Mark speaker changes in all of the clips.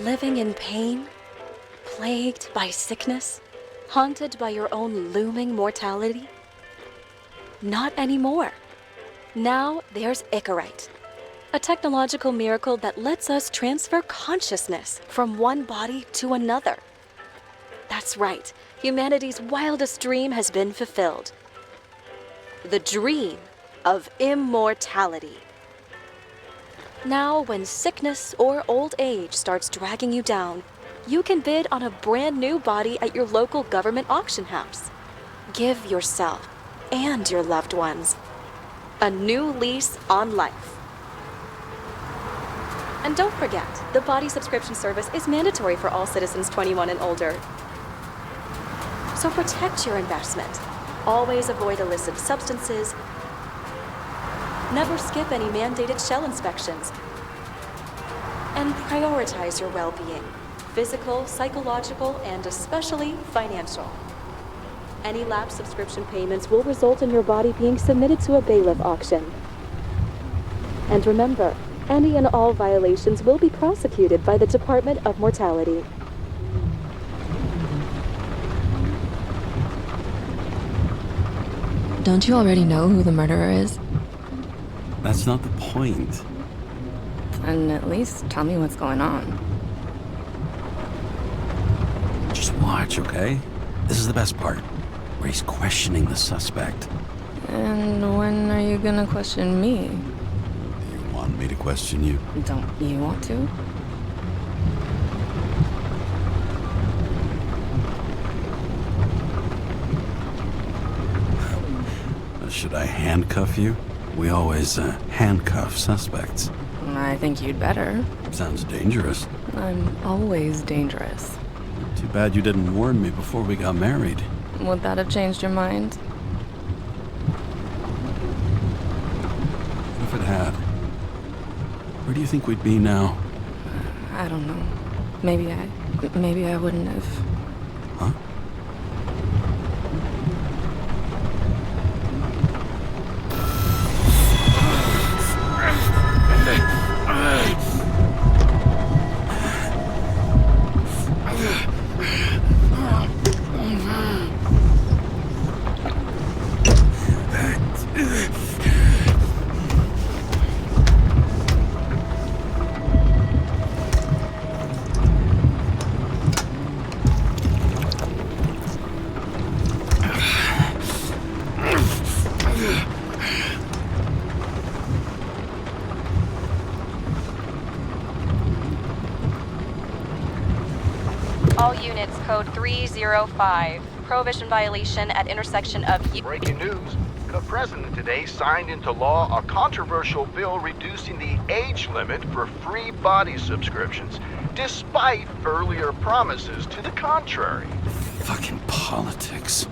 Speaker 1: Living in pain, plagued by sickness, haunted by your own looming mortality? Not anymore. Now there's Icarite, a technological miracle that lets us transfer consciousness from one body to another. That's right, humanity's wildest dream has been fulfilled. The dream of immortality. Now, when sickness or old age starts dragging you down, you can bid on a brand new body at your local government auction house. Give yourself and your loved ones a new lease on life. And don't forget, the body subscription service is mandatory for all citizens 21 and older. So protect your investment. Always avoid illicit substances. Never skip any mandated shell inspections. And prioritize your well-being, physical, psychological, and especially financial. Any lapsed subscription payments will result in your body being submitted to a bailiff auction. And remember, any and all violations will be prosecuted by the Department of Mortality.
Speaker 2: Don't you already know who the murderer is?
Speaker 3: That's not the point.
Speaker 2: And at least tell me what's going on.
Speaker 3: Just watch, okay? This is the best part, where he's questioning the suspect.
Speaker 2: And when are you gonna question me?
Speaker 3: You want me to question you?
Speaker 2: Don't you want to?
Speaker 3: Should I handcuff you? We always handcuff suspects.
Speaker 2: I think you'd better.
Speaker 3: Sounds dangerous.
Speaker 2: I'm always dangerous.
Speaker 3: Too bad you didn't warn me before we got married.
Speaker 2: Would that have changed your mind?
Speaker 3: What if it had? Where do you think we'd be now?
Speaker 2: I don't know. Maybe I wouldn't have.
Speaker 3: Huh?
Speaker 1: All units, code 305. Prohibition violation at intersection of...
Speaker 4: Breaking news. The president today signed into law a controversial bill reducing the age limit for free body subscriptions, despite earlier promises to the contrary.
Speaker 3: Fucking politics.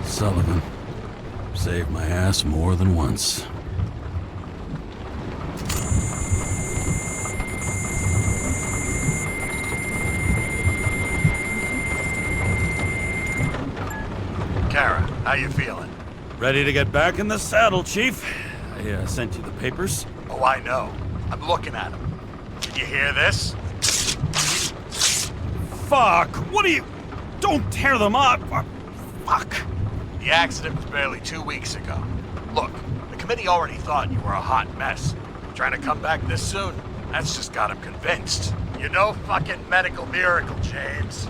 Speaker 3: Sullivan. Saved my ass more than once.
Speaker 5: Kara, how you feeling?
Speaker 3: Ready to get back in the saddle, Chief. I sent you the papers.
Speaker 5: Oh, I know. I'm looking at them. Did you hear this?
Speaker 3: Fuck! What are you... Don't tear them up! Fuck!
Speaker 5: The accident was barely 2 weeks ago. Look, the committee already thought you were a hot mess. Trying to come back this soon? That's just got them convinced. You're no fucking medical miracle, James.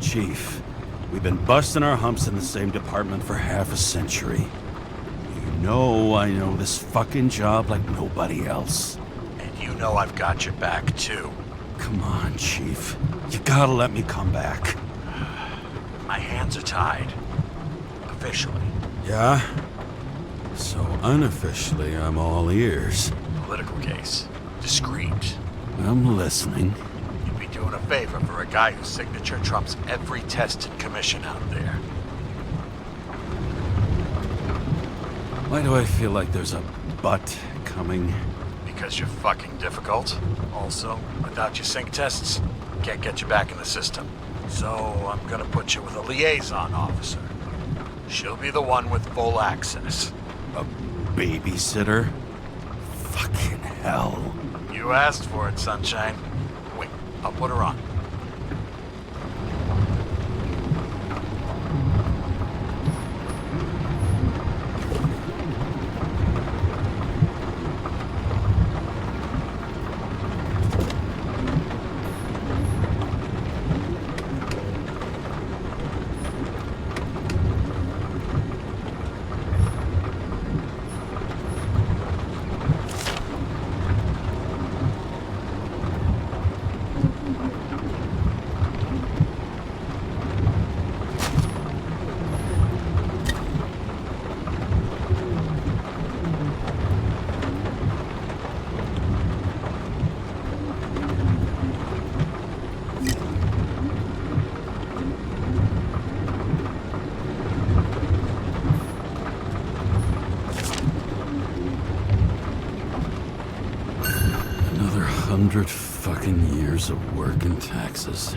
Speaker 3: Chief, we've been busting our humps in the same department for half a century. You know I know this fucking job like nobody else.
Speaker 5: And you know I've got your back, too.
Speaker 3: Come on, Chief. You gotta gotta let me come back.
Speaker 5: My hands are tied. Officially.
Speaker 3: Yeah? So unofficially, I'm all ears.
Speaker 5: Political case. Discreet.
Speaker 3: I'm listening.
Speaker 5: You'd be doing a favor for a guy whose signature trumps every test and commission out there.
Speaker 3: Why do I feel like there's a but coming?
Speaker 5: Because you're fucking difficult. Also, without your sync tests, can't get you back in the system. So I'm gonna put you with a liaison officer. She'll be the one with full access.
Speaker 3: A babysitter? Fucking hell.
Speaker 5: You asked for it, sunshine. Wait, I'll put her on.
Speaker 3: Another 100 fucking years of work and taxes.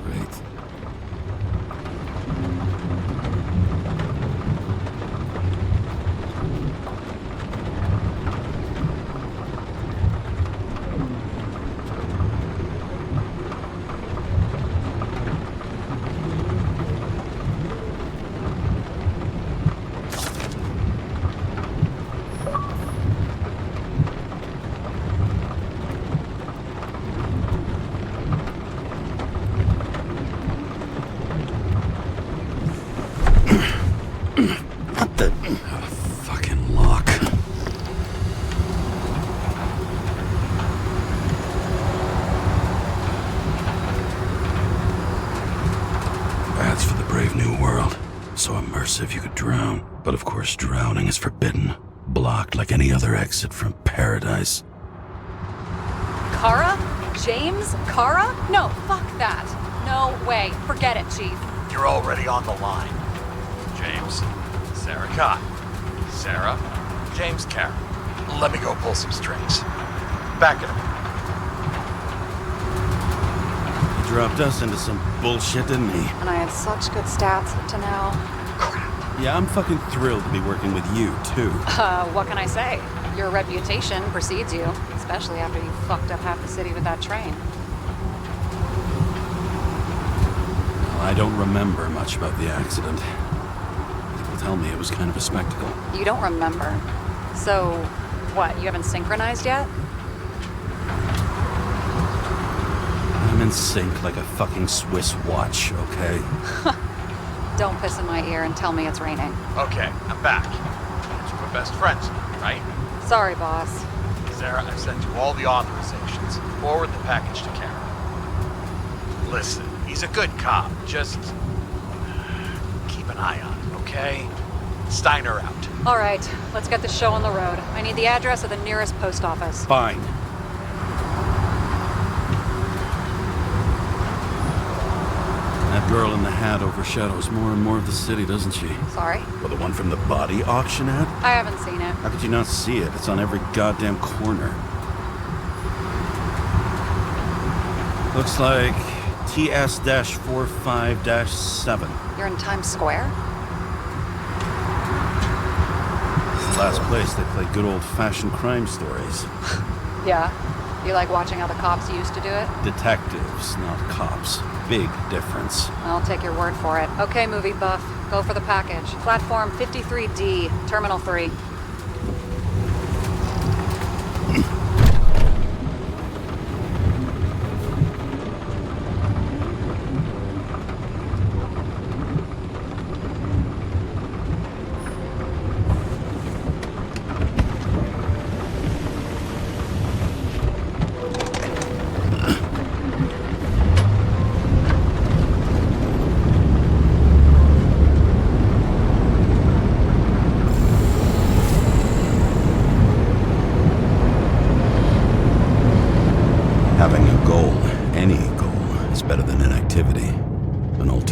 Speaker 3: Great. What the fucking lock? That's for the brave new world. So immersive you could drown. But of course drowning is forbidden. Blocked like any other exit from paradise.
Speaker 6: Kara? James? Kara? No, fuck that. No way. Forget it, Chief.
Speaker 5: You're already on the line. James, Sarah Cott. Sarah, James Carroll. Let me go pull some strings. Back it up.
Speaker 3: He dropped us into some bullshit, didn't he?
Speaker 6: And I had such good stats up to now. Crap.
Speaker 3: Yeah, I'm fucking thrilled to be working with you, too.
Speaker 6: What can I say? Your reputation precedes you, especially after you fucked up half the city with that train.
Speaker 3: I don't remember much about the accident. People tell me it was kind of a spectacle.
Speaker 6: You don't remember? So, what, you haven't synchronized yet?
Speaker 3: I'm in sync like a fucking Swiss watch, okay?
Speaker 6: Don't piss in my ear and tell me it's raining.
Speaker 5: Okay, I'm back. So we're best friends, right?
Speaker 6: Sorry, boss.
Speaker 5: Sarah, I've sent you all the authorizations. Forward the package to Carol. Listen, he's a good cop. Just keep an eye on him, okay? Steiner out.
Speaker 6: All right, let's get the show on the road. I need the address of the nearest post office.
Speaker 3: Fine. That girl in the hat overshadows more and more of the city, doesn't she?
Speaker 6: Sorry?
Speaker 3: Well, the one from the body auction ad?
Speaker 6: I haven't seen it.
Speaker 3: How could you not see it? It's on every goddamn corner. Looks like TS-45-7.
Speaker 6: You're in Times Square?
Speaker 3: It's the last place they play good old-fashioned crime stories.
Speaker 6: Yeah. You like watching how the cops used to do it?
Speaker 3: Detectives, not cops. Big difference.
Speaker 6: I'll take your word for it. Okay, movie buff. Go for the package. Platform 53D, Terminal 3.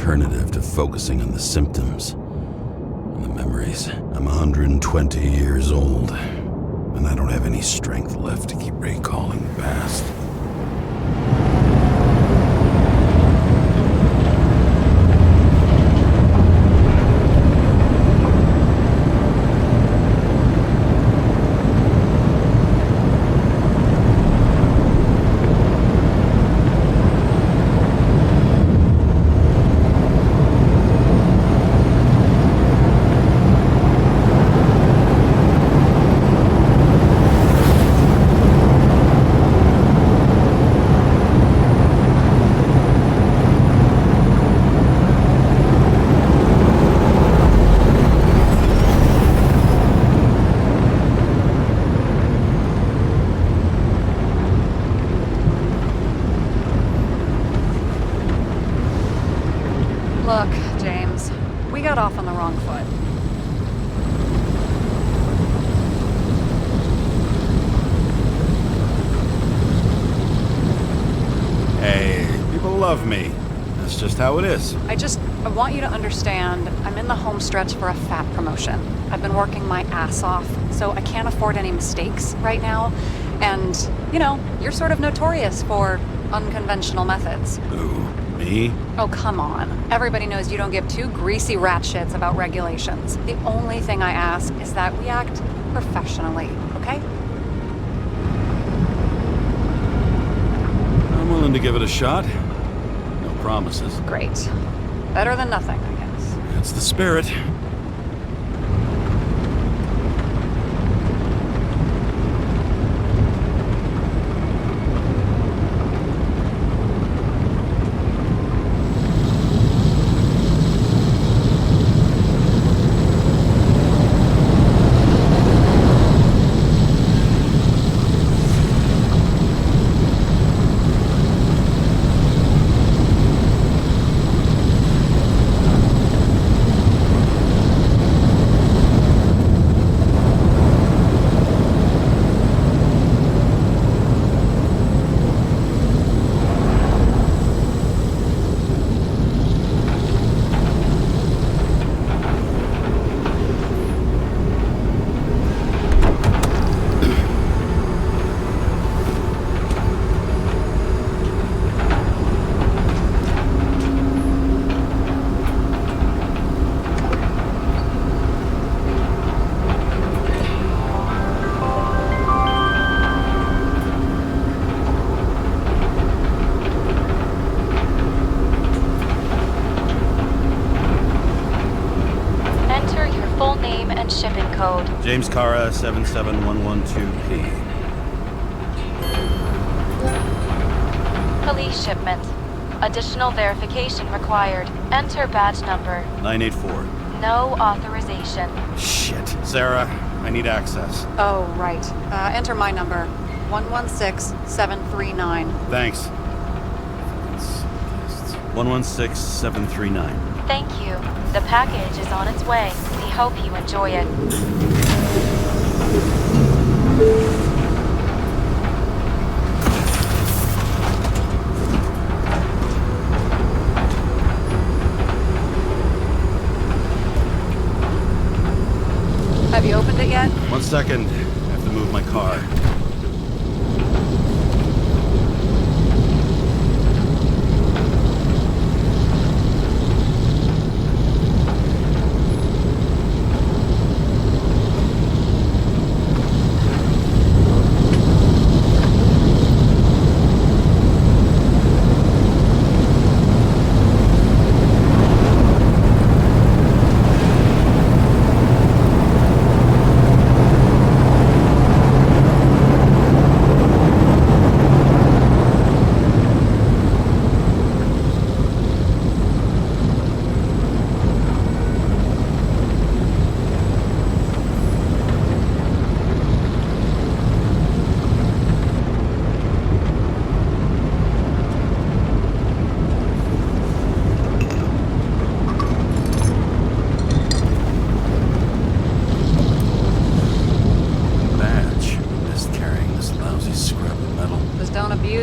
Speaker 3: alternative to focusing on the symptoms and the memories. I'm 120 years old, and I don't have any strength left to keep recalling the past.
Speaker 6: Look, James, we got off on the wrong foot.
Speaker 3: Hey, people love me. That's just how it is.
Speaker 6: I want you to understand, I'm in the home stretch for a fat promotion. I've been working my ass off, so I can't afford any mistakes right now. And, you know, you're sort of notorious for unconventional methods.
Speaker 3: Who? Me?
Speaker 6: Oh, come on. Everybody knows you don't give two greasy rat shits about regulations. The only thing I ask is that we act professionally, okay?
Speaker 3: I'm willing to give it a shot. No promises.
Speaker 6: Great. Better than nothing, I guess.
Speaker 3: That's the spirit.
Speaker 1: Shipping code.
Speaker 3: James Cara 77112P.
Speaker 1: Police shipment. Additional verification required. Enter badge number.
Speaker 3: 984.
Speaker 1: No authorization.
Speaker 3: Shit. Sarah, I need access.
Speaker 6: Oh, right. Enter my number. 116739.
Speaker 3: Thanks. 116739.
Speaker 1: Thank you. The package is on its way. We hope you enjoy it.
Speaker 6: Have you opened it yet?
Speaker 3: 1 second. I have to move my car.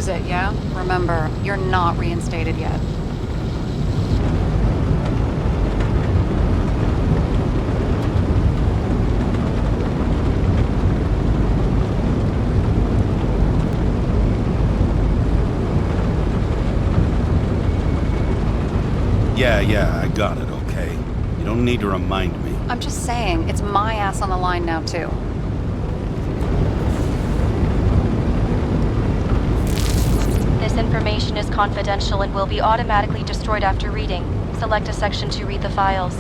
Speaker 6: It, yeah? Remember, you're not reinstated yet.
Speaker 3: Yeah, I got it, okay? You don't need to remind me.
Speaker 6: I'm just saying, it's my ass on the line now, too.
Speaker 1: This information is confidential and will be automatically destroyed after reading. Select a section to read the files.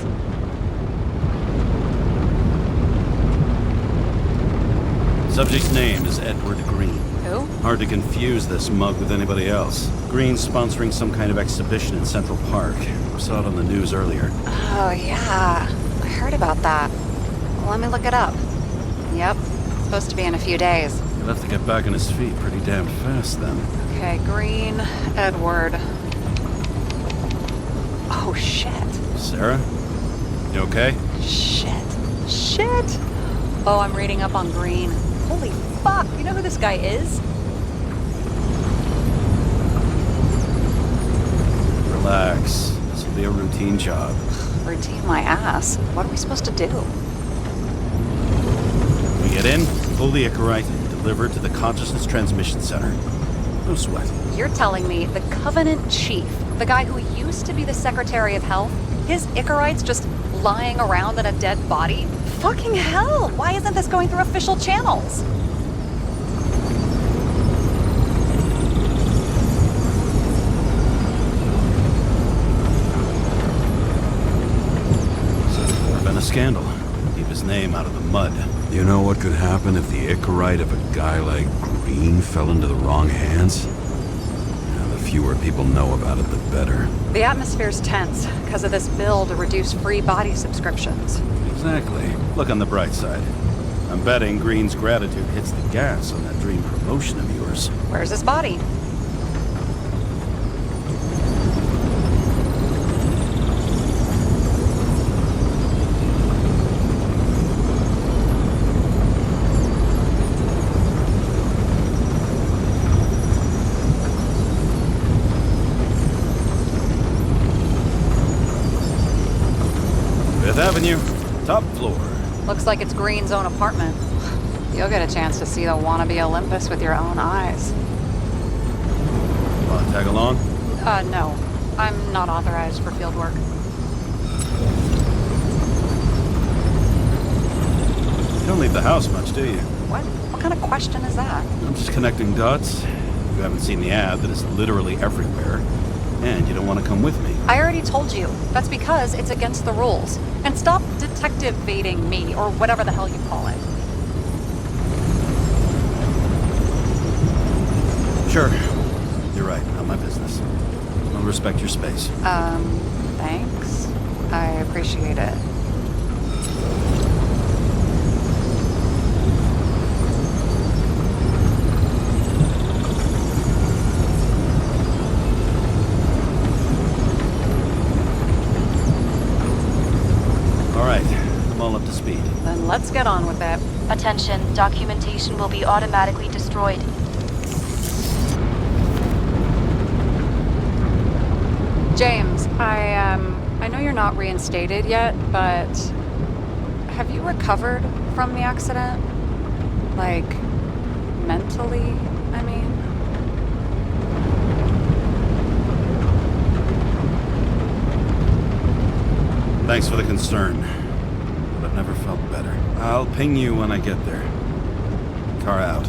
Speaker 3: Subject's name is Edward Green.
Speaker 6: Who?
Speaker 3: Hard to confuse this mug with anybody else. Green's sponsoring some kind of exhibition in Central Park. Saw it on the news earlier.
Speaker 6: Oh, yeah. I heard about that. Let me look it up. Yep. Supposed to be in a few days.
Speaker 3: He'll have to get back on his feet pretty damn fast then.
Speaker 6: Okay, Green, Edward. Oh, shit.
Speaker 3: Sarah? You okay?
Speaker 6: Shit. Oh, I'm reading up on Green. Holy fuck, you know who this guy is?
Speaker 3: Relax. This will be a routine job.
Speaker 6: Routine my ass. What are we supposed to do?
Speaker 3: We get in, pull the Icarite, and deliver it to the Consciousness Transmission Center. No sweat.
Speaker 6: You're telling me the Covenant Chief, the guy who used to be the Secretary of Health, his Icarite's just lying around in a dead body? Fucking hell! Why isn't this going through official channels?
Speaker 3: Would have been a scandal. Keep his name out of the mud. You know what could happen if the Icarite of a guy like Green fell into the wrong hands? The fewer people know about it, the better.
Speaker 6: The atmosphere's tense because of this bill to reduce free body subscriptions.
Speaker 3: Exactly. Look on the bright side. I'm betting Green's gratitude hits the gas on that dream promotion of yours.
Speaker 6: Where's his body?
Speaker 3: Fifth Avenue, top floor.
Speaker 6: Looks like it's Green's own apartment. You'll get a chance to see the wannabe Olympus with your own eyes.
Speaker 3: Want to tag along?
Speaker 6: No. I'm not authorized for field work.
Speaker 3: You don't leave the house much, do you?
Speaker 6: What? What kind of question is that?
Speaker 3: I'm just connecting dots. You haven't seen the ad that is literally everywhere, and you don't want to come with me.
Speaker 6: I already told you. That's because it's against the rules. And stop detective-baiting me, or whatever the hell you call it.
Speaker 3: Sure. You're right. Not my business. I'll respect your space.
Speaker 6: Thanks. I appreciate it.
Speaker 3: All right. I'm all up to speed.
Speaker 6: Then let's get on with it.
Speaker 1: Attention, documentation will be automatically destroyed.
Speaker 6: James, I know you're not reinstated yet, but have you recovered from the accident? Like, mentally, I mean?
Speaker 3: Thanks for the concern, but I've never felt better. I'll ping you when I get there. Car out.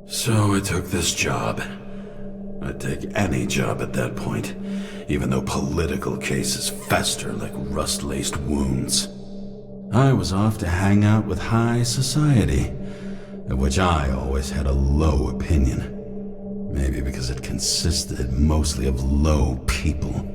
Speaker 3: So I took this job. I'd take any job at that point, even though political cases fester like rust-laced wounds. I was off to hang out with high society, of which I always had a low opinion. Maybe because it consisted mostly of low people.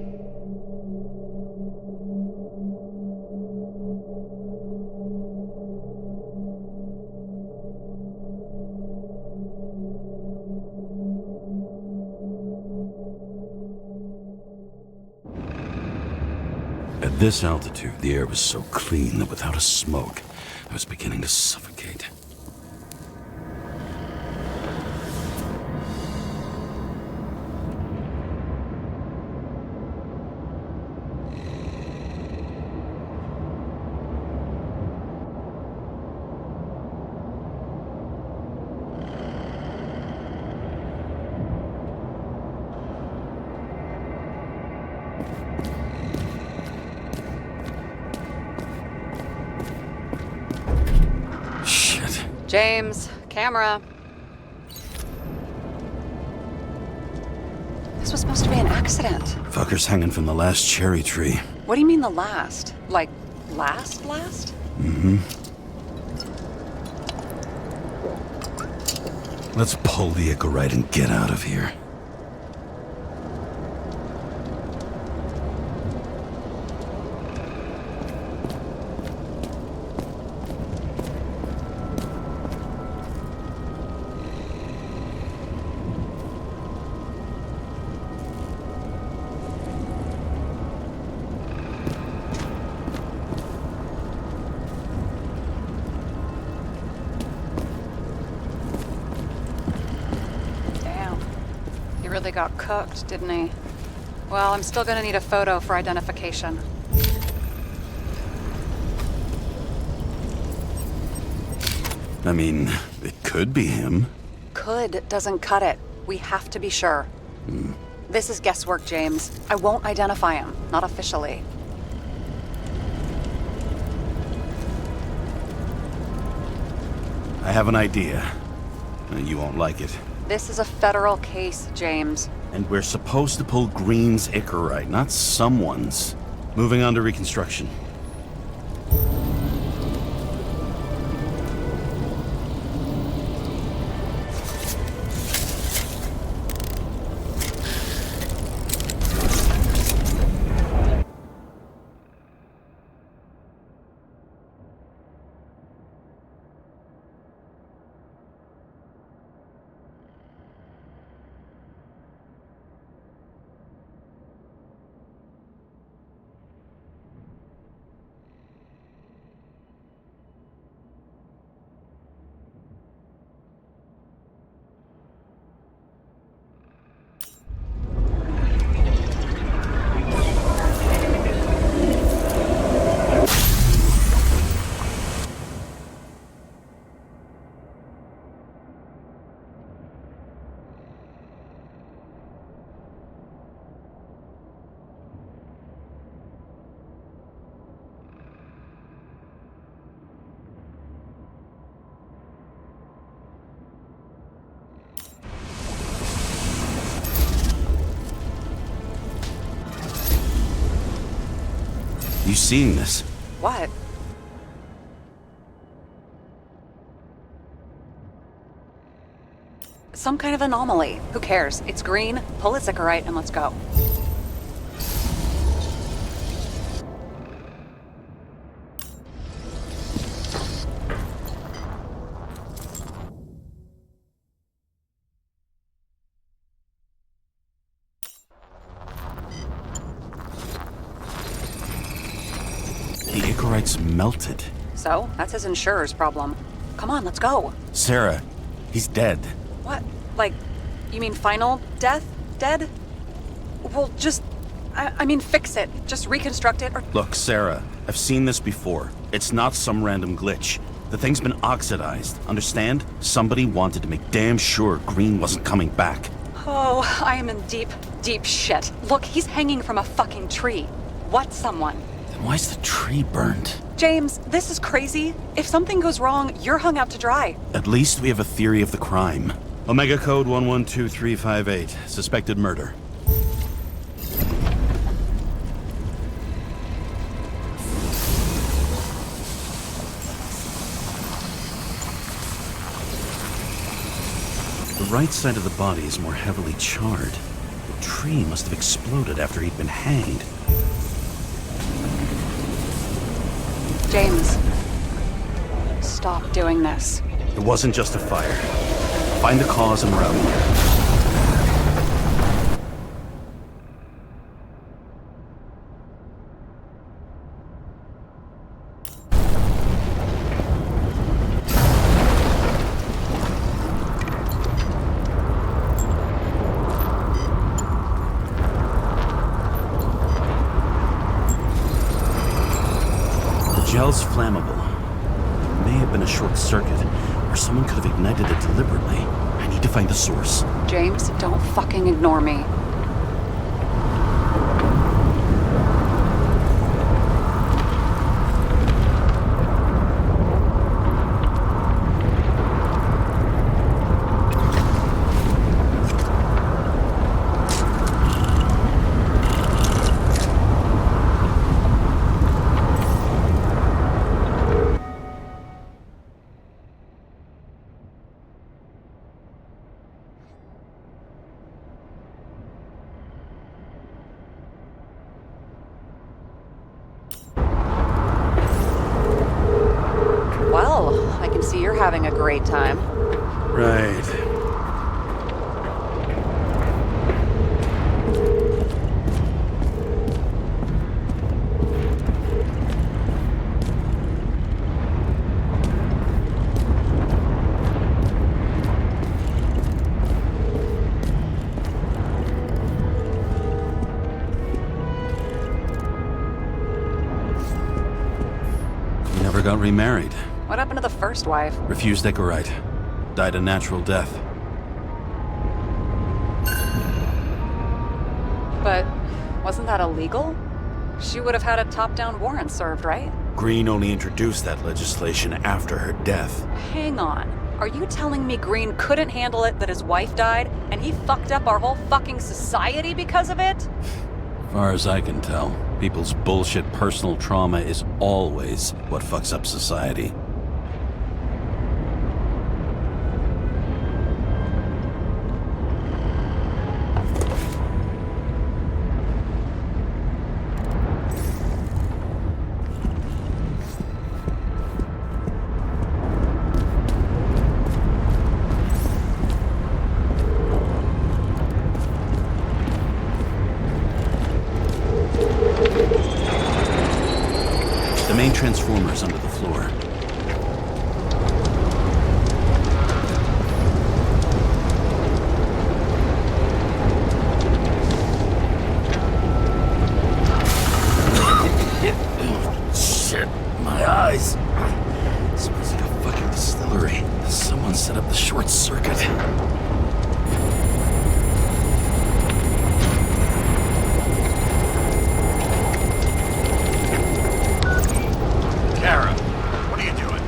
Speaker 3: At this altitude, the air was so clean that without a smoke, I was beginning to suffocate.
Speaker 6: James, camera. This was supposed to be an accident.
Speaker 3: Fucker's hanging from the last cherry tree.
Speaker 6: What do you mean the last? Like, last?
Speaker 3: Mm-hmm. Let's pull the Icarite and get out of here.
Speaker 6: Really got cooked, didn't he? Well, I'm still gonna need a photo for identification.
Speaker 3: I mean, it could be him.
Speaker 6: Could doesn't cut it. We have to be sure. This is guesswork, James. I won't identify him. Not officially.
Speaker 3: I have an idea. You won't like it.
Speaker 6: This is a federal case, James.
Speaker 3: And we're supposed to pull Green's Icarite, not someone's. Moving on to reconstruction. You seeing this?
Speaker 6: What? Some kind of anomaly. Who cares? It's green, pull its Icarite, and let's go.
Speaker 3: The Icarite's melted.
Speaker 6: So, that's his insurer's problem. Come on, let's go.
Speaker 3: Sarah, he's dead.
Speaker 6: What? Like, you mean final death? Dead? Well, just... I mean, fix it. Just reconstruct it, or...
Speaker 3: Look, Sarah, I've seen this before. It's not some random glitch. The thing's been oxidized, understand? Somebody wanted to make damn sure Green wasn't coming back.
Speaker 6: Oh, I am in deep, deep shit. Look, he's hanging from a fucking tree. What someone?
Speaker 3: Then why's the tree burnt?
Speaker 6: James, this is crazy. If something goes wrong, you're hung out to dry.
Speaker 3: At least we have a theory of the crime. Omega code 112358. Suspected murder. The right side of the body is more heavily charred. The tree must have exploded after he'd been hanged.
Speaker 6: James, stop doing this.
Speaker 3: It wasn't just a fire. Find the cause and route. gel's flammable. It may have been a short circuit, or someone could have ignited it deliberately. I need to find the source.
Speaker 6: James, don't fucking ignore me. Well, I can see you're having a great time.
Speaker 3: Right. You never got remarried.
Speaker 6: What happened to the first wife?
Speaker 3: Refused Echorite. Died a natural death.
Speaker 6: But wasn't that illegal? She would have had a top-down warrant served, right?
Speaker 3: Green only introduced that legislation after her death.
Speaker 6: Hang on. Are you telling me Green couldn't handle it that his wife died, and he fucked up our whole fucking society because of it?
Speaker 3: As far as I can tell, people's bullshit personal trauma is always what fucks up society. The main transformer is under the floor. Shit, my eyes. Smells like a fucking distillery. Someone set up the short circuit.
Speaker 5: Kara, what are you doing?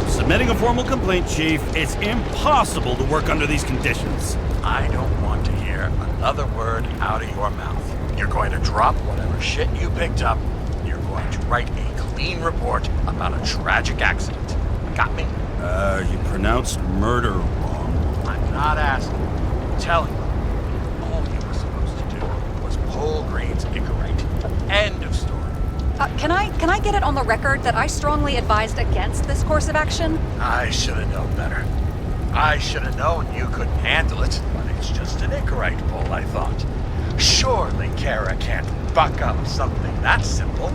Speaker 3: Submitting a formal complaint, Chief. It's impossible to work under these conditions.
Speaker 5: I don't want to hear another word out of your mouth. You're going to drop whatever shit you picked up. You're going to write a clean report about a tragic accident. Got me?
Speaker 3: You pronounced murder wrong.
Speaker 5: I'm not asking. I'm telling you. All you were supposed to do was pull Green's Echorite. End of story.
Speaker 6: Can I get it on the record that I strongly advised against this course of action?
Speaker 5: I should have known better. I should have known you couldn't handle it, but it's just an Echorite pull, I thought. Surely Kara can't buck up something that simple.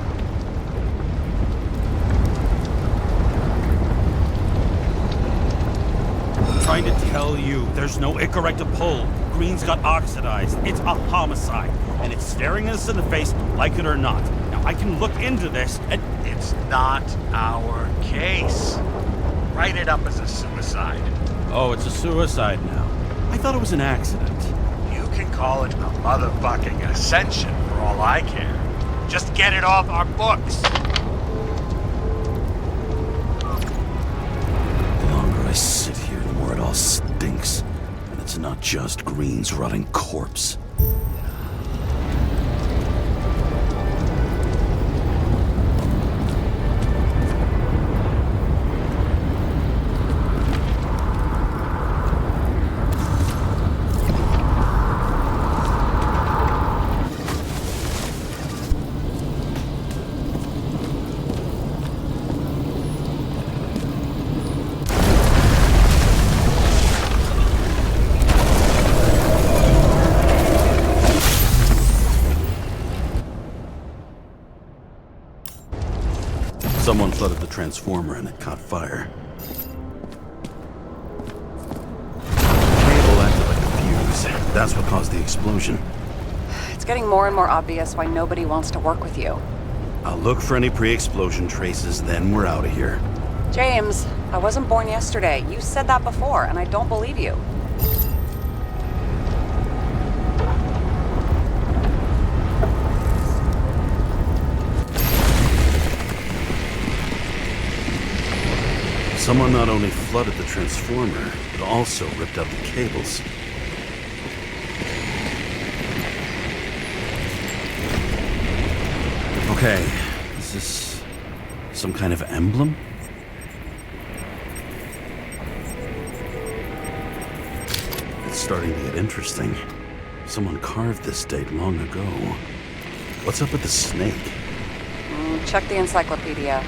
Speaker 3: I'm trying to tell you, there's no Echorite to pull. Green's got oxidized. It's a homicide, and it's staring us in the face, like it or not. Now, I can look into this, and
Speaker 5: It's not our case. Write it up as a suicide.
Speaker 3: oh, it's a suicide now. I thought it was an accident.
Speaker 5: You can call it a motherfucking ascension for all I care. Just get it off our books.
Speaker 3: The longer I sit here, the more it all stinks. And it's not just Green's rotting corpse. Someone flooded the transformer and it caught fire. The cable acted like a fuse. That's what caused the explosion.
Speaker 6: It's getting more and more obvious why nobody wants to work with you.
Speaker 3: I'll look for any pre-explosion traces, then we're out of here.
Speaker 6: James, I wasn't born yesterday. You said that before, and I don't believe you.
Speaker 3: Someone not only flooded the transformer, but also ripped out the cables. Okay, is this some kind of emblem? It's starting to get interesting. Someone carved this date long ago. What's up with the snake?
Speaker 6: Check the encyclopedia.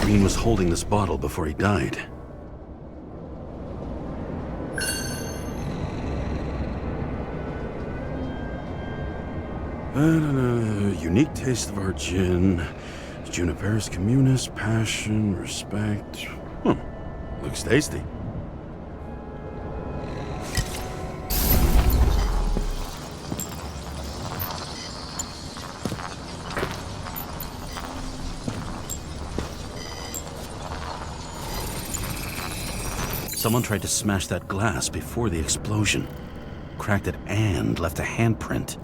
Speaker 3: Green was holding this bottle before he died. Unique taste of our gin. Juniper's communist, passion, respect. Looks tasty. Someone tried to smash that glass before the explosion. Cracked it and left a handprint.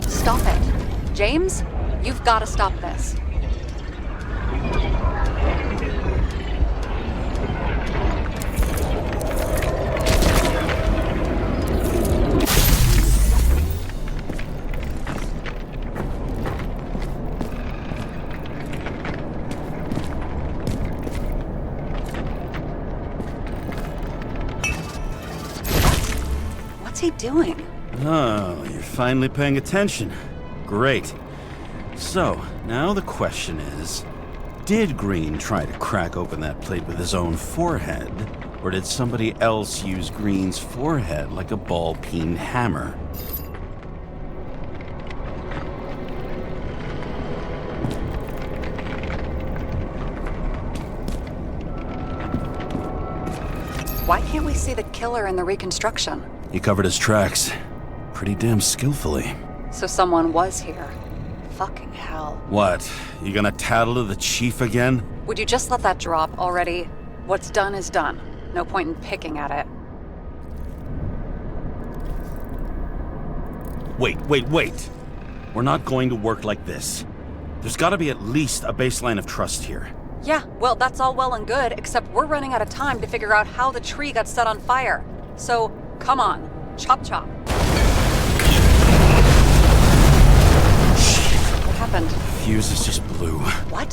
Speaker 6: Stop it. James, you've got to stop this. What's he doing?
Speaker 3: Oh, you're finally paying attention. Great. So, now the question is, did Green try to crack open that plate with his own forehead, or did somebody else use Green's forehead like a ball-peen hammer?
Speaker 6: Why can't we see the killer in the reconstruction?
Speaker 3: He covered his tracks pretty damn skillfully.
Speaker 6: So someone was here. Fucking hell.
Speaker 3: What? You gonna tattle to the chief again?
Speaker 6: Would you just let that drop already? What's done is done. No point in picking at it.
Speaker 3: Wait. We're not going to work like this. There's gotta be at least a baseline of trust here.
Speaker 6: Yeah, well, that's all well and good, except we're running out of time to figure out how the tree got set on fire. So, come on. Chop chop. What happened?
Speaker 3: Fuses just blew.
Speaker 6: What?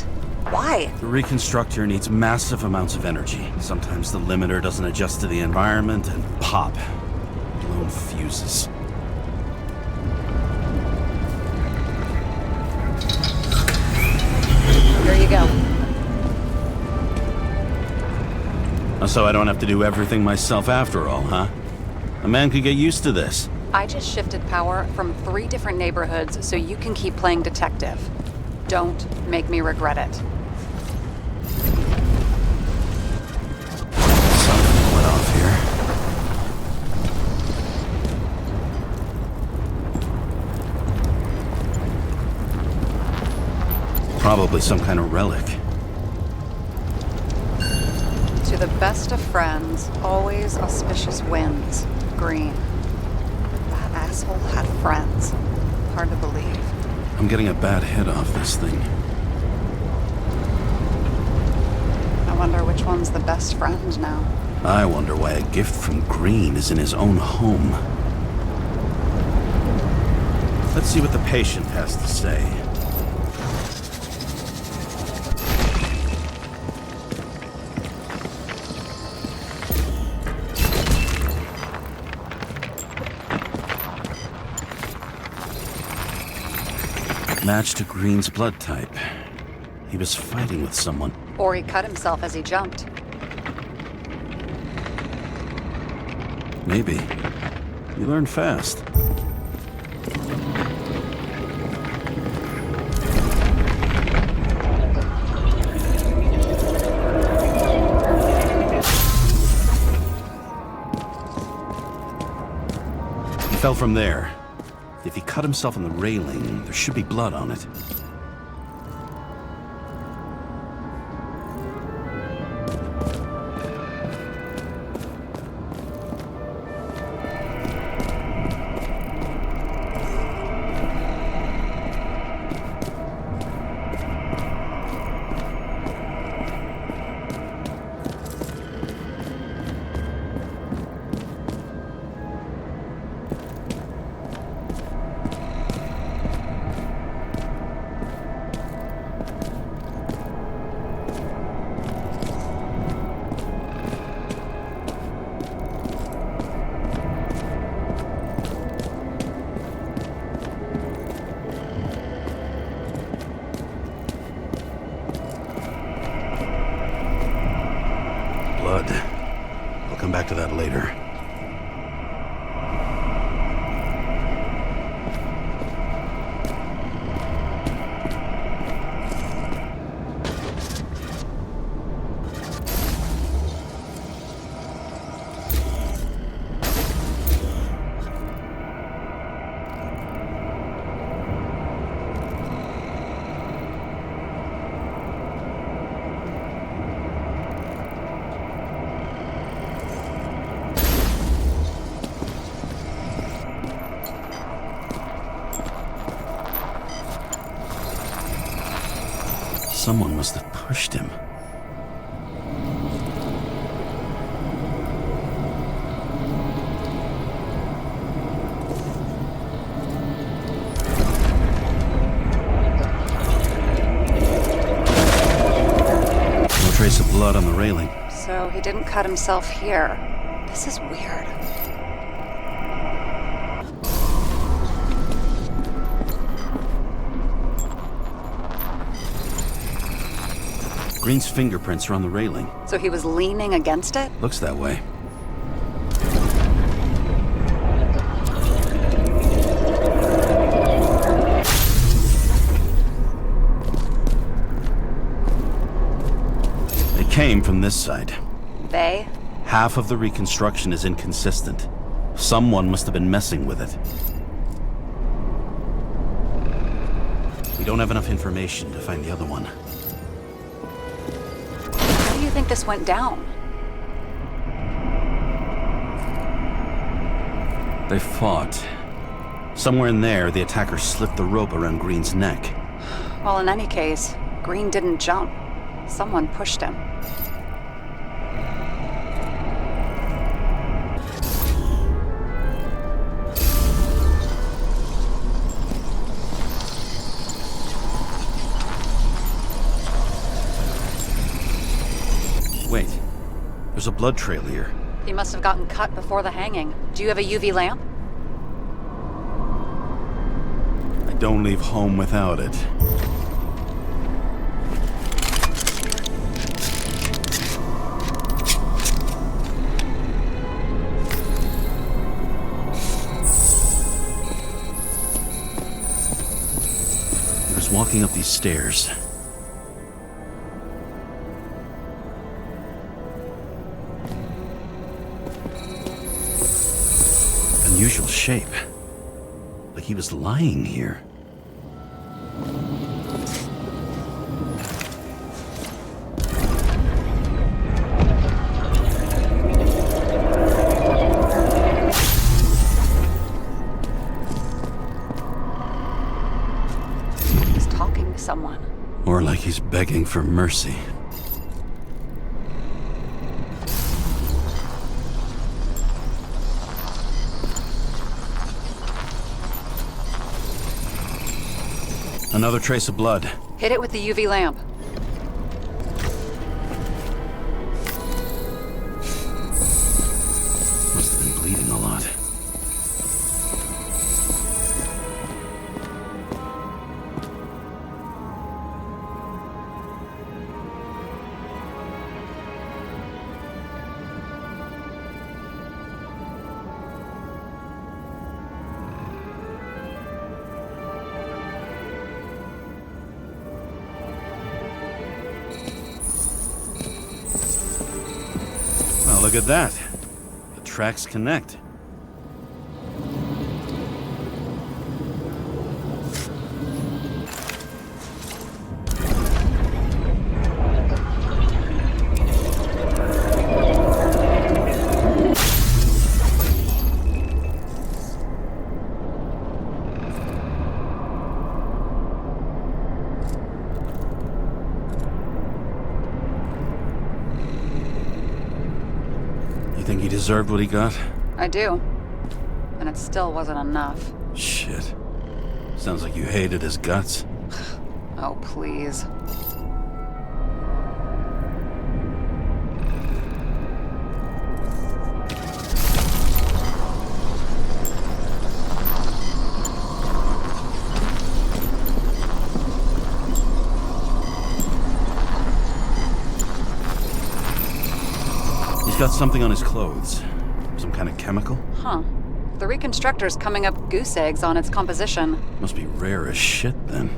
Speaker 6: Why?
Speaker 3: The reconstructor needs massive amounts of energy. Sometimes the limiter doesn't adjust to the environment and pop. Blown fuses.
Speaker 6: Here you go.
Speaker 3: So I don't have to do everything myself after all, huh? A man could get used to this.
Speaker 6: I just shifted power from 3 different neighborhoods so you can keep playing detective. Don't make me regret it.
Speaker 3: Something went off here. Probably some kind of relic.
Speaker 6: To the best of friends, always auspicious winds. Green. That asshole had friends. Hard to believe.
Speaker 3: I'm getting a bad hit off this thing.
Speaker 6: I wonder which one's the best friend now.
Speaker 3: I wonder why a gift from Green is in his own home. Let's see what the patient has to say. Match to Green's blood type. He was fighting with someone.
Speaker 6: Or he cut himself as he jumped.
Speaker 3: Maybe. You learn fast. He fell from there. If he cut himself on the railing, there should be blood on it. I'll come back to that later. Someone must have pushed him. No trace of blood on the railing.
Speaker 6: So he didn't cut himself here. This is weird.
Speaker 3: Green's fingerprints are on the railing.
Speaker 6: So he was leaning against it?
Speaker 3: Looks that way. They came from this side.
Speaker 6: They?
Speaker 3: Half of the reconstruction is inconsistent. Someone must have been messing with it. We don't have enough information to find the other one.
Speaker 6: How do you think this went down?
Speaker 3: They fought. Somewhere in there, the attacker slipped the rope around Green's neck.
Speaker 6: Well, in any case, Green didn't jump. Someone pushed him.
Speaker 3: Wait, there's a blood trail here.
Speaker 6: He must have gotten cut before the hanging. Do you have a UV lamp?
Speaker 3: I don't leave home without it. He was walking up these stairs. Unusual shape. Like he was lying here.
Speaker 6: He's talking to someone.
Speaker 3: Or like he's begging for mercy. Another trace of blood.
Speaker 6: Hit it with the UV lamp.
Speaker 3: Must have been bleeding a lot. Oh, look at that. The tracks connect. You think he deserved what he got?
Speaker 6: I do. And it still wasn't enough.
Speaker 3: Shit. Sounds like you hated his guts.
Speaker 6: Oh, please.
Speaker 3: He's got something on his clothes. Some kind of chemical?
Speaker 6: Huh. The reconstructor's coming up goose eggs on its composition.
Speaker 3: Must be rare as shit, then.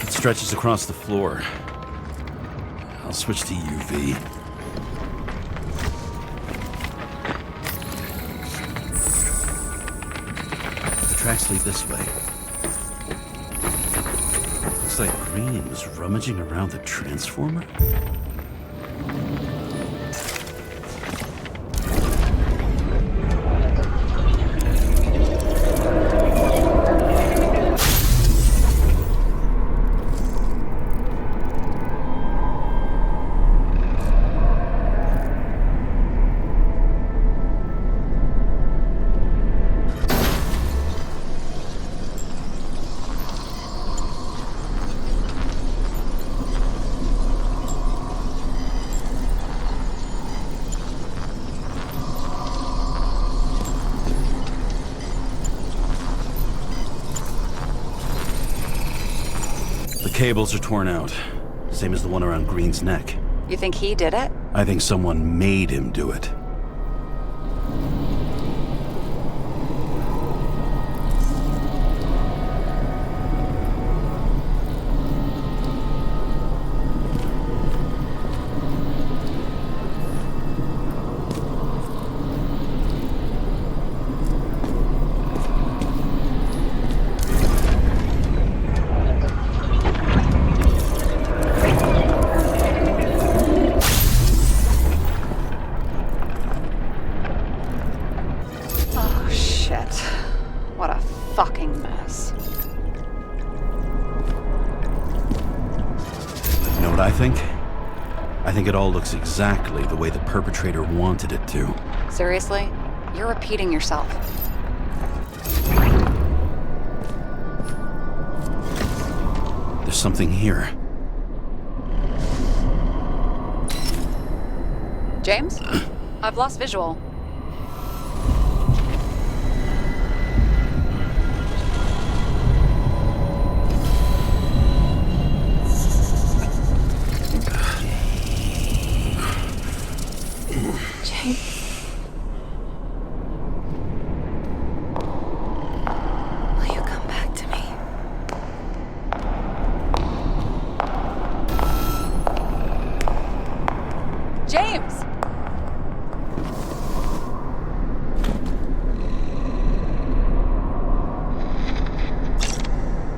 Speaker 3: It stretches across the floor. I'll switch to UV. Tracks lead this way. Looks like Green was rummaging around the transformer. Cables are torn out, same as the one around Green's neck.
Speaker 6: You think he did it?
Speaker 3: I think someone made him do it. I think it all looks exactly the way the perpetrator wanted it to.
Speaker 6: Seriously? You're repeating yourself.
Speaker 3: There's something here.
Speaker 6: James? I've lost visual.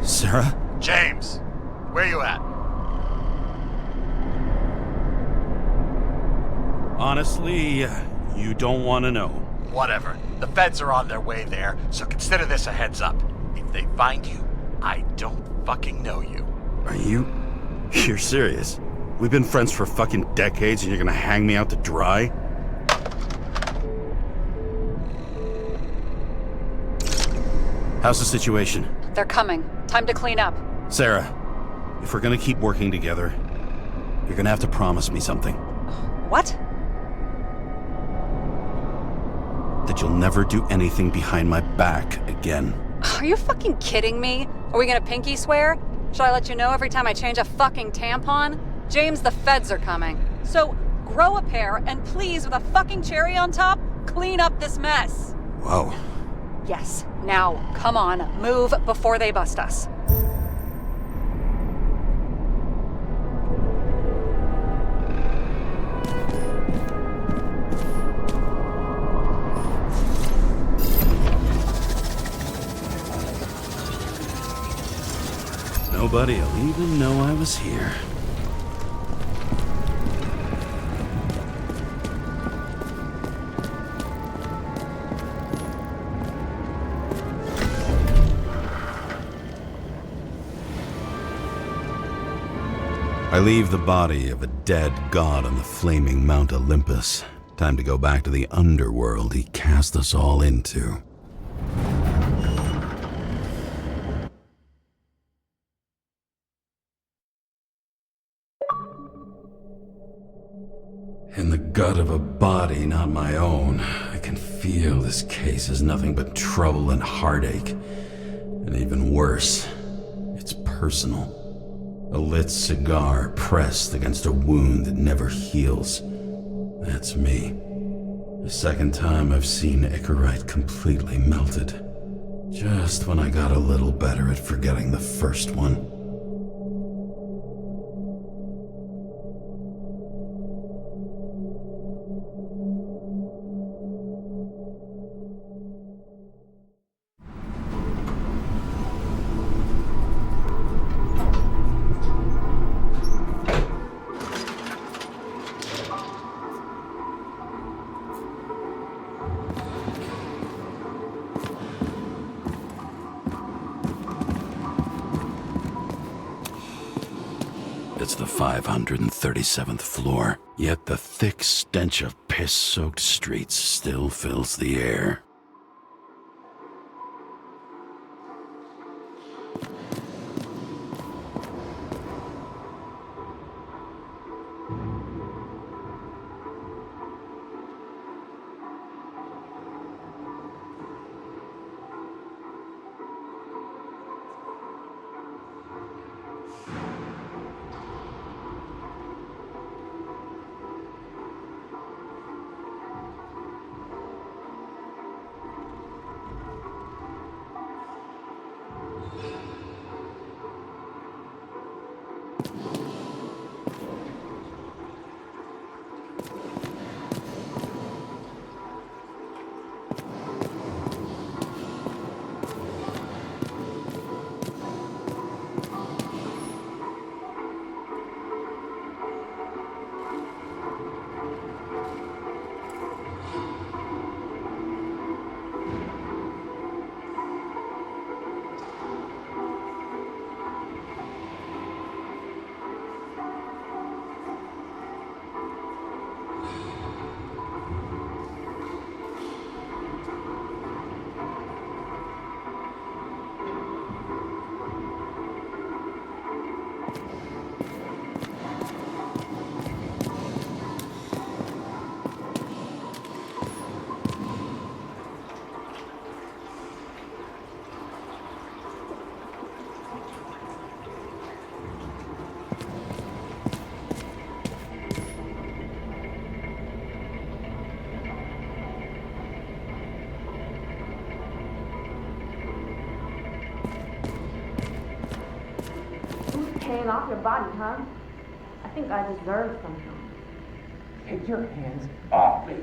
Speaker 5: Sarah? James, where you at?
Speaker 3: Honestly, you don't want to know.
Speaker 5: Whatever. The feds are on their way there, so consider this a heads up. If they find you, I don't fucking know you.
Speaker 3: Are you? You're serious? We've been friends for fucking decades and you're gonna hang me out to dry? How's the situation?
Speaker 6: They're coming. Time to clean up.
Speaker 3: Sarah, if we're gonna keep working together, you're gonna have to promise me something.
Speaker 6: What?
Speaker 3: That you'll never do anything behind my back again.
Speaker 6: Are you fucking kidding me? Are we gonna pinky swear? Should I let you know every time I change a fucking tampon? James, the feds are coming. So, grow a pair, and please, with a fucking cherry on top, clean up this mess.
Speaker 3: Whoa.
Speaker 6: Yes, now, come on, move before they bust us.
Speaker 3: Nobody'll even know I was here. I leave the body of a dead god on the flaming Mount Olympus. Time to go back to the underworld he cast us all into. In the gut of a body not my own, I can feel this case is nothing but trouble and heartache. And even worse, it's personal. A lit cigar pressed against a wound that never heals. That's me. The second time I've seen Icarite completely melted. Just when I got a little better at forgetting the first one. It's the 537th floor, yet the thick stench of piss-soaked streets still fills the air.
Speaker 7: Paying off your body, huh? I think I deserve something.
Speaker 8: Take your hands off me.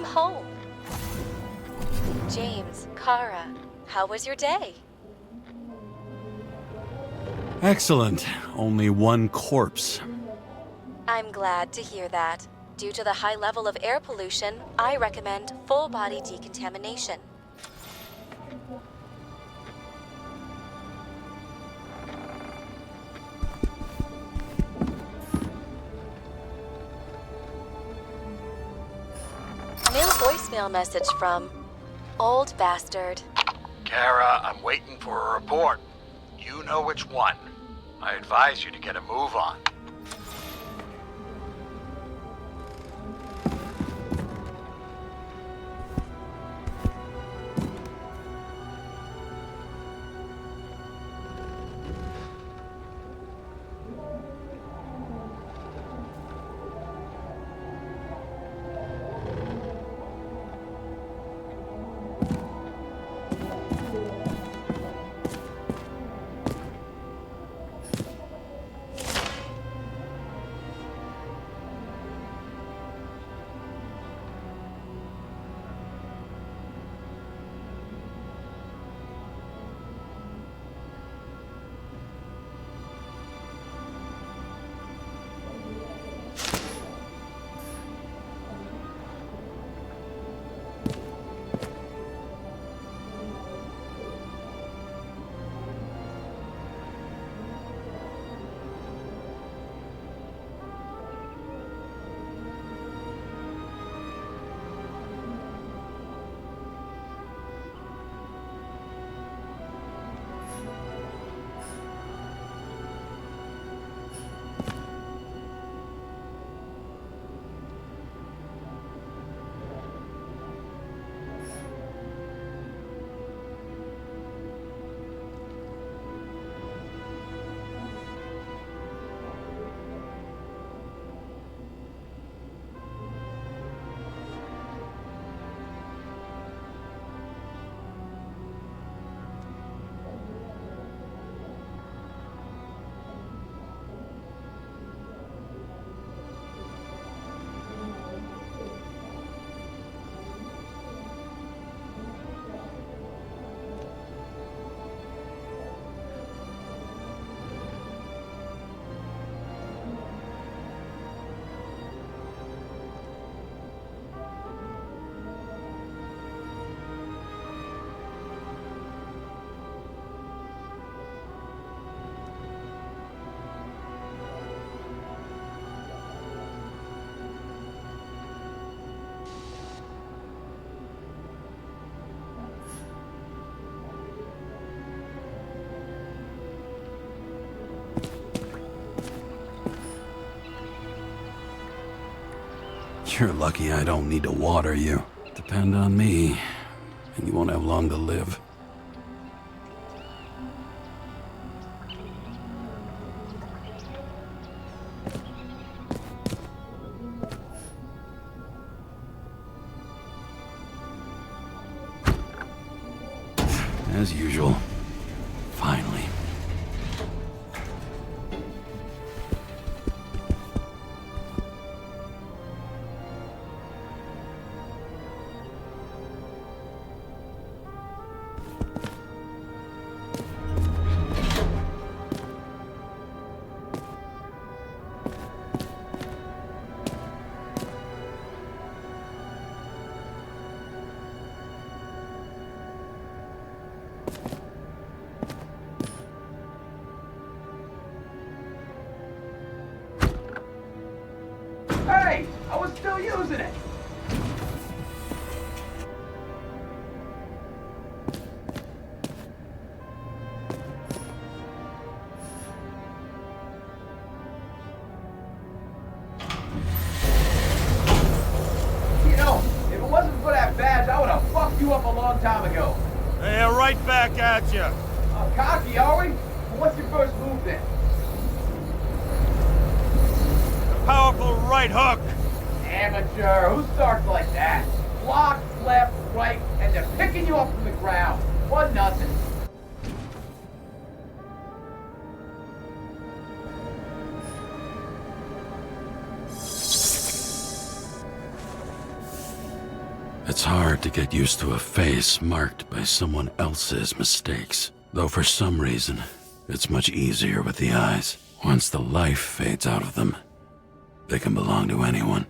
Speaker 1: Welcome home. James, Kara, how was your day?
Speaker 3: Excellent. Only one corpse.
Speaker 1: I'm glad to hear that. Due to the high level of air pollution, I recommend full body decontamination. New voicemail message from Old Bastard.
Speaker 5: Kara, I'm waiting for a report. You know which one. I advise you to get a move on.
Speaker 3: You're lucky I don't need to water you. Depend on me, and you won't have long to live. As usual. Finally.
Speaker 8: Hey! I was still using it! You know, if it wasn't for that badge, I would have fucked you up a long time ago.
Speaker 5: Hey, right back at you.
Speaker 8: Cocky, are we? Well, what's your first move then?
Speaker 5: Powerful right hook.
Speaker 8: Amateur, who starts like that? Block, left, right, and they're picking you up from the ground. 1-0.
Speaker 3: It's hard to get used to a face marked by someone else's mistakes. Though for some reason, it's much easier with the eyes. Once the life fades out of them, they can belong to anyone.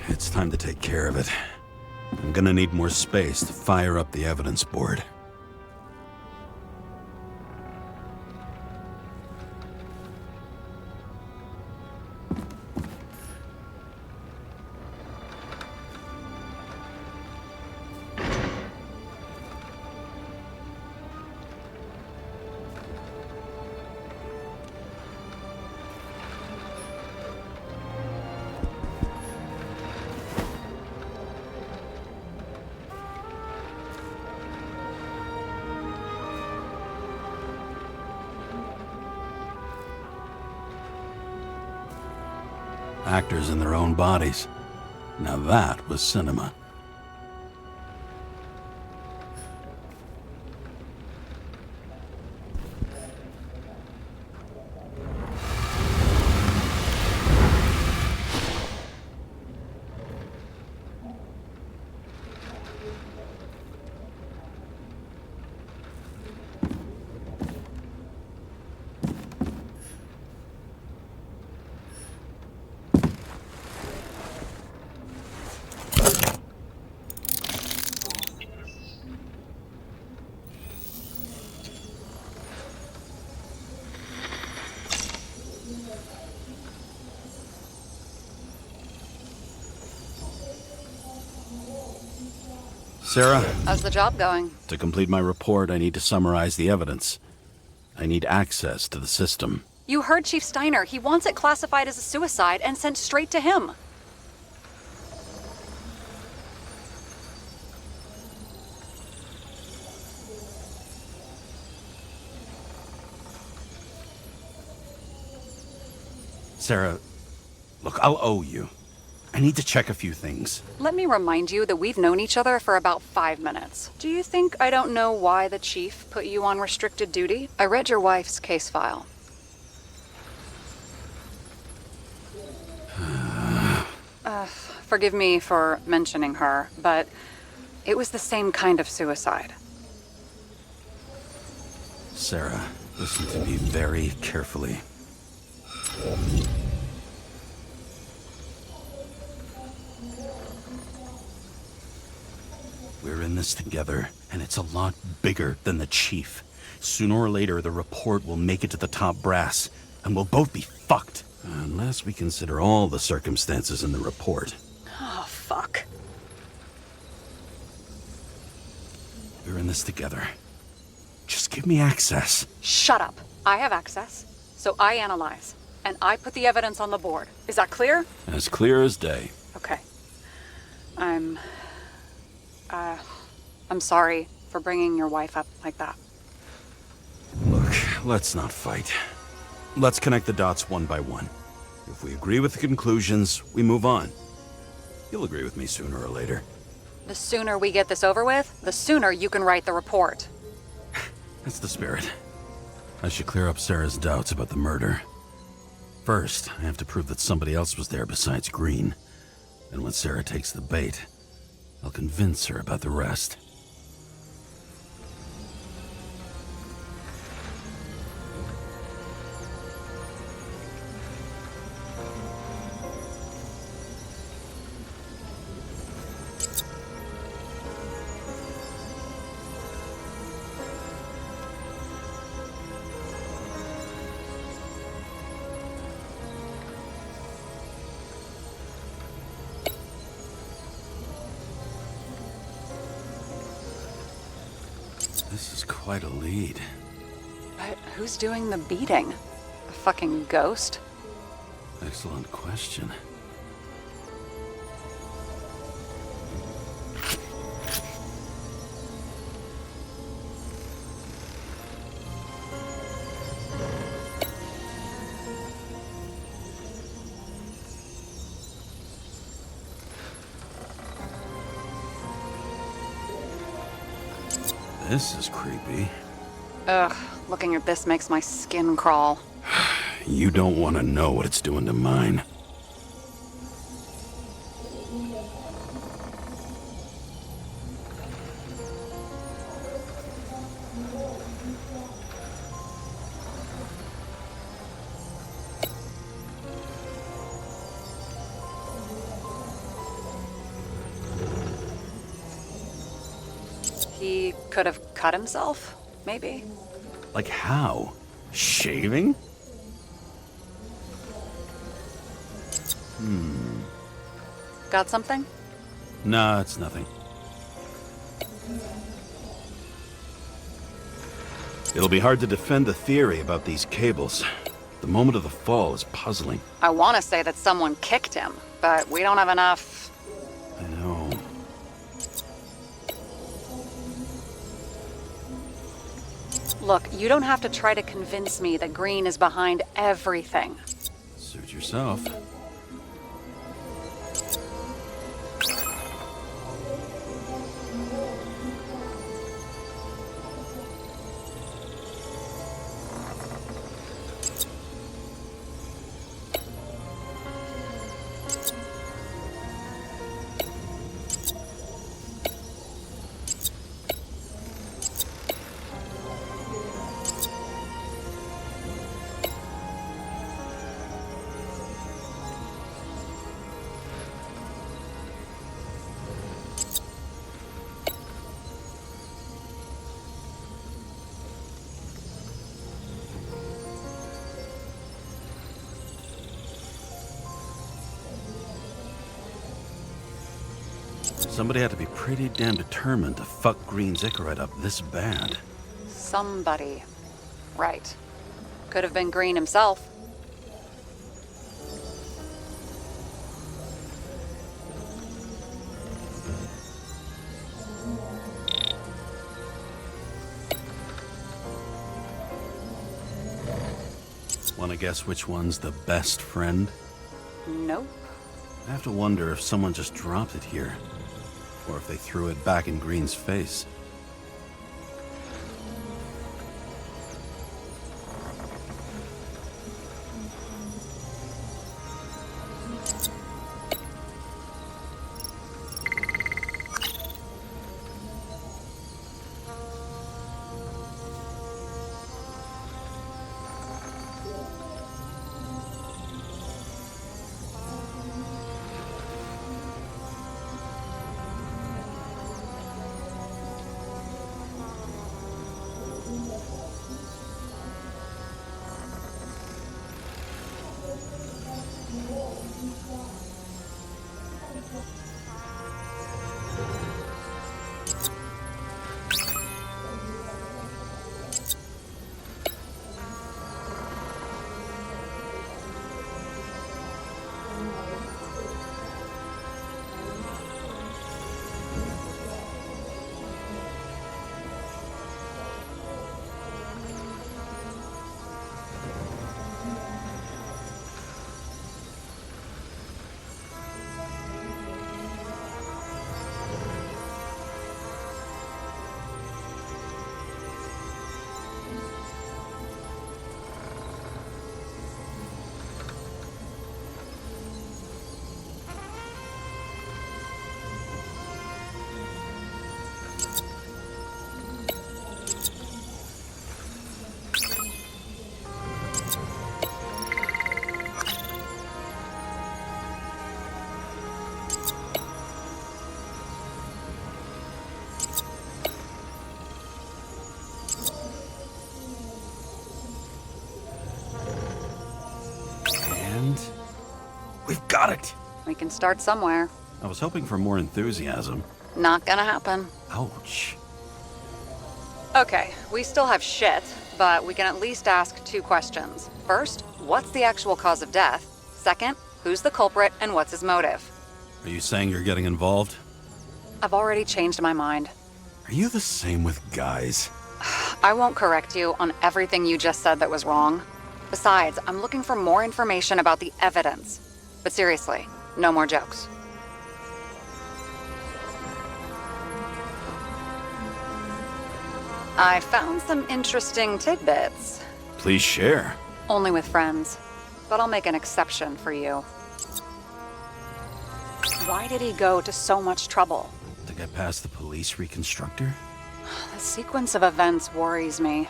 Speaker 3: It's time to take care of it. I'm gonna need more space to fire up the evidence board. Actors in their own bodies. Now that was cinema. Sarah?
Speaker 6: How's the job going?
Speaker 3: To complete my report, I need to summarize the evidence. I need access to the system.
Speaker 6: You heard Chief Steiner. He wants it classified as a suicide and sent straight to him.
Speaker 3: Sarah, look, I'll owe you. I need to check a few things.
Speaker 6: Let me remind you that we've known each other for about 5 minutes. Do you think I don't know why the chief put you on restricted duty? I read your wife's case file. Forgive me for mentioning her, but it was the same kind of suicide.
Speaker 3: Sarah, listen to me very carefully. We're in this together, and it's a lot bigger than the chief. Sooner or later, the report will make it to the top brass, and we'll both be fucked. Unless we consider all the circumstances in the report.
Speaker 6: Oh, fuck.
Speaker 3: We're in this together. Just give me access.
Speaker 6: Shut up. I have access, so I analyze, and I put the evidence on the board. Is that clear?
Speaker 3: As clear as day.
Speaker 6: Okay. I'm sorry for bringing your wife up like that.
Speaker 3: Look, let's not fight. Let's connect the dots one by one. If we agree with the conclusions, we move on. You'll agree with me sooner or later.
Speaker 6: The sooner we get this over with, the sooner you can write the report.
Speaker 3: That's the spirit. I should clear up Sarah's doubts about the murder. First, I have to prove that somebody else was there besides Green. And when Sarah takes the bait, I'll convince her about the rest. This is quite a lead.
Speaker 6: But who's doing the beating? A fucking ghost?
Speaker 3: Excellent question. This is creepy.
Speaker 6: Ugh, looking at this makes my skin crawl.
Speaker 3: You don't want to know what it's doing to mine.
Speaker 6: He could have cut himself, maybe?
Speaker 3: Like how? Shaving?
Speaker 6: Got something?
Speaker 3: Nah, it's nothing. It'll be hard to defend the theory about these cables. The moment of the fall is puzzling.
Speaker 6: I want to say that someone kicked him, but we don't have enough.
Speaker 3: I know.
Speaker 6: Look, you don't have to try to convince me that Green is behind everything.
Speaker 3: Suit yourself. Somebody had to be pretty damn determined to fuck Green's Icarite up this bad.
Speaker 6: Somebody. Right. Could have been Green himself.
Speaker 3: Want to guess which one's the best friend?
Speaker 6: Nope.
Speaker 3: I have to wonder if someone just dropped it here. Or if they threw it back in Green's face. We've got it!
Speaker 6: We can start somewhere.
Speaker 3: I was hoping for more enthusiasm.
Speaker 6: Not gonna happen.
Speaker 3: Ouch.
Speaker 6: Okay, we still have shit, but we can at least ask 2 questions. First, what's the actual cause of death? Second, who's the culprit and what's his motive?
Speaker 3: Are you saying you're getting involved?
Speaker 6: I've already changed my mind.
Speaker 3: Are you the same with guys?
Speaker 6: I won't correct you on everything you just said that was wrong. Besides, I'm looking for more information about the evidence. But seriously, no more jokes. I found some interesting tidbits.
Speaker 3: Please share.
Speaker 6: Only with friends. But I'll make an exception for you. Why did he go to so much trouble?
Speaker 3: To get past the police reconstructor?
Speaker 6: The sequence of events worries me.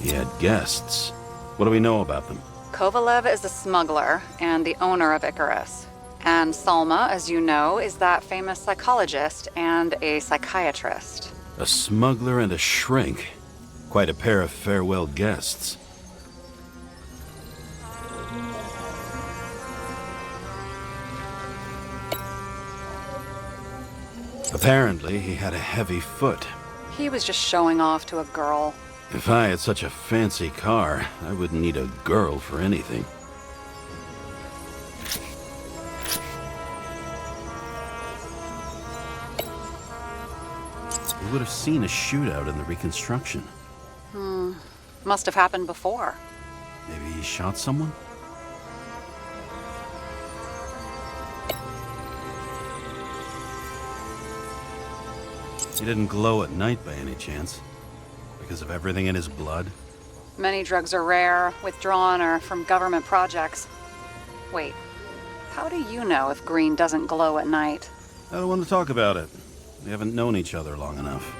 Speaker 3: He had guests. What do we know about them?
Speaker 6: Kovalev is a smuggler and the owner of Icarus. And Salma, as you know, is that famous psychologist and a psychiatrist.
Speaker 3: A smuggler and a shrink. Quite a pair of farewell guests. Apparently, he had a heavy foot.
Speaker 6: He was just showing off to a girl.
Speaker 3: If I had such a fancy car, I wouldn't need a girl for anything. We would have seen a shootout in the reconstruction.
Speaker 6: Must have happened before.
Speaker 3: Maybe he shot someone? He didn't glow at night by any chance? Because of everything in his blood?
Speaker 6: Many drugs are rare, withdrawn, or from government projects. Wait, how do you know if green doesn't glow at night?
Speaker 3: I don't want to talk about it. We haven't known each other long enough.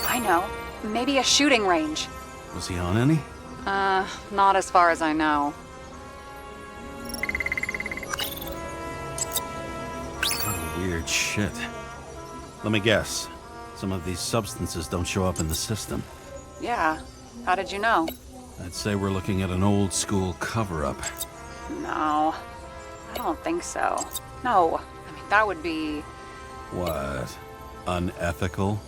Speaker 6: I know. Maybe a shooting range.
Speaker 3: Was he on any?
Speaker 6: Not as far as I know.
Speaker 3: What a weird shit. Let me guess. Some of these substances don't show up in the system.
Speaker 6: Yeah. How did you know?
Speaker 3: I'd say we're looking at an old school cover-up.
Speaker 6: No. I don't think so. No. I mean, that would be...
Speaker 3: What? Unethical?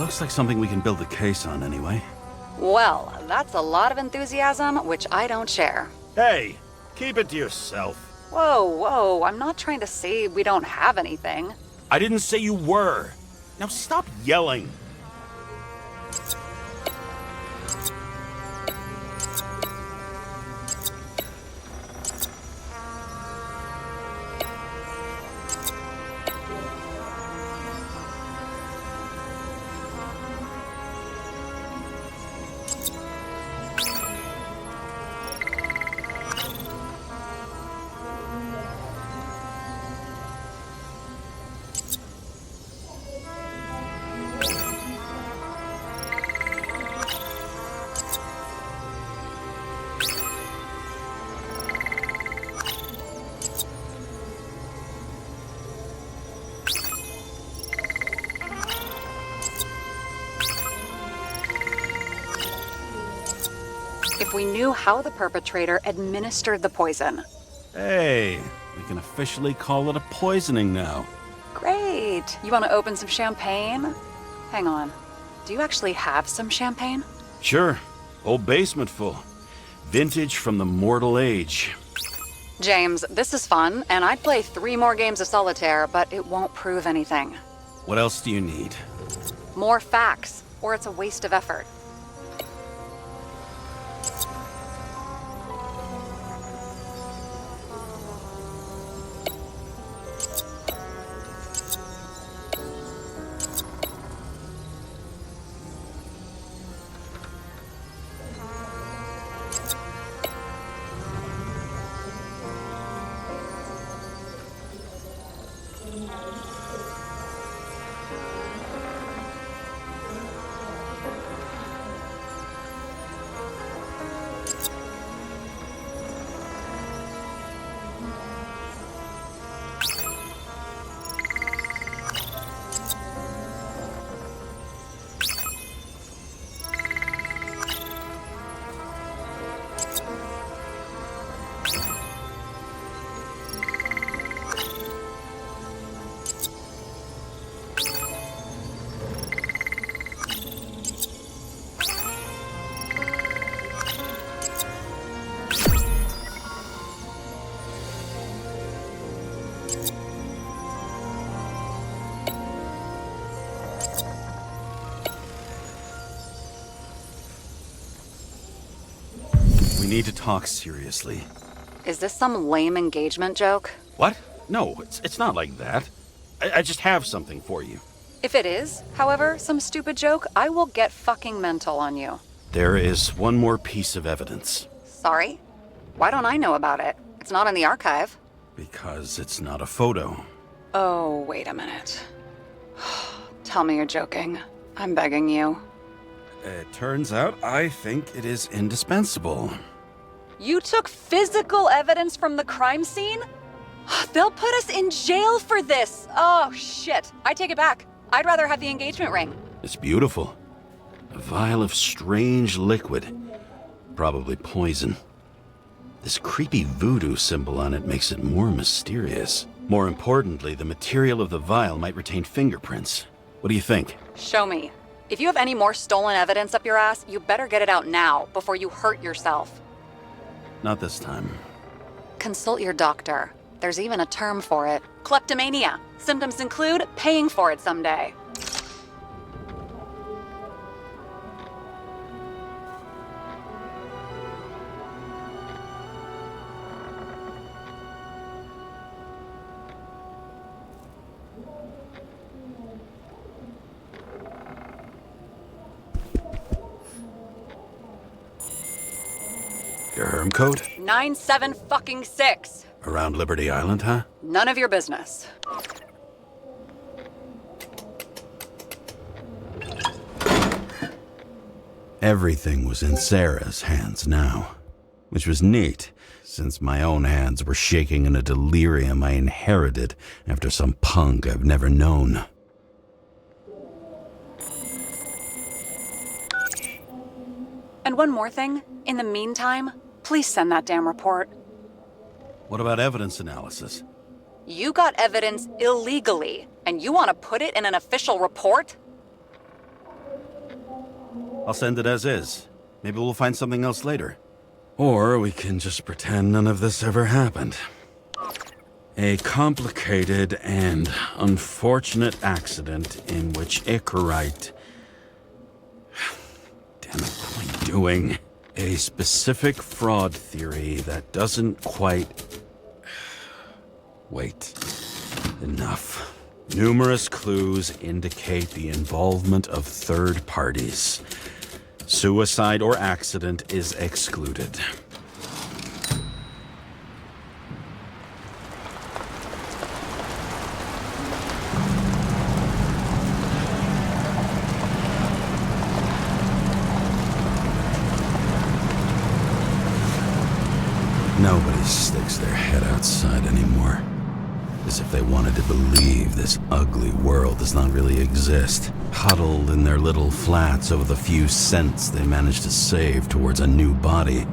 Speaker 3: Looks like something we can build a case on anyway.
Speaker 6: Well, that's a lot of enthusiasm, which I don't share.
Speaker 5: Hey, keep it to yourself.
Speaker 6: Whoa, I'm not trying to say we don't have anything.
Speaker 5: I didn't say you were. Now stop yelling.
Speaker 6: If we knew how the perpetrator administered the poison.
Speaker 3: Hey, we can officially call it a poisoning now.
Speaker 6: Great. You want to open some champagne? Hang on. Do you actually have some champagne?
Speaker 3: Sure. Whole basement full. Vintage from the mortal age.
Speaker 6: James, this is fun, and I'd play 3 more games of solitaire, but it won't prove anything.
Speaker 3: What else do you need?
Speaker 6: More facts, or it's a waste of effort.
Speaker 3: We need to talk seriously.
Speaker 6: Is this some lame engagement joke?
Speaker 3: What? No, it's not like that. I just have something for you.
Speaker 6: If it is, however, some stupid joke, I will get fucking mental on you.
Speaker 3: There is one more piece of evidence.
Speaker 6: Sorry? Why don't I know about it? It's not in the archive.
Speaker 3: Because it's not a photo.
Speaker 6: Oh, wait a minute. Tell me you're joking. I'm begging you.
Speaker 3: It turns out I think it is indispensable.
Speaker 6: You took physical evidence from the crime scene? They'll put us in jail for this! Oh, shit. I take it back. I'd rather have the engagement ring.
Speaker 3: It's beautiful. A vial of strange liquid. Probably poison. This creepy voodoo symbol on it makes it more mysterious. More importantly, the material of the vial might retain fingerprints. What do you think?
Speaker 6: Show me. If you have any more stolen evidence up your ass, you better get it out now, before you hurt yourself.
Speaker 3: Not this time.
Speaker 6: Consult your doctor. There's even a term for it. Kleptomania. Symptoms include paying for it someday.
Speaker 3: Your herm code?
Speaker 6: 97-fucking-6.
Speaker 3: Around Liberty Island, huh?
Speaker 6: None of your business.
Speaker 3: Everything was in Sarah's hands now, which was neat, since my own hands were shaking in a delirium I inherited after some punk I've never known.
Speaker 6: And one more thing. In the meantime, please send that damn report.
Speaker 3: What about evidence analysis?
Speaker 6: You got evidence illegally, and you want to put it in an official report?
Speaker 3: I'll send it as is. Maybe we'll find something else later. Or we can just pretend none of this ever happened. A complicated and unfortunate accident in which Icarite... Damn it, what am I doing? A specific fraud theory that doesn't quite... Wait. Enough. Numerous clues indicate the involvement of third parties. Suicide or accident is excluded. Nobody sticks their head outside anymore. As if they wanted to believe this ugly world does not really exist, huddled in their little flats over the few cents they managed to save towards a new body,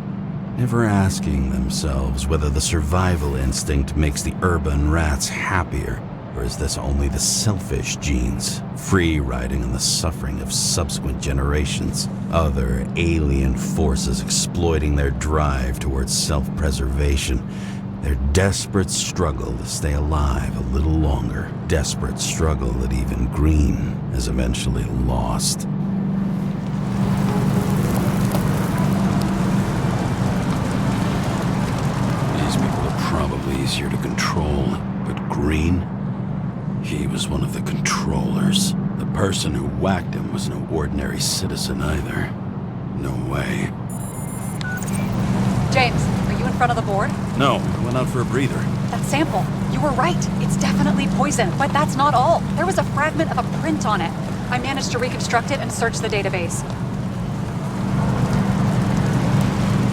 Speaker 3: never asking themselves whether the survival instinct makes the urban rats happier, or is this only the selfish genes, free riding on the suffering of subsequent generations, other alien forces exploiting their drive towards self-preservation, their desperate struggle to stay alive a little longer, desperate struggle that even Green has eventually lost. These people are probably easier to control, but Green, he was one of the controllers. The person who whacked him was no ordinary citizen either. No way.
Speaker 6: James, are you in front of the board?
Speaker 3: No, I went out for a breather.
Speaker 6: That sample. You were right. It's definitely poison, but that's not all. There was a fragment of a print on it. I managed to reconstruct it and search the database.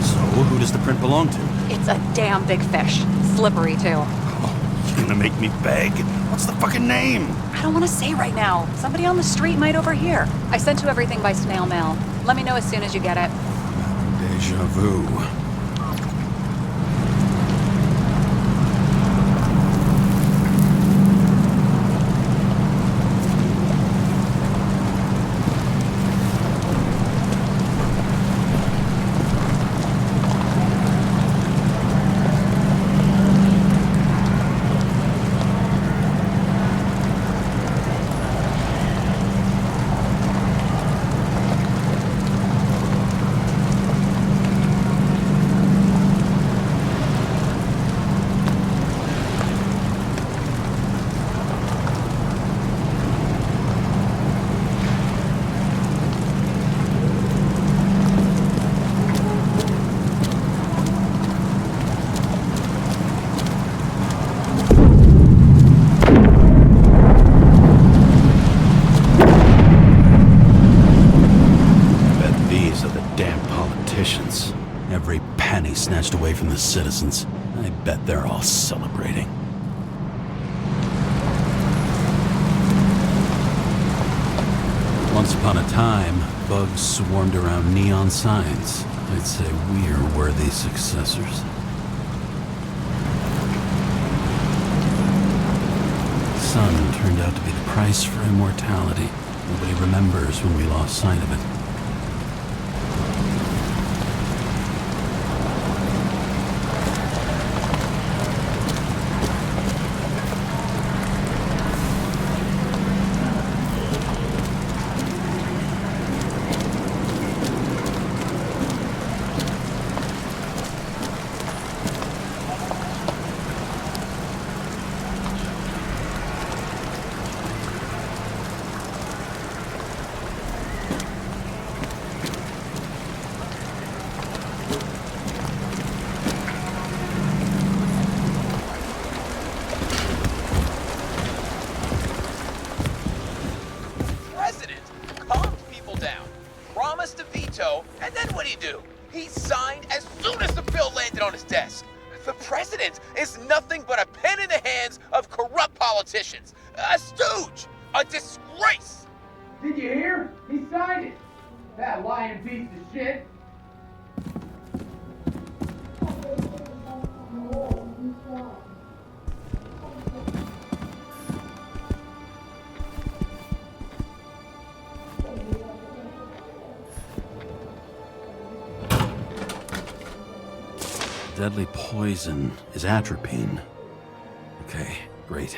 Speaker 3: So, who does the print belong to?
Speaker 6: It's a damn big fish. Slippery, too.
Speaker 3: Oh, you're gonna make me beg? What's the fucking name?
Speaker 6: I don't want to say right now. Somebody on the street might overhear. I sent you everything by snail mail. Let me know as soon as you get it.
Speaker 3: Deja vu. Every penny snatched away from the citizens. I bet they're all celebrating. Once upon a time, bugs swarmed around neon signs. I'd say we're worthy successors. Sun turned out to be the price for immortality. Nobody remembers when we lost sight of it.
Speaker 8: And then what'd he do? He signed as soon as the bill landed on his desk. The president is nothing but a pen in the hands of corrupt politicians. A stooge! A disgrace!
Speaker 9: Did you hear? He signed it. That lying piece of shit.
Speaker 3: deadly poison is atropine. Okay, great.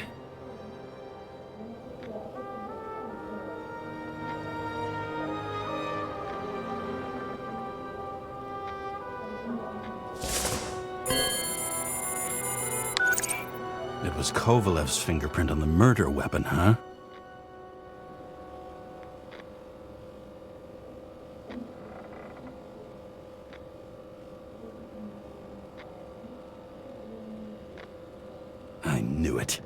Speaker 3: It was Kovalev's fingerprint on the murder weapon, huh? I knew it.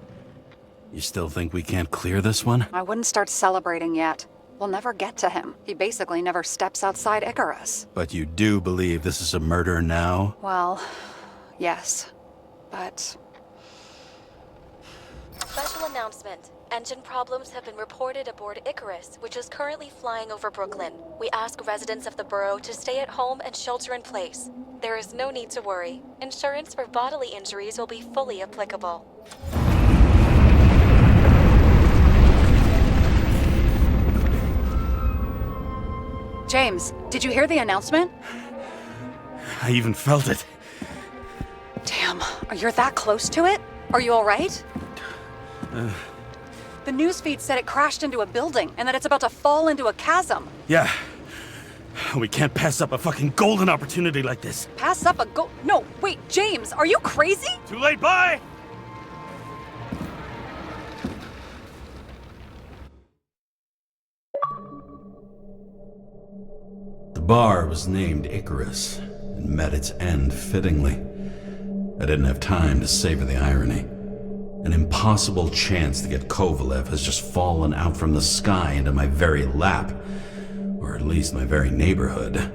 Speaker 3: You still think we can't clear this one?
Speaker 6: I wouldn't start celebrating yet. We'll never get to him. He basically never steps outside Icarus.
Speaker 3: But you do believe this is a murder now?
Speaker 6: Well, yes. But...
Speaker 1: Special announcement. Engine problems have been reported aboard Icarus, which is currently flying over Brooklyn. We ask residents of the borough to stay at home and shelter in place. There is no need to worry. Insurance for bodily injuries will be fully applicable.
Speaker 6: James, did you hear the announcement?
Speaker 3: I even felt it.
Speaker 6: Damn, you're that close to it? Are you alright? The newsfeed said it crashed into a building and that it's about to fall into a chasm.
Speaker 3: Yeah. We can't pass up a fucking golden opportunity like this.
Speaker 6: Pass up a No, wait, James, are you crazy?
Speaker 3: Too late, bye! The bar was named Icarus and met its end fittingly. I didn't have time to savor the irony. An impossible chance to get Kovalev has just fallen out from the sky into my very lap, or at least my very neighborhood.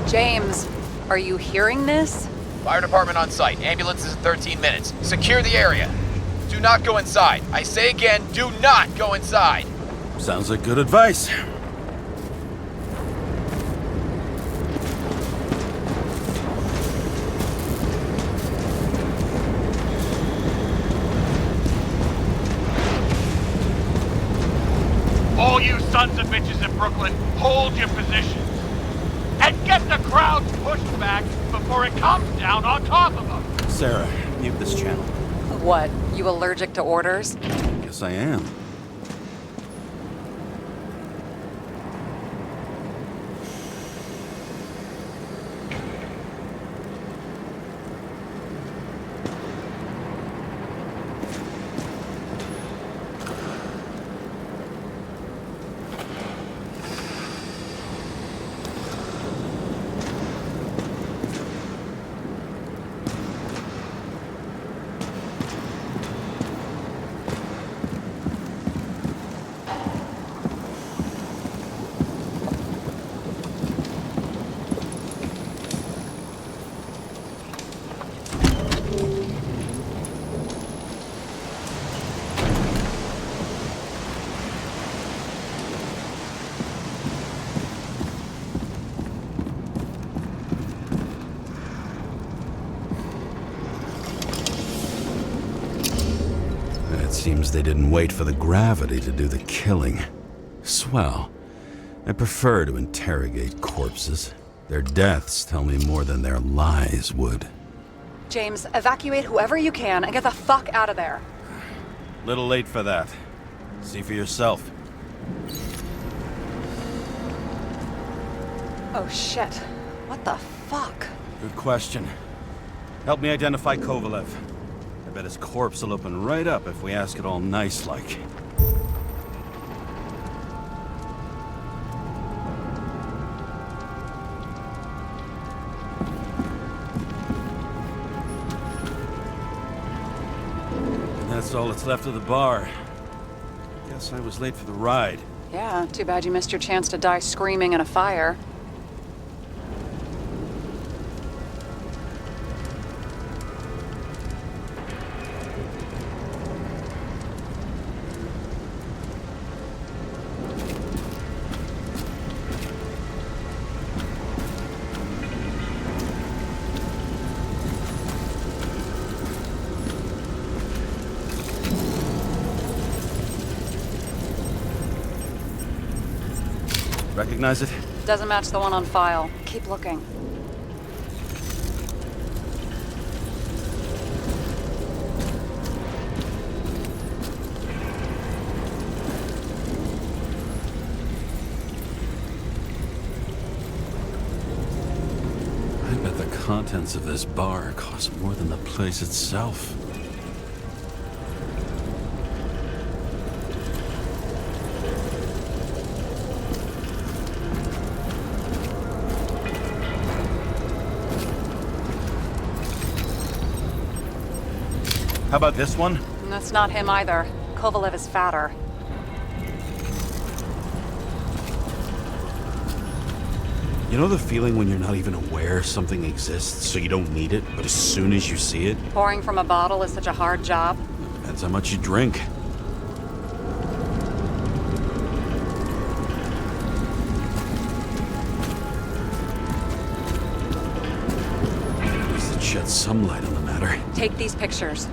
Speaker 6: James, are you hearing this?
Speaker 8: Fire department on site. Ambulances in 13 minutes. Secure the area. Do not go inside. I say again, do not go inside.
Speaker 3: Sounds like good advice.
Speaker 5: All you sons of bitches in Brooklyn, hold your positions. And get the crowd pushed back before it comes down on top of them.
Speaker 3: Sarah, mute this channel.
Speaker 6: What, you allergic to orders?
Speaker 3: Yes, I am. Seems they didn't wait for the gravity to do the killing. Swell. I prefer to interrogate corpses. Their deaths tell me more than their lies would.
Speaker 6: James, evacuate whoever you can and get the fuck out of there.
Speaker 3: Little late for that. See for yourself.
Speaker 6: Oh shit. What the fuck?
Speaker 3: Good question. Help me identify Kovalev. I bet his corpse will open right up if we ask it all nice-like. And that's all that's left of the bar. Guess I was late for the ride.
Speaker 6: Yeah, too bad you missed your chance to die screaming in a fire.
Speaker 10: Recognize it?
Speaker 6: Doesn't match the one on file. Keep looking.
Speaker 3: I bet the contents of this bar cost more than the place itself.
Speaker 10: How about this one?
Speaker 6: That's not him either. Kovalev is fatter.
Speaker 10: You know the feeling when you're not even aware something exists, so you don't need it, but as soon as you see it?
Speaker 6: Pouring from a bottle is such a hard job.
Speaker 3: Depends how much you drink. At least it sheds some light on the matter.
Speaker 6: Take these pictures.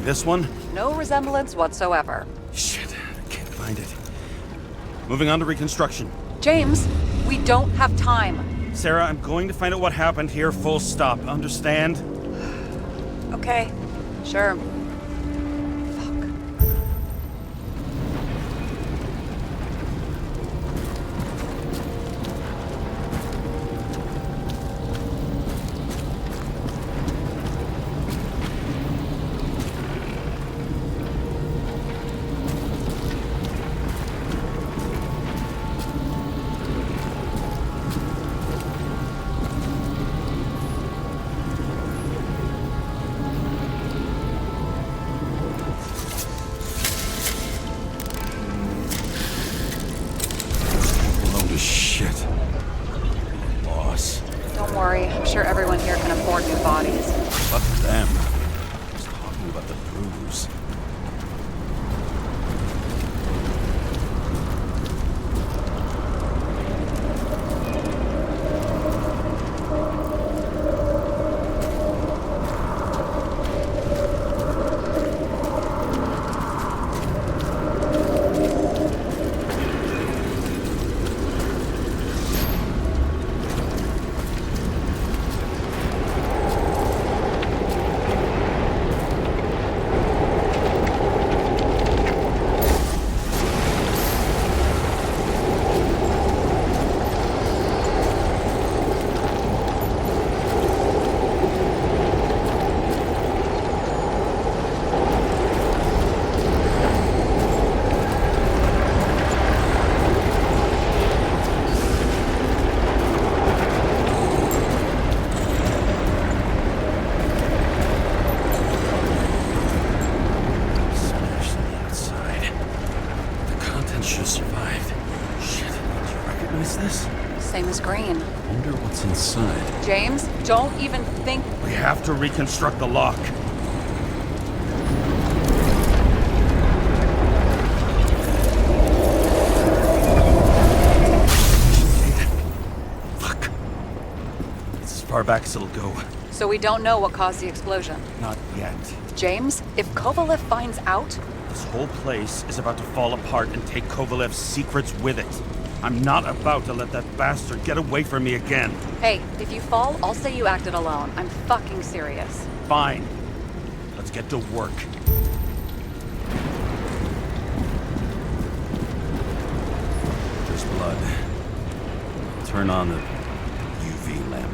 Speaker 10: This one?
Speaker 6: No resemblance whatsoever.
Speaker 10: Shit, I can't find it. Moving on to reconstruction.
Speaker 6: James, we don't have time.
Speaker 10: Sarah, I'm going to find out what happened here, full stop. Understand?
Speaker 6: Okay, sure. Don't worry, I'm sure everyone here can afford new bodies.
Speaker 3: Fuck them. I was talking about the bruise.
Speaker 6: Same as Green.
Speaker 3: Wonder what's inside.
Speaker 6: James, don't even think.
Speaker 10: We have to reconstruct the lock. Fuck. It's as far back as it'll go.
Speaker 6: So we don't know what caused the explosion?
Speaker 10: Not yet.
Speaker 6: James, if Kovalev finds out...
Speaker 10: This whole place is about to fall apart and take Kovalev's secrets with it. I'm not about to let that bastard get away from me again.
Speaker 6: Hey, if you fall, I'll say you acted alone. I'm fucking serious.
Speaker 10: Fine. Let's get to work.
Speaker 3: There's blood. Turn on the UV lamp.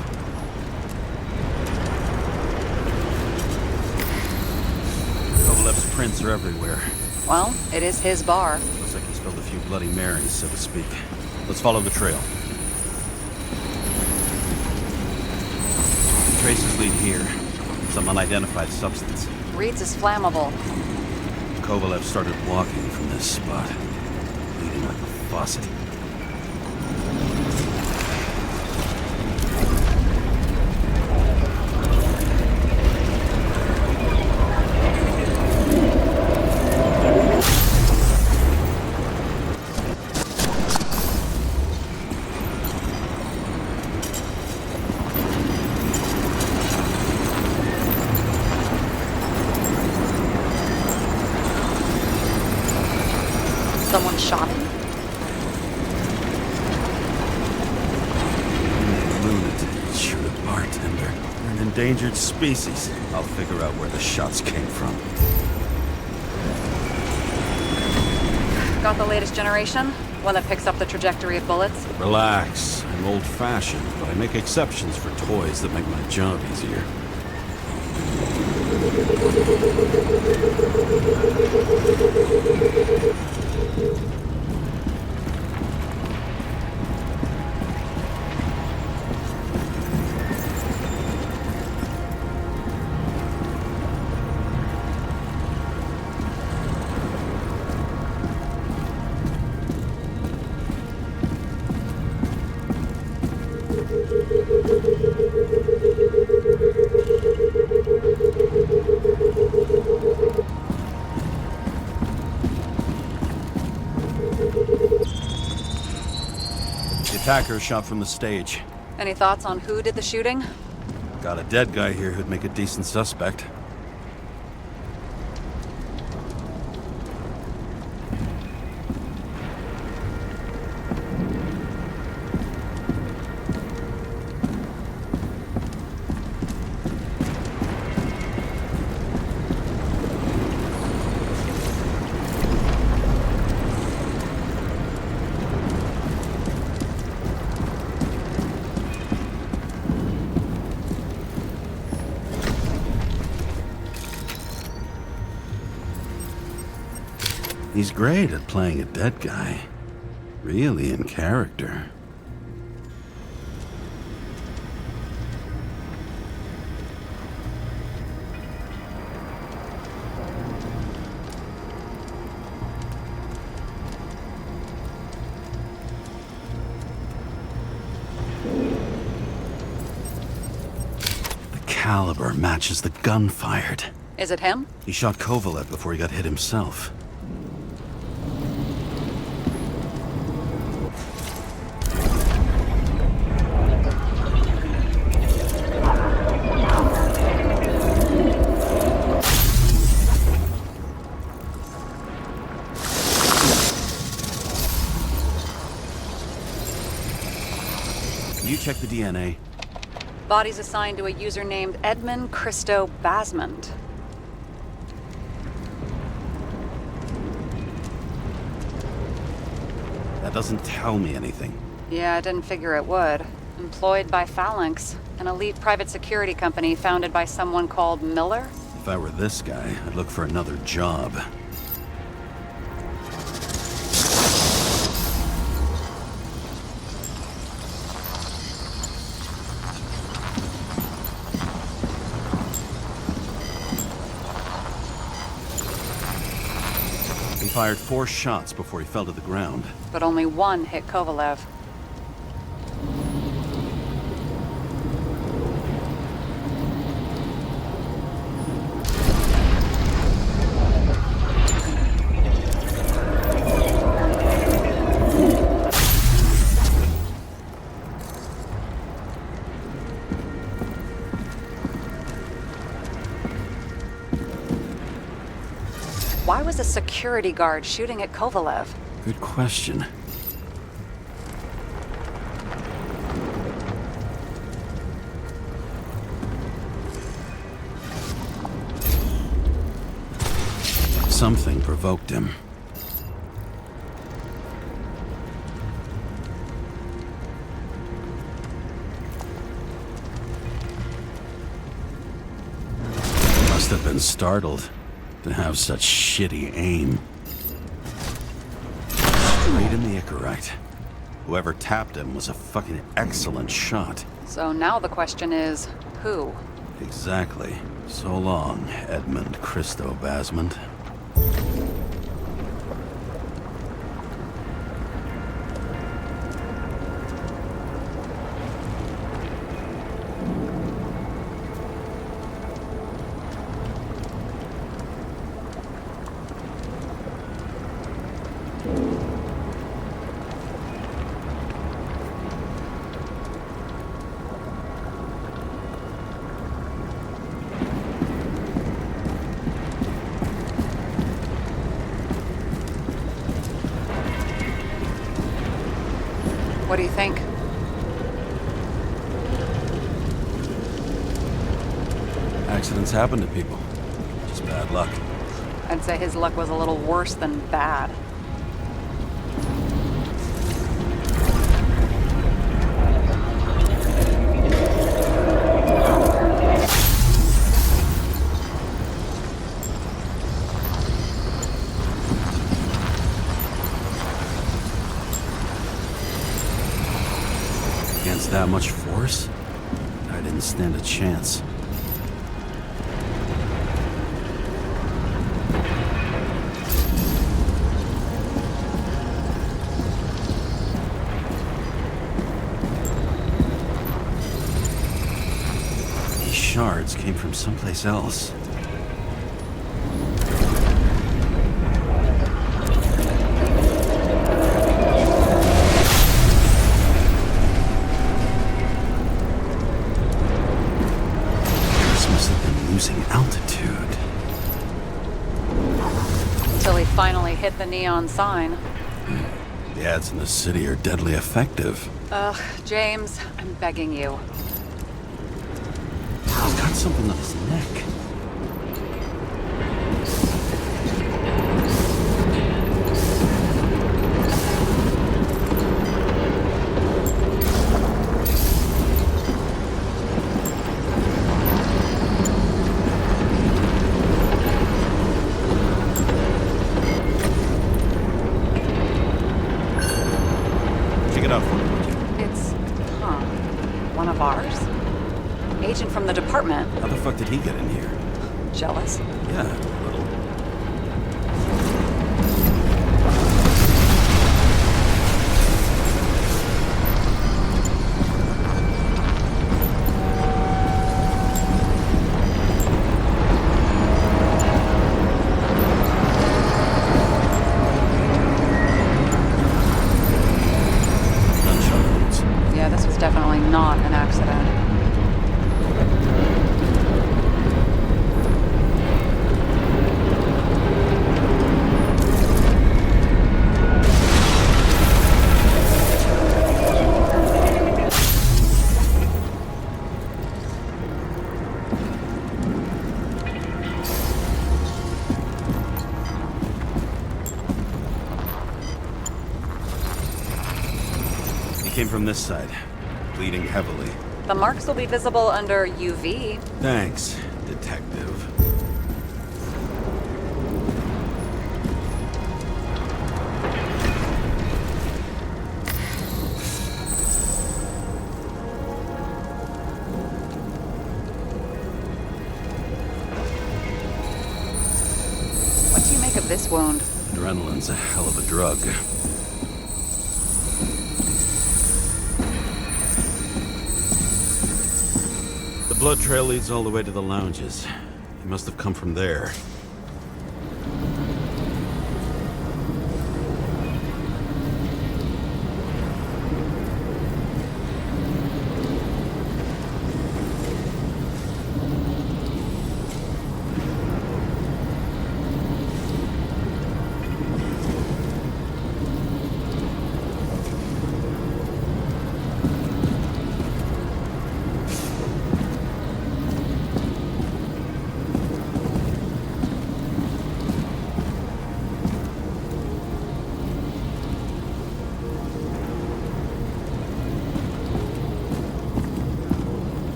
Speaker 10: Kovalev's prints are everywhere.
Speaker 6: Well, it is his bar.
Speaker 10: Looks like he spilled a few Bloody Marys, so to speak. Let's follow the trail. Traces lead here. Some unidentified substance.
Speaker 6: Reads as flammable.
Speaker 3: Kovalev started walking from this spot, bleeding like a faucet.
Speaker 6: Someone shot him?
Speaker 3: Lunatic, shoot a bartender.
Speaker 10: We're an endangered species.
Speaker 3: I'll figure out where the shots came from.
Speaker 6: Got the latest generation? One that picks up the trajectory of bullets?
Speaker 3: Relax. I'm old-fashioned, but I make exceptions for toys that make my job easier.
Speaker 10: Attacker shot from the stage.
Speaker 6: Any thoughts on who did the shooting?
Speaker 3: Got a dead guy here who'd make a decent suspect. He's great at playing a dead guy. Really in character. The caliber matches the gun fired.
Speaker 6: Is it him?
Speaker 3: He shot Kovalev before he got hit himself. You check the DNA.
Speaker 6: Body's assigned to a user named Edmund Christo Basmond.
Speaker 3: That doesn't tell me anything.
Speaker 6: Yeah, I didn't figure it would. Employed by Phalanx, an elite private security company founded by someone called Miller.
Speaker 3: If I were this guy, I'd look for another job. He fired 4 shots before he fell to the ground.
Speaker 6: But only one hit Kovalev. Why was a security guard shooting at Kovalev?
Speaker 3: Good question. Something provoked him. Must have been startled to have such shitty aim. Right in the Icarite. Whoever tapped him was a fucking excellent shot.
Speaker 6: So now the question is, who?
Speaker 3: Exactly. So long, Edmund Christo Basmond.
Speaker 6: What do you think?
Speaker 3: Accidents happen to people. Just bad luck.
Speaker 6: I'd say his luck was a little worse than bad.
Speaker 3: Against that much force, I didn't stand a chance. These shards came from someplace else. Losing altitude.
Speaker 6: Until he finally hit the neon sign.
Speaker 3: The ads in the city are deadly effective.
Speaker 6: Ugh, James, I'm begging you.
Speaker 3: He's got something on his neck.
Speaker 6: One of ours? Agent from the department.
Speaker 3: How the fuck did he get in here?
Speaker 6: Jealous?
Speaker 3: Yeah, a little.
Speaker 6: Yeah, this was definitely not an accident.
Speaker 3: Came from this side, bleeding heavily.
Speaker 6: The marks will be visible under UV.
Speaker 3: Thanks, detective.
Speaker 6: What do you make of this wound?
Speaker 3: Adrenaline's a hell of a drug. The blood trail leads all the way to the lounges. He must have come from there.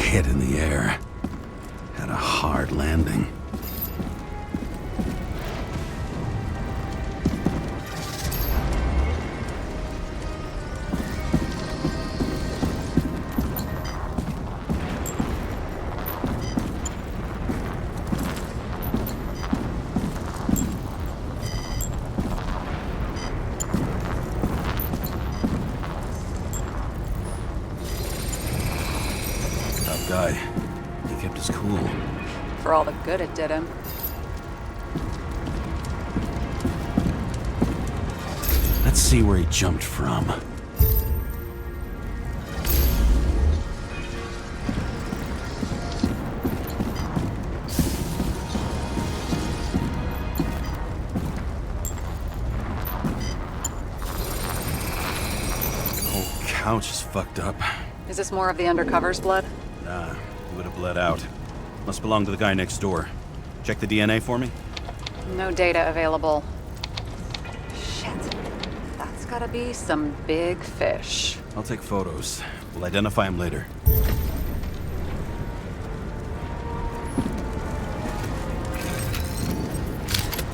Speaker 3: hit in the air. Had a hard landing. Guy. He kept his cool.
Speaker 6: For all the good it did him.
Speaker 3: Let's see where he jumped from. The whole couch is fucked up.
Speaker 6: Is this more of the undercover's blood?
Speaker 3: Nah, he would have bled out. Must belong to the guy next door. Check the DNA for me?
Speaker 6: No data available. Shit. That's gotta be some big fish.
Speaker 3: I'll take photos. We'll identify him later.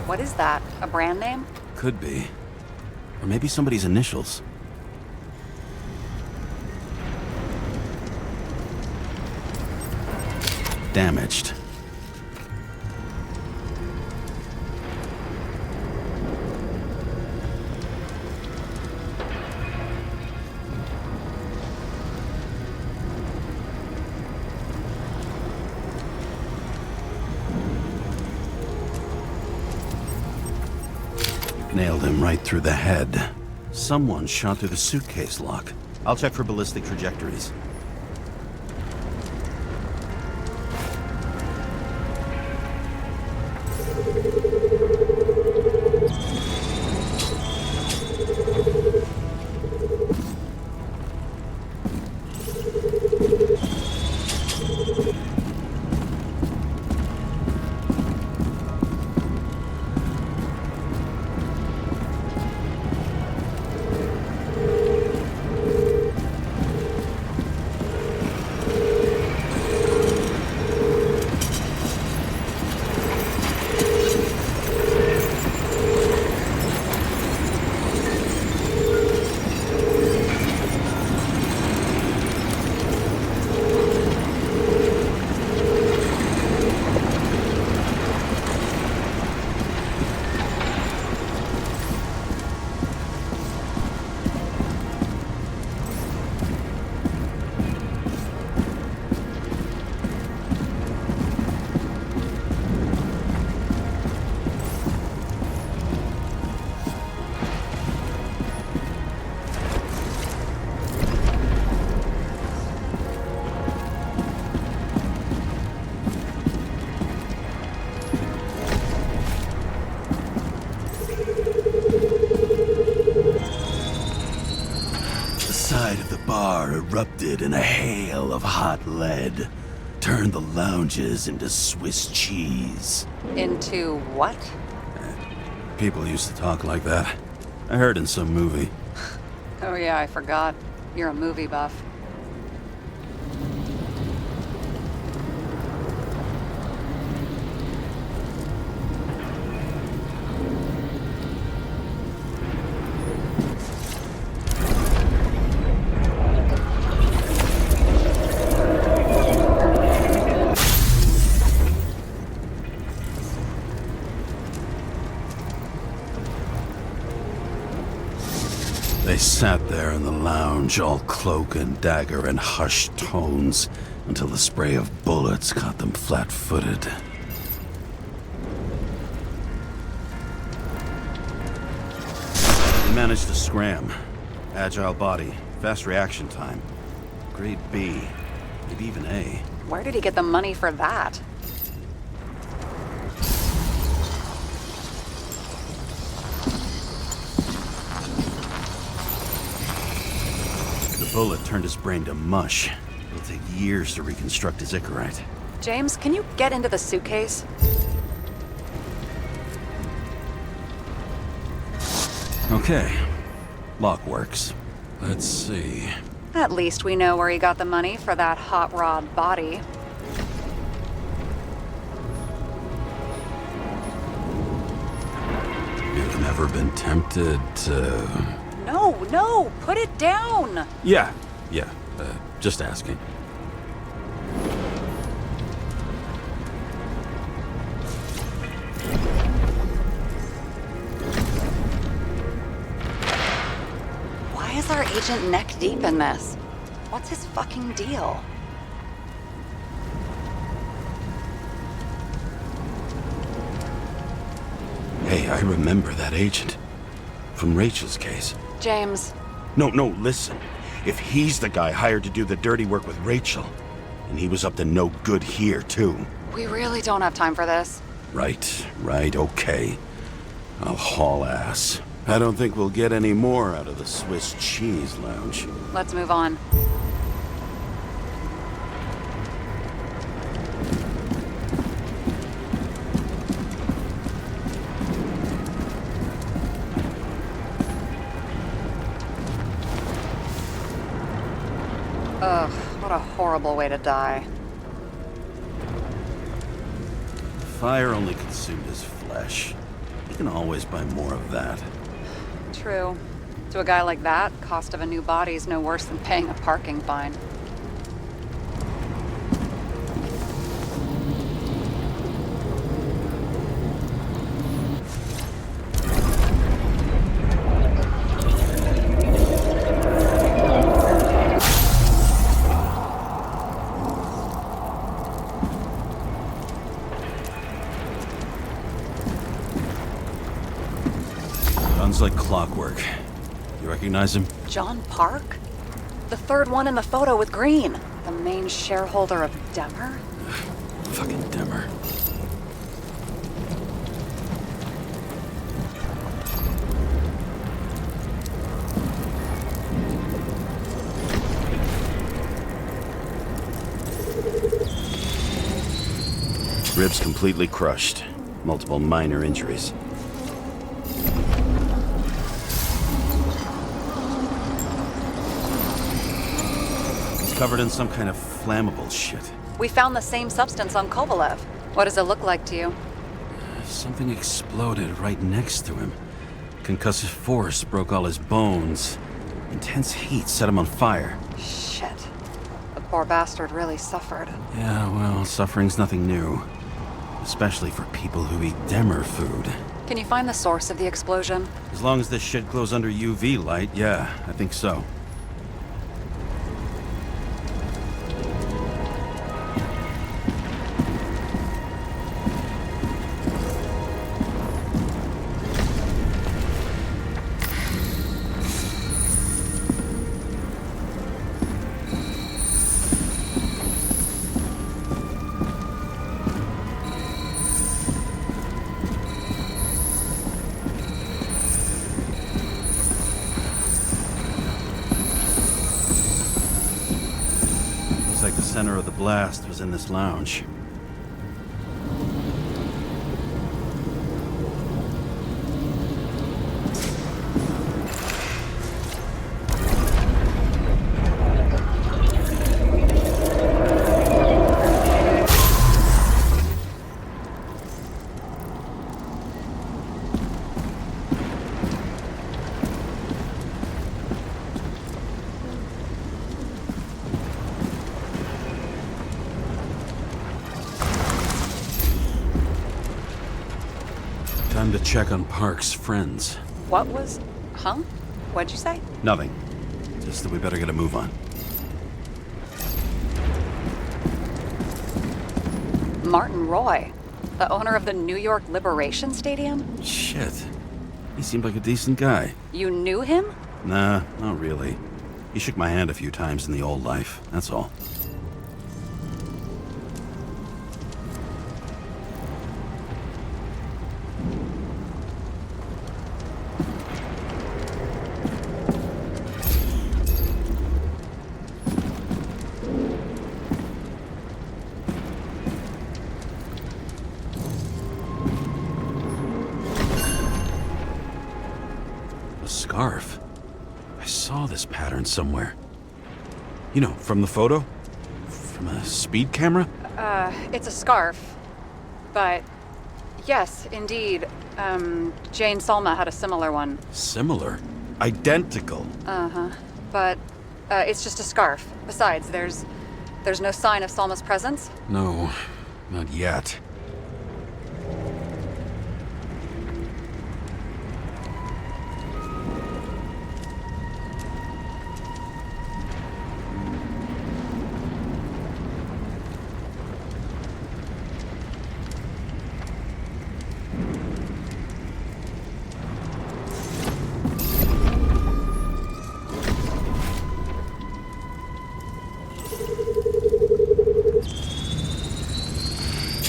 Speaker 6: What is that? A brand name?
Speaker 3: Could be. Or maybe somebody's initials. Damaged. Nailed him right through the head. Someone shot through the suitcase lock. I'll check for ballistic trajectories. Erupted in a hail of hot lead. Turned the lounges into Swiss cheese.
Speaker 6: Into what?
Speaker 3: People used to talk like that. I heard in some movie.
Speaker 6: Oh yeah, I forgot. You're a movie buff.
Speaker 3: They sat there in the lounge, all cloak and dagger and hushed tones, until the spray of bullets caught them flat-footed. They managed to scram. Agile body, fast reaction time. Grade B, maybe even A.
Speaker 6: Where did he get the money for that?
Speaker 3: The bullet turned his brain to mush. It'll take years to reconstruct his Icarite.
Speaker 6: James, can you get into the suitcase?
Speaker 3: Okay. Lock works. Let's see.
Speaker 6: At least we know where he got the money for that hot rod body.
Speaker 3: You've never been tempted to...
Speaker 6: No, put it down!
Speaker 3: Yeah, just asking.
Speaker 6: Why is our agent neck deep in this? What's his fucking deal?
Speaker 3: Hey, I remember that agent. From Rachel's case.
Speaker 6: James.
Speaker 10: No, listen. If he's the guy hired to do the dirty work with Rachel, and he was up to no good here, too.
Speaker 6: We really don't have time for this.
Speaker 3: Right, okay. I'll haul ass. I don't think we'll get any more out of the Swiss Cheese Lounge.
Speaker 6: Let's move on. Ugh, what a horrible way to die.
Speaker 3: Fire only consumed his flesh. You can always buy more of that.
Speaker 6: True. To a guy like that, cost of a new body is no worse than paying a parking fine.
Speaker 3: Runs like clockwork. You recognize him?
Speaker 6: John Park? The third one in the photo with Green. The main shareholder of Demmer?
Speaker 3: Fucking Demmer. Ribs completely crushed. Multiple minor injuries. Covered in some kind of flammable shit.
Speaker 6: We found the same substance on Kovalev. What does it look like to you?
Speaker 3: Something exploded right next to him. Concussive force broke all his bones. Intense heat set him on fire.
Speaker 6: Shit. The poor bastard really suffered.
Speaker 3: Yeah, well, suffering's nothing new. Especially for people who eat Demmer food.
Speaker 6: Can you find the source of the explosion?
Speaker 3: As long as this shit glows under UV light, yeah, I think so. Like the center of the blast was in this lounge. Time to check on Park's friends.
Speaker 6: What was... Huh? What'd you say?
Speaker 3: Nothing. Just that we better get a move on.
Speaker 6: Martin Roy, the owner of the New York Liberation Stadium?
Speaker 3: Shit. He seemed like a decent guy.
Speaker 6: You knew him?
Speaker 3: Nah, not really. He shook my hand a few times in the old life, that's all. Scarf. I saw this pattern somewhere. You know, from the photo? From a speed camera?
Speaker 6: It's a scarf. But, yes, indeed. Jane Salma had a similar one.
Speaker 3: Similar? Identical?
Speaker 6: Uh-huh. But, it's just a scarf. Besides, there's no sign of Salma's presence?
Speaker 3: No, not yet.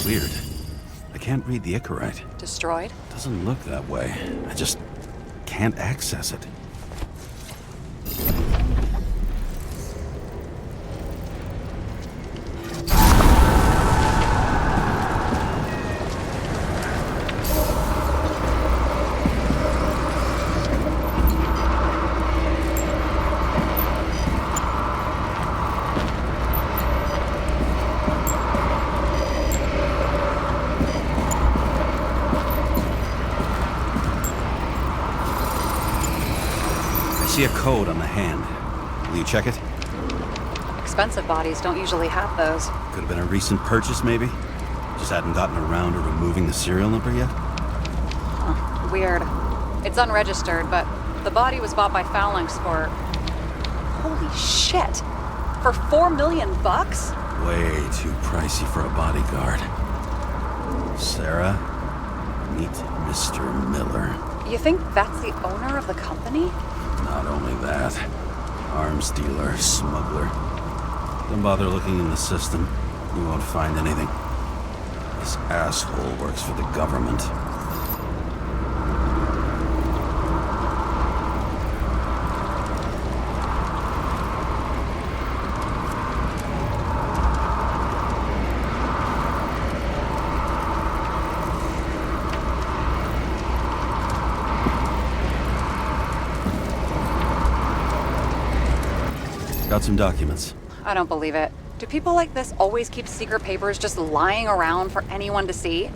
Speaker 3: Weird. I can't read the Icarite.
Speaker 6: Destroyed?
Speaker 3: Doesn't look that way. I just can't access it. I see a code on the hand. Will you check it?
Speaker 6: Expensive bodies don't usually have those.
Speaker 3: Could have been a recent purchase, maybe? Just hadn't gotten around to removing the serial number yet?
Speaker 6: Huh, weird. It's unregistered, but the body was bought by Phalanx for... Holy shit! For $4 million bucks?
Speaker 3: Way too pricey for a bodyguard. Sarah, meet Mr. Miller.
Speaker 6: You think that's the owner of the company?
Speaker 3: Not only that, arms dealer, smuggler. Don't bother looking in the system. You won't find anything. This asshole works for the government. Got some documents.
Speaker 6: I don't believe it. Do people like this always keep secret papers just lying around for anyone to see?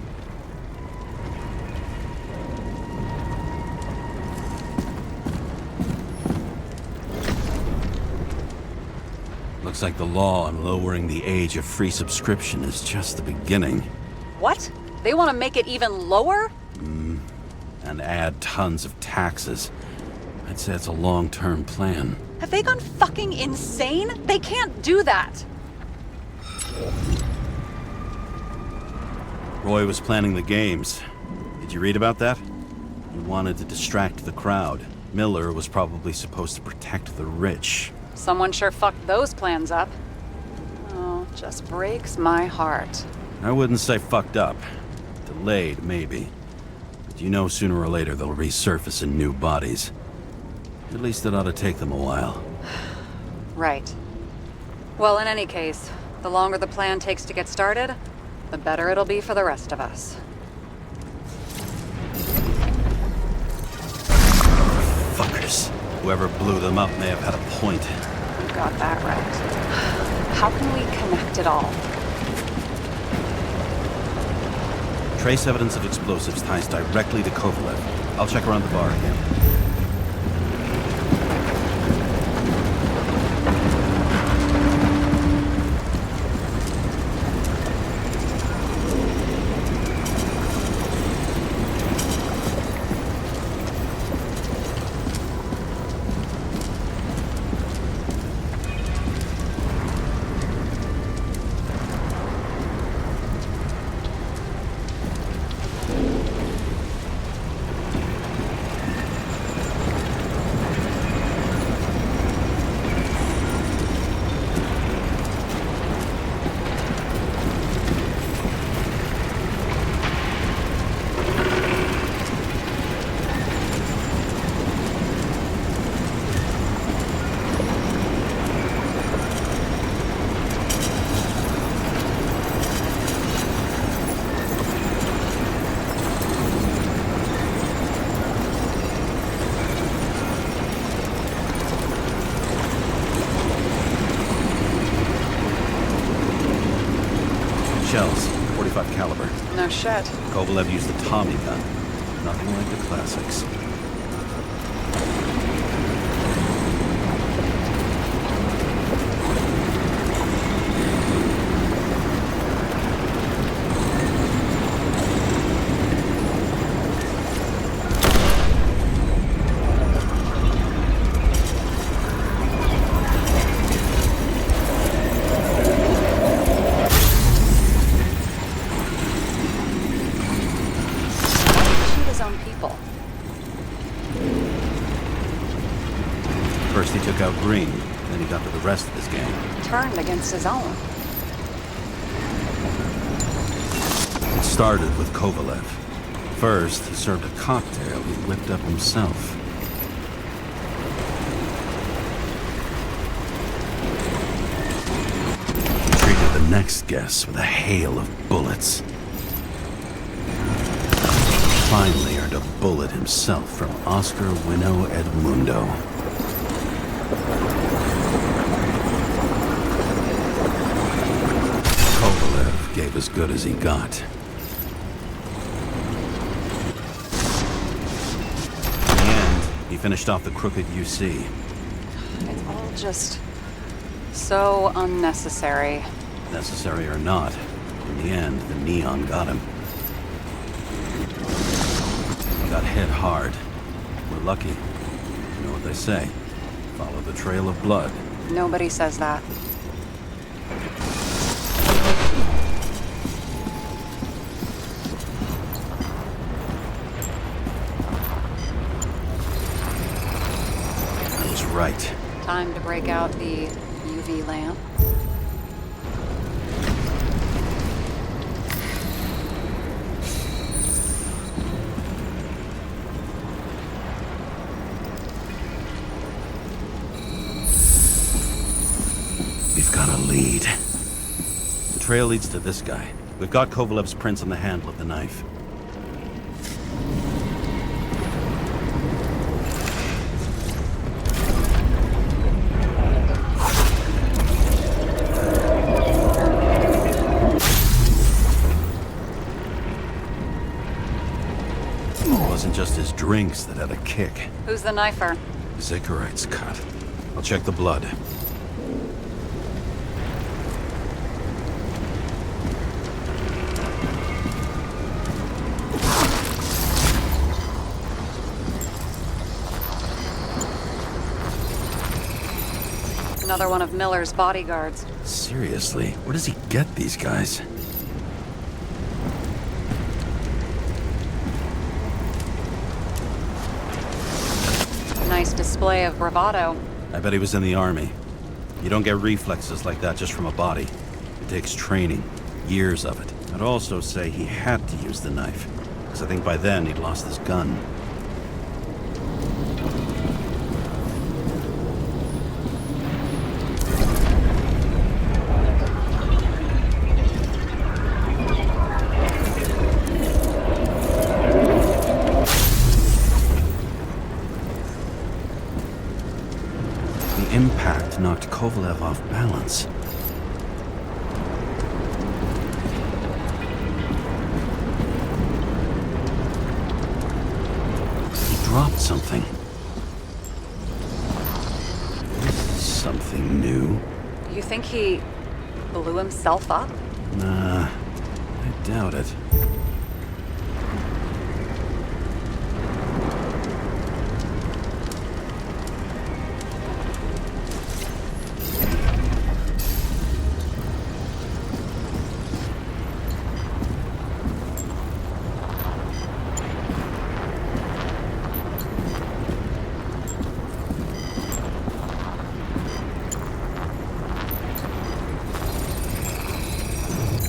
Speaker 3: Looks like the law on lowering the age of free subscription is just the beginning.
Speaker 6: What? They want to make it even lower?
Speaker 3: And add tons of taxes. I'd say it's a long-term plan.
Speaker 6: Have they gone fucking insane? They can't do that!
Speaker 3: Roy was planning the games. Did you read about that? He wanted to distract the crowd. Miller was probably supposed to protect the rich.
Speaker 6: Someone sure fucked those plans up. Oh, just breaks my heart.
Speaker 3: I wouldn't say fucked up. Delayed, maybe. But you know sooner or later they'll resurface in new bodies. At least it ought to take them a while.
Speaker 6: Right. Well, in any case, the longer the plan takes to get started, the better it'll be for the rest of us.
Speaker 3: Fuckers. Whoever blew them up may have had a point.
Speaker 6: You got that right. How can we connect it all?
Speaker 3: Trace evidence of explosives ties directly to Kovalev. I'll check around the bar again.
Speaker 10: Shells, 45 caliber.
Speaker 6: No shit.
Speaker 10: Kovalev used the Tommy gun. Nothing like the classics. First he took out Green, then he got to the rest of his gang.
Speaker 6: Turned against his own.
Speaker 10: It started with Kovalev. First, he served a cocktail he whipped up himself. He treated the next guest with a hail of bullets. Finally earned a bullet himself from Oscar Wino Edmundo. Kovalev gave as good as he got. In the end, he finished off the crooked UC.
Speaker 6: It's all just so unnecessary.
Speaker 10: Necessary or not, in the end, the neon got him. He got hit hard. We're lucky. You know what they say. Follow the trail of blood.
Speaker 6: Nobody says that.
Speaker 10: I was right.
Speaker 6: Time to break out the UV lamp.
Speaker 10: We've got a lead. The trail leads to this guy. We've got Kovalev's prints on the handle of the knife. It wasn't just his drinks that had a kick.
Speaker 6: Who's the knifer?
Speaker 10: Zikarite's cut. I'll check the blood.
Speaker 6: Another one of Miller's bodyguards.
Speaker 10: Seriously, where does he get these guys?
Speaker 6: Nice display of bravado.
Speaker 10: I bet he was in the army. You don't get reflexes like that just from a body. It takes training, years of it. I'd also say he had to use the knife, because I think by then he'd lost his gun. Impact knocked Kovalev off balance. He dropped something. This is something new.
Speaker 6: You think he blew himself up?
Speaker 10: Nah, I doubt it.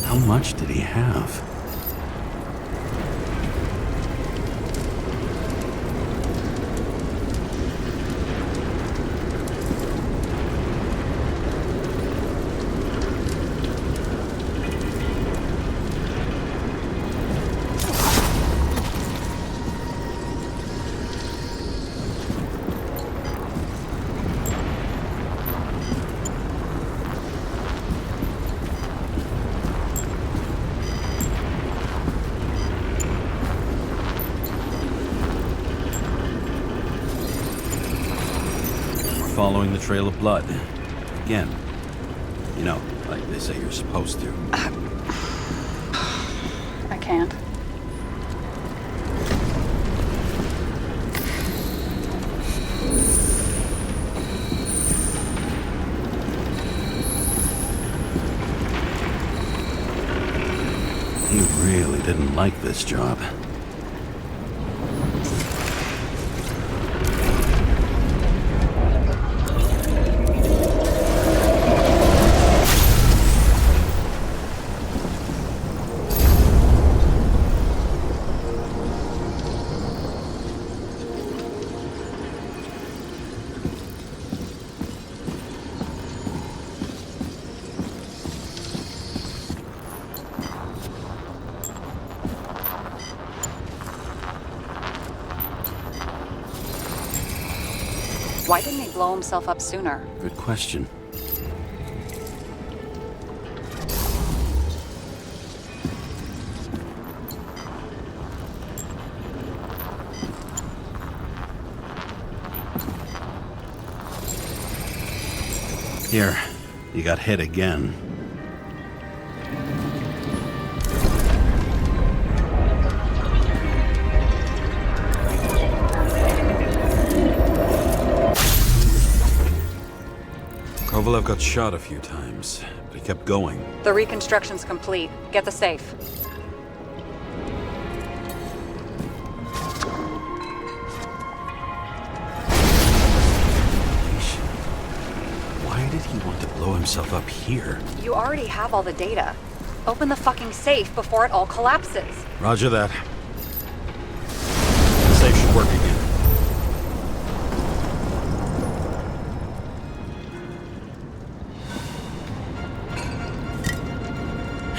Speaker 10: How much did he have? following the trail of blood. Again. You know, like they say you're supposed to.
Speaker 6: I can't.
Speaker 10: You really didn't like this job.
Speaker 6: Why didn't he blow himself up sooner?
Speaker 10: Good question. Here, you got hit again. Kovalev got shot a few times, but he kept going.
Speaker 6: The reconstruction's complete. Get the safe.
Speaker 10: Why did he want to blow himself up here?
Speaker 6: You already have all the data. Open the fucking safe before it all collapses.
Speaker 10: Roger that. The safe should work again.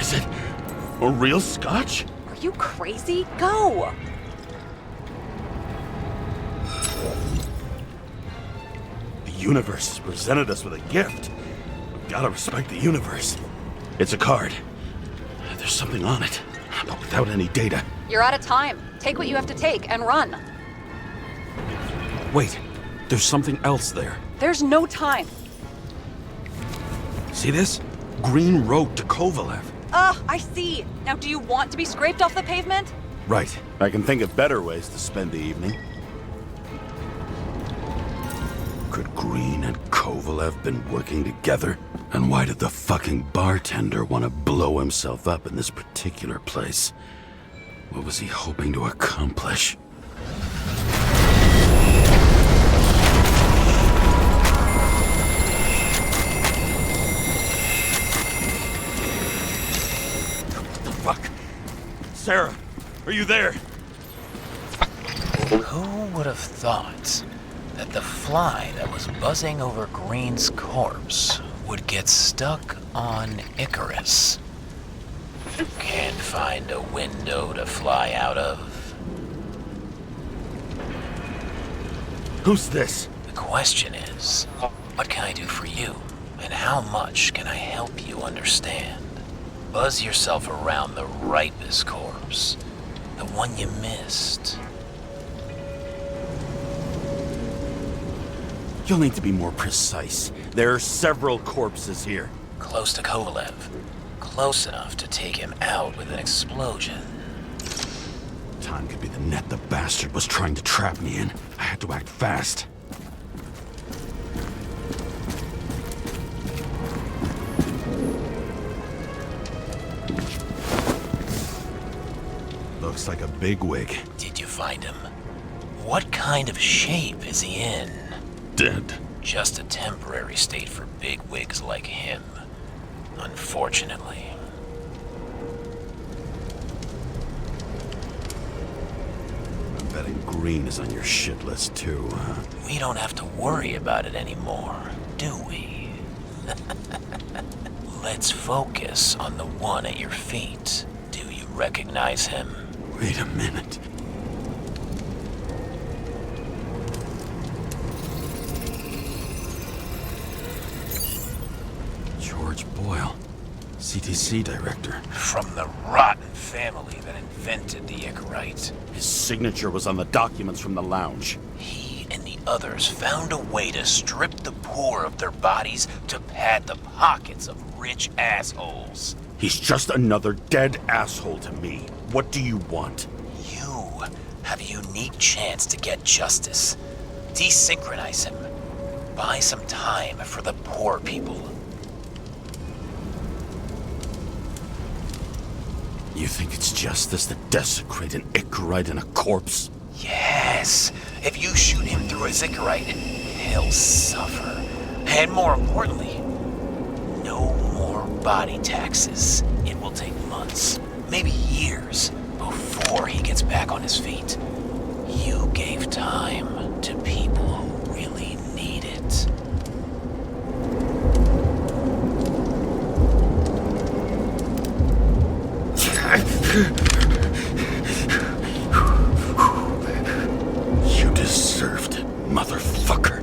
Speaker 10: Is it a real scotch?
Speaker 6: Are you crazy? Go!
Speaker 10: The universe has presented us with a gift. We've got to respect the universe. It's a card. There's something on it, but without any data.
Speaker 6: You're out of time. Take what you have to take and run.
Speaker 10: Wait, there's something else there.
Speaker 6: There's no time.
Speaker 10: See this? Green Road to Kovalev.
Speaker 6: I see. Now do you want to be scraped off the pavement?
Speaker 10: Right. I can think of better ways to spend the evening. Could Green and Kovalev been working together? And why did the fucking bartender want to blow himself up in this particular place? What was he hoping to accomplish? What the fuck? Sarah, are you there?
Speaker 8: Who would have thought that the fly that was buzzing over Green's corpse would get stuck on Icarus? Can't find a window to fly out of.
Speaker 10: Who's this?
Speaker 8: The question is, what can I do for you? And how much can I help you understand? Buzz yourself around the ripest corpse, the one you missed.
Speaker 10: You'll need to be more precise. There are several corpses here.
Speaker 8: Close to Kovalev. Close enough to take him out with an explosion.
Speaker 10: Time could be the net the bastard was trying to trap me in. I had to act fast. Looks like a bigwig.
Speaker 8: Did you find him? What kind of shape is he in?
Speaker 10: Dead.
Speaker 8: Just a temporary state for bigwigs like him, unfortunately.
Speaker 10: I'm betting Green is on your shit list too, huh?
Speaker 8: We don't have to worry about it anymore, do we? Let's focus on the one at your feet. Do you recognize him?
Speaker 10: Wait a minute. George Boyle, CTC director.
Speaker 8: From the rotten family that invented the Icarite.
Speaker 10: His signature was on the documents from the lounge.
Speaker 8: He and the others found a way to strip the poor of their bodies to pad the pockets of rich assholes.
Speaker 3: He's just another dead asshole to me. What do you want?
Speaker 8: You have a unique chance to get justice. Desynchronize him. Buy some time for the poor people.
Speaker 3: You think it's justice to desecrate an Icarite and a corpse?
Speaker 8: Yes. If you shoot him through a Zikarite, he'll suffer. And more importantly, no more body taxes. It will take months, maybe years, before he gets back on his feet. You gave time to people who really need it.
Speaker 3: You deserved it, motherfucker.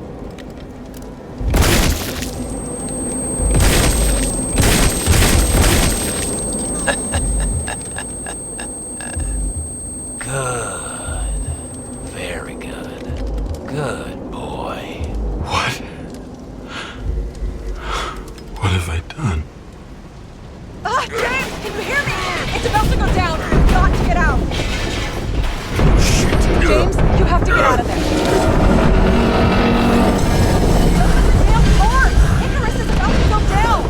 Speaker 8: Good. Very good. Good boy.
Speaker 3: What have I done?
Speaker 6: James, can you hear me? It's about to go down. You've got to get out.
Speaker 3: Shit.
Speaker 6: James, you have to get out of there. Damn car! Icarus is about to go down.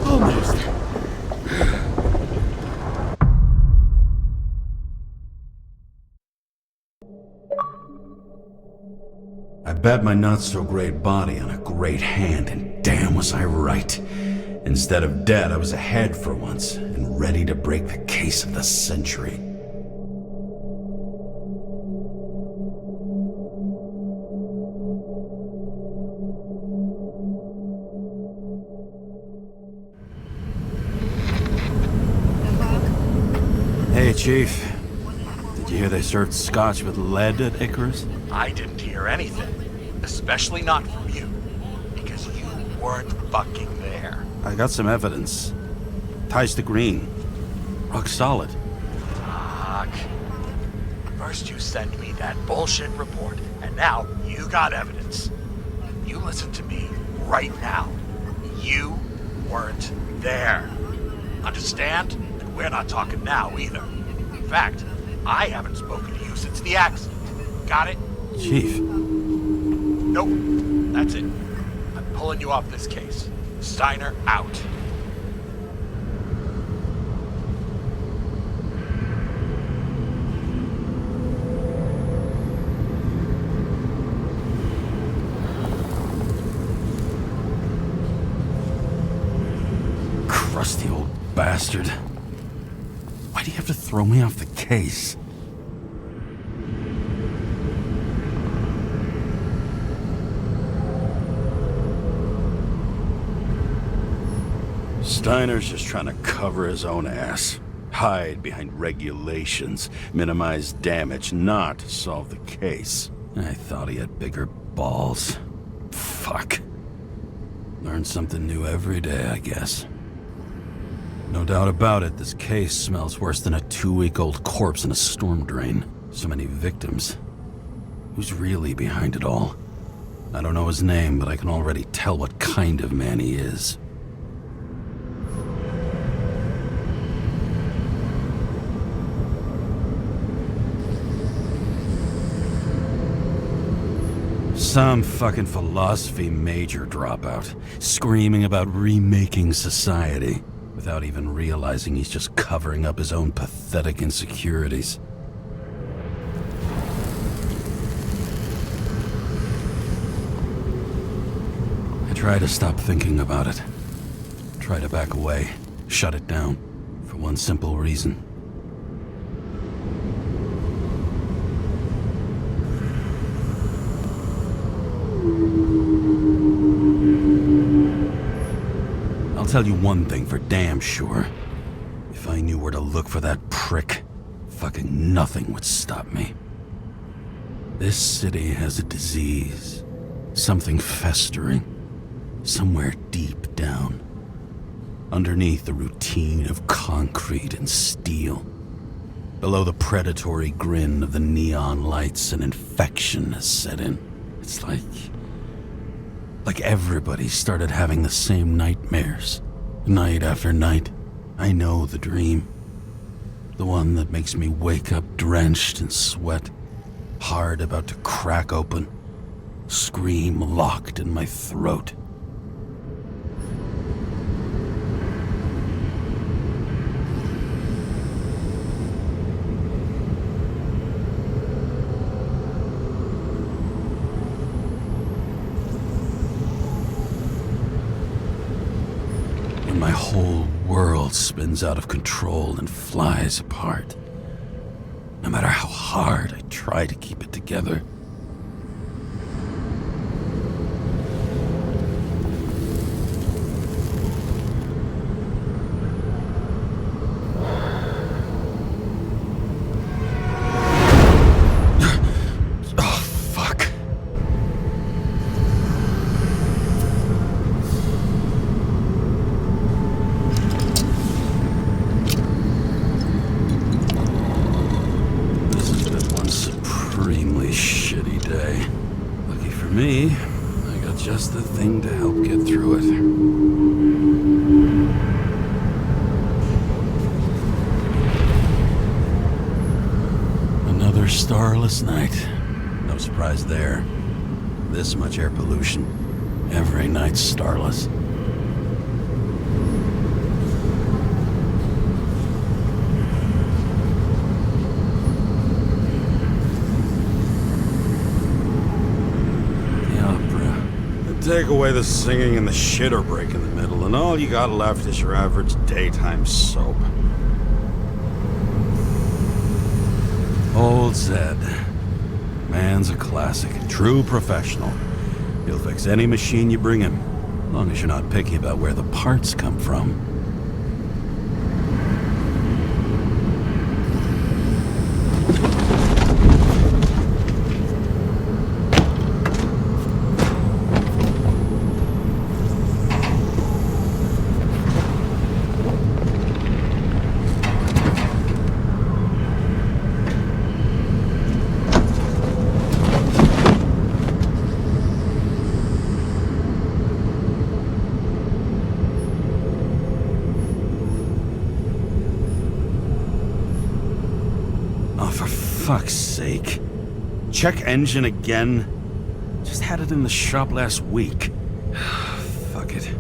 Speaker 3: Almost. I bet my not-so-great body on a great hand, and damn was I right. Instead of dead, I was ahead for once, and ready to break the case of the century. Hey, Chief. Did you hear they served scotch with lead at Icarus?
Speaker 5: I didn't hear anything. Especially not from you. Because you weren't fucking there.
Speaker 10: I got some evidence. Ties to Green. Rock solid.
Speaker 5: Fuck. First you send me that bullshit report, and now you got evidence. You listen to me right now. You weren't there. Understand? And we're not talking now either. In fact, I haven't spoken to you since the accident. Got it?
Speaker 10: Chief.
Speaker 5: Nope. That's it. I'm pulling you off this case. Steiner out.
Speaker 3: Crusty old bastard. Why do you have to throw me off the case? Steiner's just trying to cover his own ass. Hide behind regulations, minimize damage, not solve the case. I thought he had bigger balls. Fuck. Learn something new every day, I guess. No doubt about it, this case smells worse than a 2-week-old corpse in a storm drain. So many victims. Who's really behind it all? I don't know his name, but I can already tell what kind of man he is. Some fucking philosophy major dropout, screaming about remaking society, without even realizing he's just covering up his own pathetic insecurities. I try to stop thinking about it. Try to back away, shut it down, for one simple reason. I'll tell you one thing for damn sure. If I knew where to look for that prick, fucking nothing would stop me. This city has a disease. Something festering. Somewhere deep down. underneath the routine of concrete and steel. Below the predatory grin of the neon lights, an infection has set in. It's like everybody started having the same nightmares, night after night. I know the dream. The one that makes me wake up drenched in sweat, heart about to crack open, scream locked in my throat. My whole world spins out of control and flies apart. No matter how hard I try to keep it together. Me, I got just the thing to help get through it. Another starless night. No surprise there. This much air pollution. Every night's starless. Take away the singing and the shitter break in the middle, and all you got left is your average daytime soap. Old Zed. Man's a classic. True professional. He'll fix any machine you bring him, as long as you're not picky about where the parts come from. Fuck's sake. Check engine again? Just had it in the shop last week. Fuck it.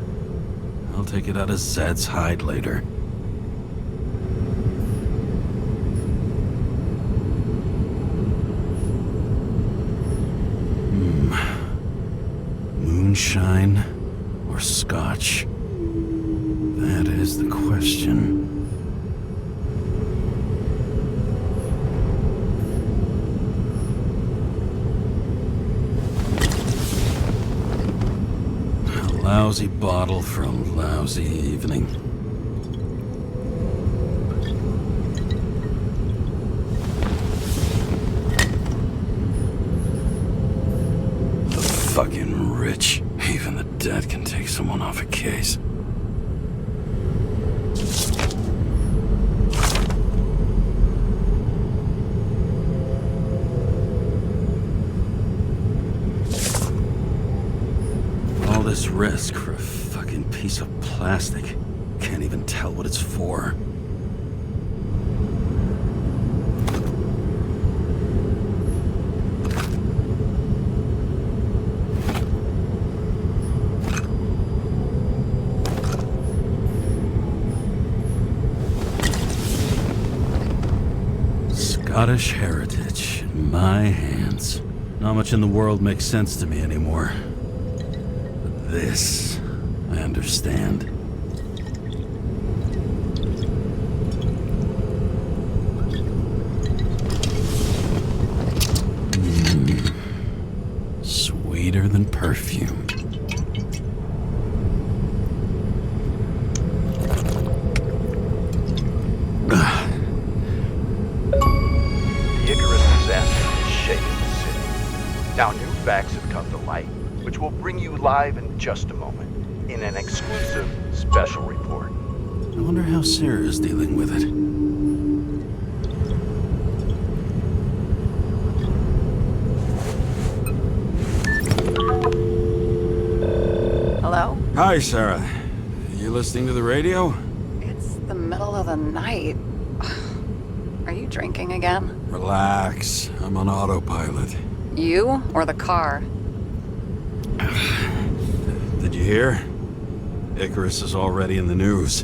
Speaker 3: I'll take it out of Zed's hide later. Moonshine or scotch? That is the question. Lousy bottle for a lousy evening. The fucking rich. Even the dead can take someone off a case. This risk for a fucking piece of plastic. Can't even tell what it's for. Scottish heritage in my hands. Not much in the world makes sense to me anymore. This, I understand. Sweeter than perfume.
Speaker 4: The Icarus disaster is shaking the city. Now new facts have come to light, which will bring you live in just a moment in an exclusive special report.
Speaker 3: I wonder how Sarah's dealing with it.
Speaker 6: Hello?
Speaker 3: Hi, Sarah. You listening to the radio?
Speaker 6: It's the middle of the night. Are you drinking again?
Speaker 3: Relax. I'm on autopilot.
Speaker 6: You or the car?
Speaker 3: Did you hear? Icarus is already in the news.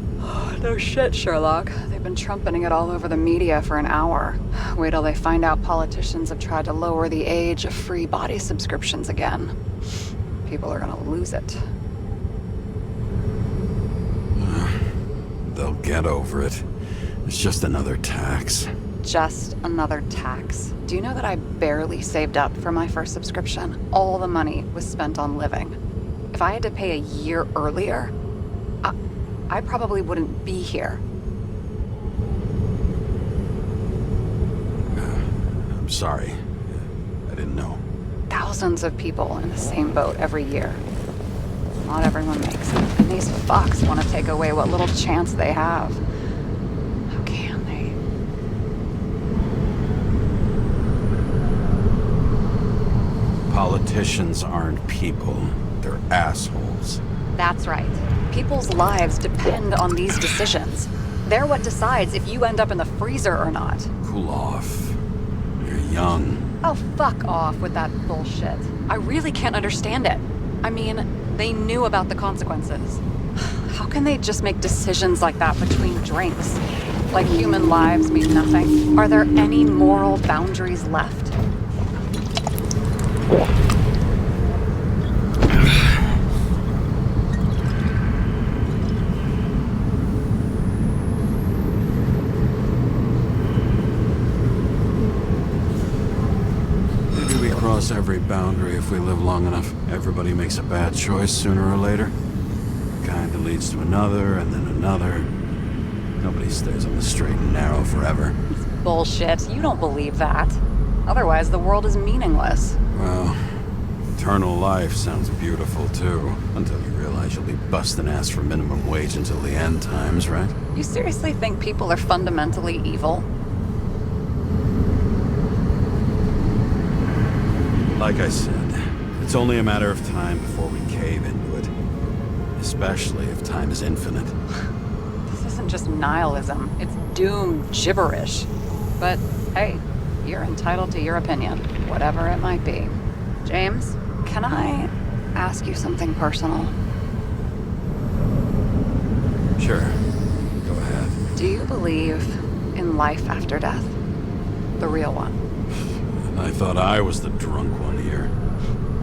Speaker 6: No shit, Sherlock. They've been trumpeting it all over the media for an hour. Wait till they find out politicians have tried to lower the age of free body subscriptions again. People are gonna lose it.
Speaker 3: They'll get over it. It's just another tax.
Speaker 6: Just another tax. Do you know that I barely saved up for my first subscription? All the money was spent on living. If I had to pay a year earlier, I probably wouldn't be here.
Speaker 3: I'm sorry. I didn't know.
Speaker 6: Thousands of people in the same boat every year. Not everyone makes it. And these fucks want to take away what little chance they have. How can they?
Speaker 3: Politicians aren't people. They're assholes.
Speaker 6: That's right. People's lives depend on these decisions. They're what decides if you end up in the freezer or not.
Speaker 3: Cool off. You're young.
Speaker 6: Oh, fuck off with that bullshit. I really can't understand it. I mean, they knew about the consequences. How can they just make decisions like that between drinks? Like human lives mean nothing? Are there any moral boundaries left?
Speaker 3: Cross every boundary if we live long enough. Everybody makes a bad choice sooner or later. Kinda leads to another, and then another. Nobody stays on the straight and narrow forever.
Speaker 6: Bullshit. You don't believe that. Otherwise, the world is meaningless.
Speaker 3: Well, eternal life sounds beautiful too. Until you realize you'll be busting ass for minimum wage until the end times, right?
Speaker 6: You seriously think people are fundamentally evil?
Speaker 3: Like I said, it's only a matter of time before we cave into it. Especially if time is infinite.
Speaker 6: This isn't just nihilism, it's doom gibberish. But hey, you're entitled to your opinion, whatever it might be. James, can I ask you something personal?
Speaker 3: Sure. Go ahead.
Speaker 6: Do you believe in life after death? The real one?
Speaker 3: I thought I was the drunk one here.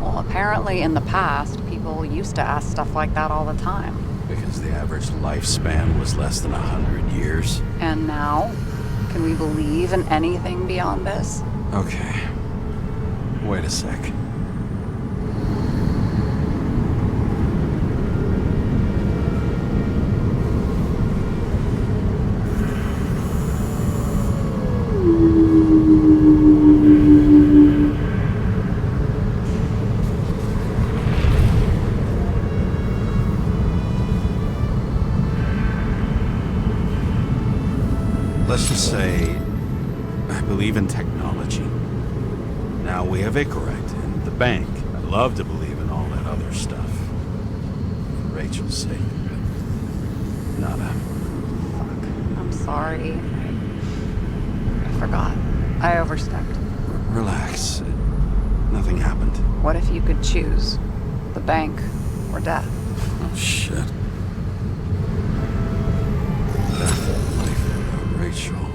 Speaker 6: Well, apparently in the past, people used to ask stuff like that all the time.
Speaker 3: Because the average lifespan was less than 100 years.
Speaker 6: And now? Can we believe in anything beyond this?
Speaker 3: Okay. Wait a sec. Let's just say, I believe in technology. Now we have Icarite and the bank. I'd love to believe in all that other stuff. For Rachel's sake, but nada.
Speaker 6: Fuck. I'm sorry. I forgot. I overstepped.
Speaker 3: Relax. Nothing happened.
Speaker 6: What if you could choose? The bank or death?
Speaker 3: Oh, shit. Life without Rachel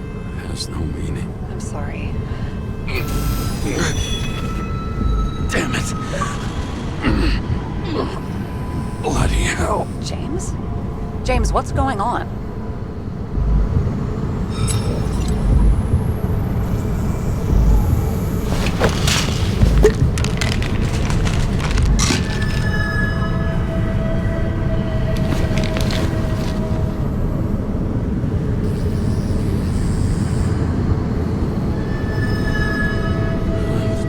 Speaker 3: has no meaning.
Speaker 6: I'm sorry.
Speaker 3: Damn it. Bloody hell.
Speaker 6: James? James, what's going on?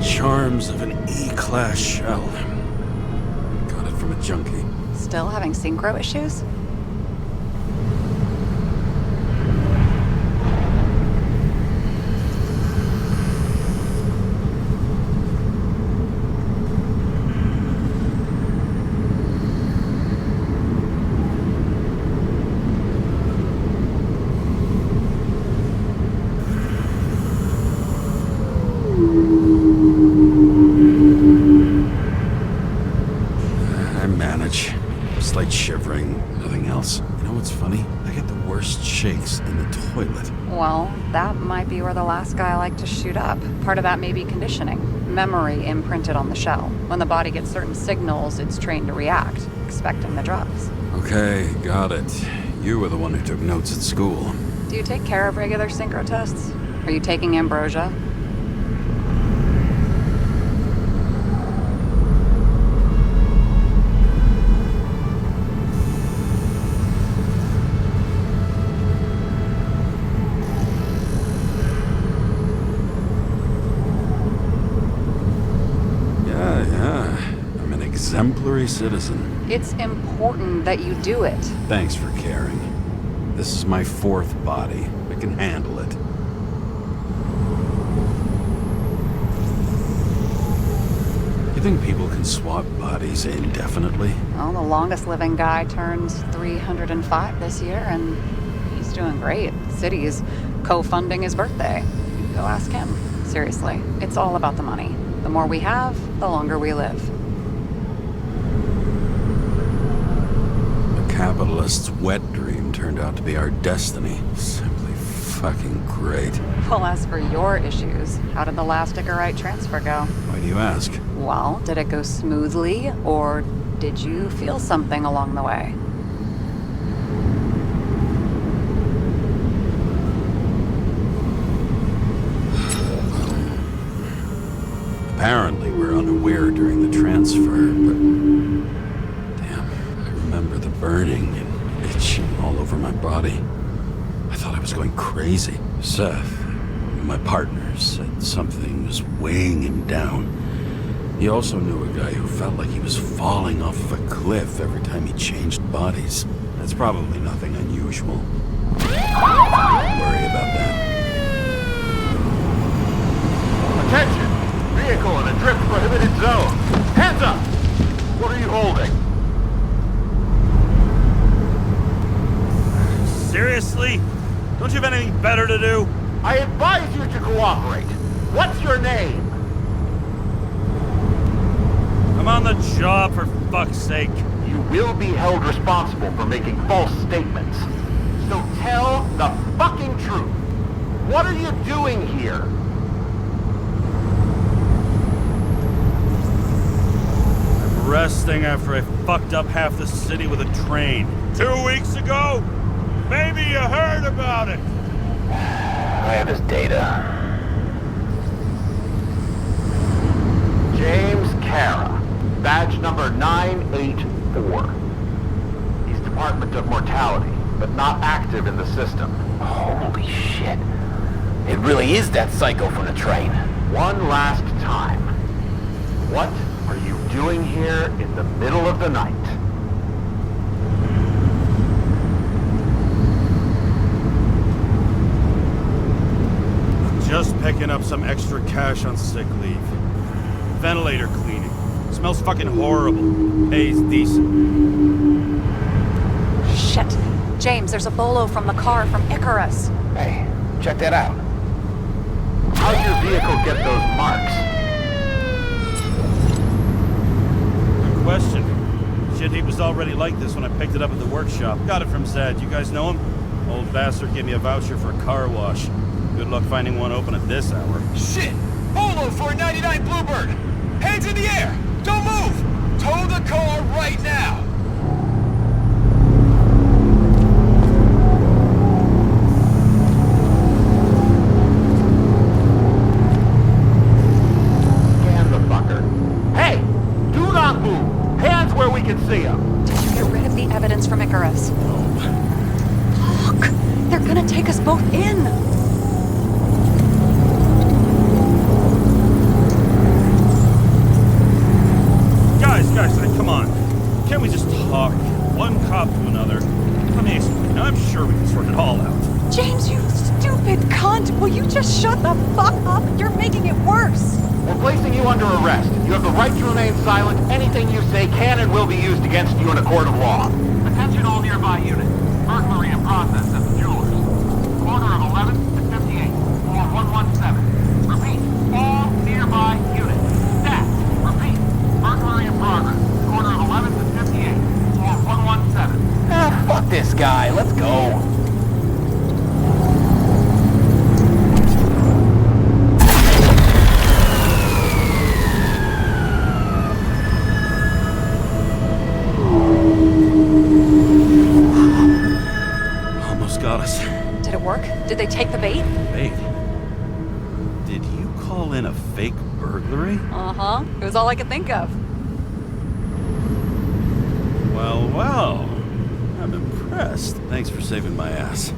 Speaker 3: Charms of an E-class shell. Got it from a junkie.
Speaker 6: Still having synchro issues?
Speaker 3: I manage. Slight shivering, nothing else. You know what's funny? I get the worst shakes in the toilet.
Speaker 6: Well, that might be where the last guy liked to shoot up. Part of that may be conditioning. Memory imprinted on the shell. When the body gets certain signals, it's trained to react, expecting the drugs.
Speaker 3: Okay, got it. You were the one who took notes at school.
Speaker 6: Do you take care of regular synchro tests? Are you taking ambrosia?
Speaker 3: Exemplary citizen.
Speaker 6: It's important that you do it.
Speaker 3: Thanks for caring. This is my fourth body. I can handle it. You think people can swap bodies indefinitely?
Speaker 6: Well, the longest living guy turns 305 this year, and he's doing great. The city is co-funding his birthday. You can go ask him. Seriously, it's all about the money. The more we have, the longer we live.
Speaker 3: Capitalist's wet dream turned out to be our destiny. Simply fucking great.
Speaker 6: Well, as for your issues, how did the last Icarite transfer go?
Speaker 3: Why do you ask?
Speaker 6: Well, did it go smoothly, or did you feel something along the way?
Speaker 3: Apparently we're unaware during the transfer, but... burning and itching all over my body. I thought I was going crazy. Seth, my partner, said something was weighing him down. He also knew a guy who felt like he was falling off of a cliff every time he changed bodies. That's probably nothing unusual. Don't worry about that.
Speaker 11: Attention! Vehicle in a drift prohibited zone. Hands up! What are you holding?
Speaker 10: Seriously? Don't you have anything better to do?
Speaker 11: I advise you to cooperate. What's your name?
Speaker 10: I'm on the job, for fuck's sake.
Speaker 11: You will be held responsible for making false statements. So tell the fucking truth. What are you doing here?
Speaker 10: I'm resting after I fucked up half the city with a train. 2 weeks ago? Maybe you heard about it.
Speaker 11: I have his data. James Kara, badge number 984. He's Department of Mortality, but not active in the system.
Speaker 8: Holy shit. It really is that psycho from the train.
Speaker 11: One last time. What are you doing here in the middle of the night?
Speaker 10: Just picking up some extra cash on sick leave. Ventilator cleaning. Smells fucking horrible. Pays decent.
Speaker 6: Shit. James, there's a bolo from the car from Icarus.
Speaker 8: Hey, check that out.
Speaker 11: How'd your vehicle get those marks?
Speaker 10: Good question. Shit, he was already like this when I picked it up at the workshop. Got it from Zed. You guys know him? Old bastard gave me a voucher for a car wash. Good luck finding one open at this hour.
Speaker 12: Shit! Bolo for a 99 Bluebird! Hands in the air! Don't move! Tow the car right now!
Speaker 11: Scan the fucker. Hey! Do not move! Hands where we can see them!
Speaker 6: Did you get rid of the evidence from Icarus? Look! They're gonna take us both in!
Speaker 10: Guys, come on. Can't we just talk? One cop to another. Let me explain. I'm sure we can sort it all out.
Speaker 6: James, you stupid cunt! Will you just shut the fuck up? You're making it worse!
Speaker 11: We're placing you under arrest. You have the right to remain silent. Anything you say can and will be used against you in a court of law. Attention all nearby units. Burglary in process at the Jewelers. Corner of 11th and 58. Floor 117. Repeat, all
Speaker 10: fake burglary?
Speaker 6: Uh-huh. It was all I could think of.
Speaker 10: Well, well. I'm impressed. Thanks for saving my ass.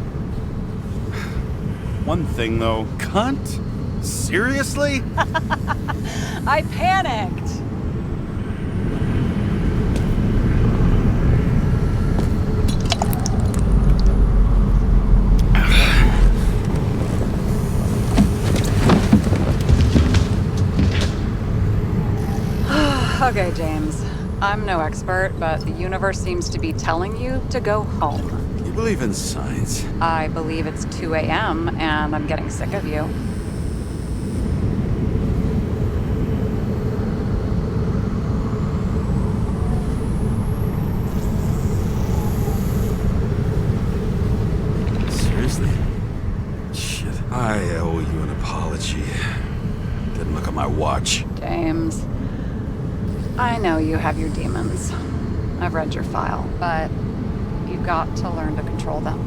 Speaker 10: One thing, though. Cunt? Seriously?
Speaker 6: I panicked. Okay, James. I'm no expert, but the universe seems to be telling you to go home.
Speaker 10: You believe in science?
Speaker 6: I believe it's 2 a.m. and I'm getting sick of you.
Speaker 10: Seriously? Shit. I owe you an apology. Didn't look at my watch.
Speaker 6: James. I know you have your demons. I've read your file, but you've got to learn to control them.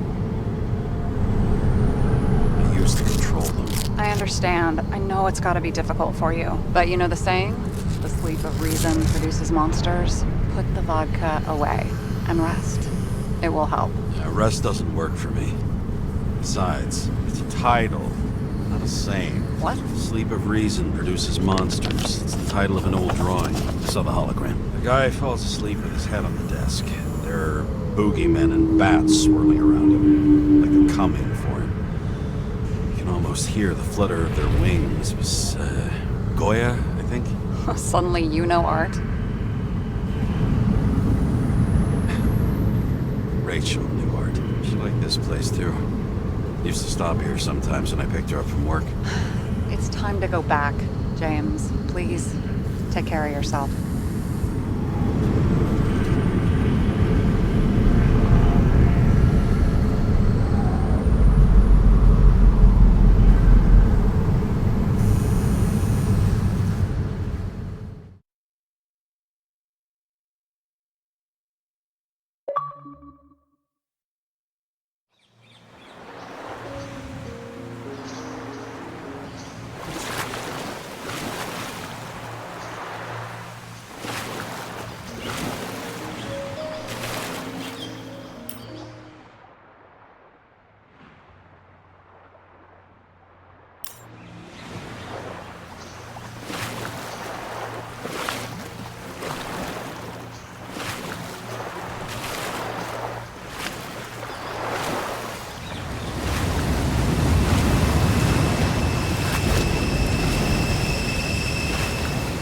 Speaker 10: I used to control them.
Speaker 6: I understand. I know it's got to be difficult for you. But you know the saying? The sleep of reason produces monsters. Put the vodka away and rest. It will help.
Speaker 10: Yeah, rest doesn't work for me. Besides, it's a title, not a saying.
Speaker 6: What?
Speaker 10: Sleep of Reason Produces Monsters. It's the title of an old drawing. I saw the hologram. The guy falls asleep with his head on the desk. There are boogeymen and bats swirling around him, like they're coming for him. You can almost hear the flutter of their wings. It was, Goya, I think?
Speaker 6: Suddenly you know art.
Speaker 10: Rachel knew art. She liked this place, too. Used to stop here sometimes when I picked her up from work.
Speaker 6: It's time to go back, James. Please, take care of yourself.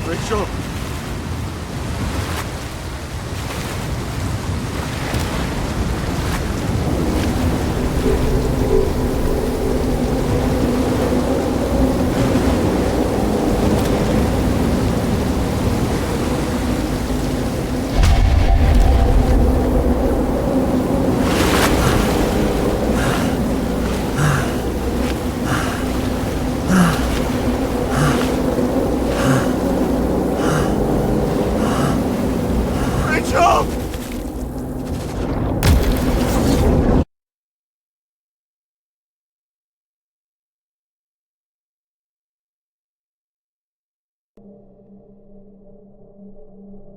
Speaker 10: Rachel!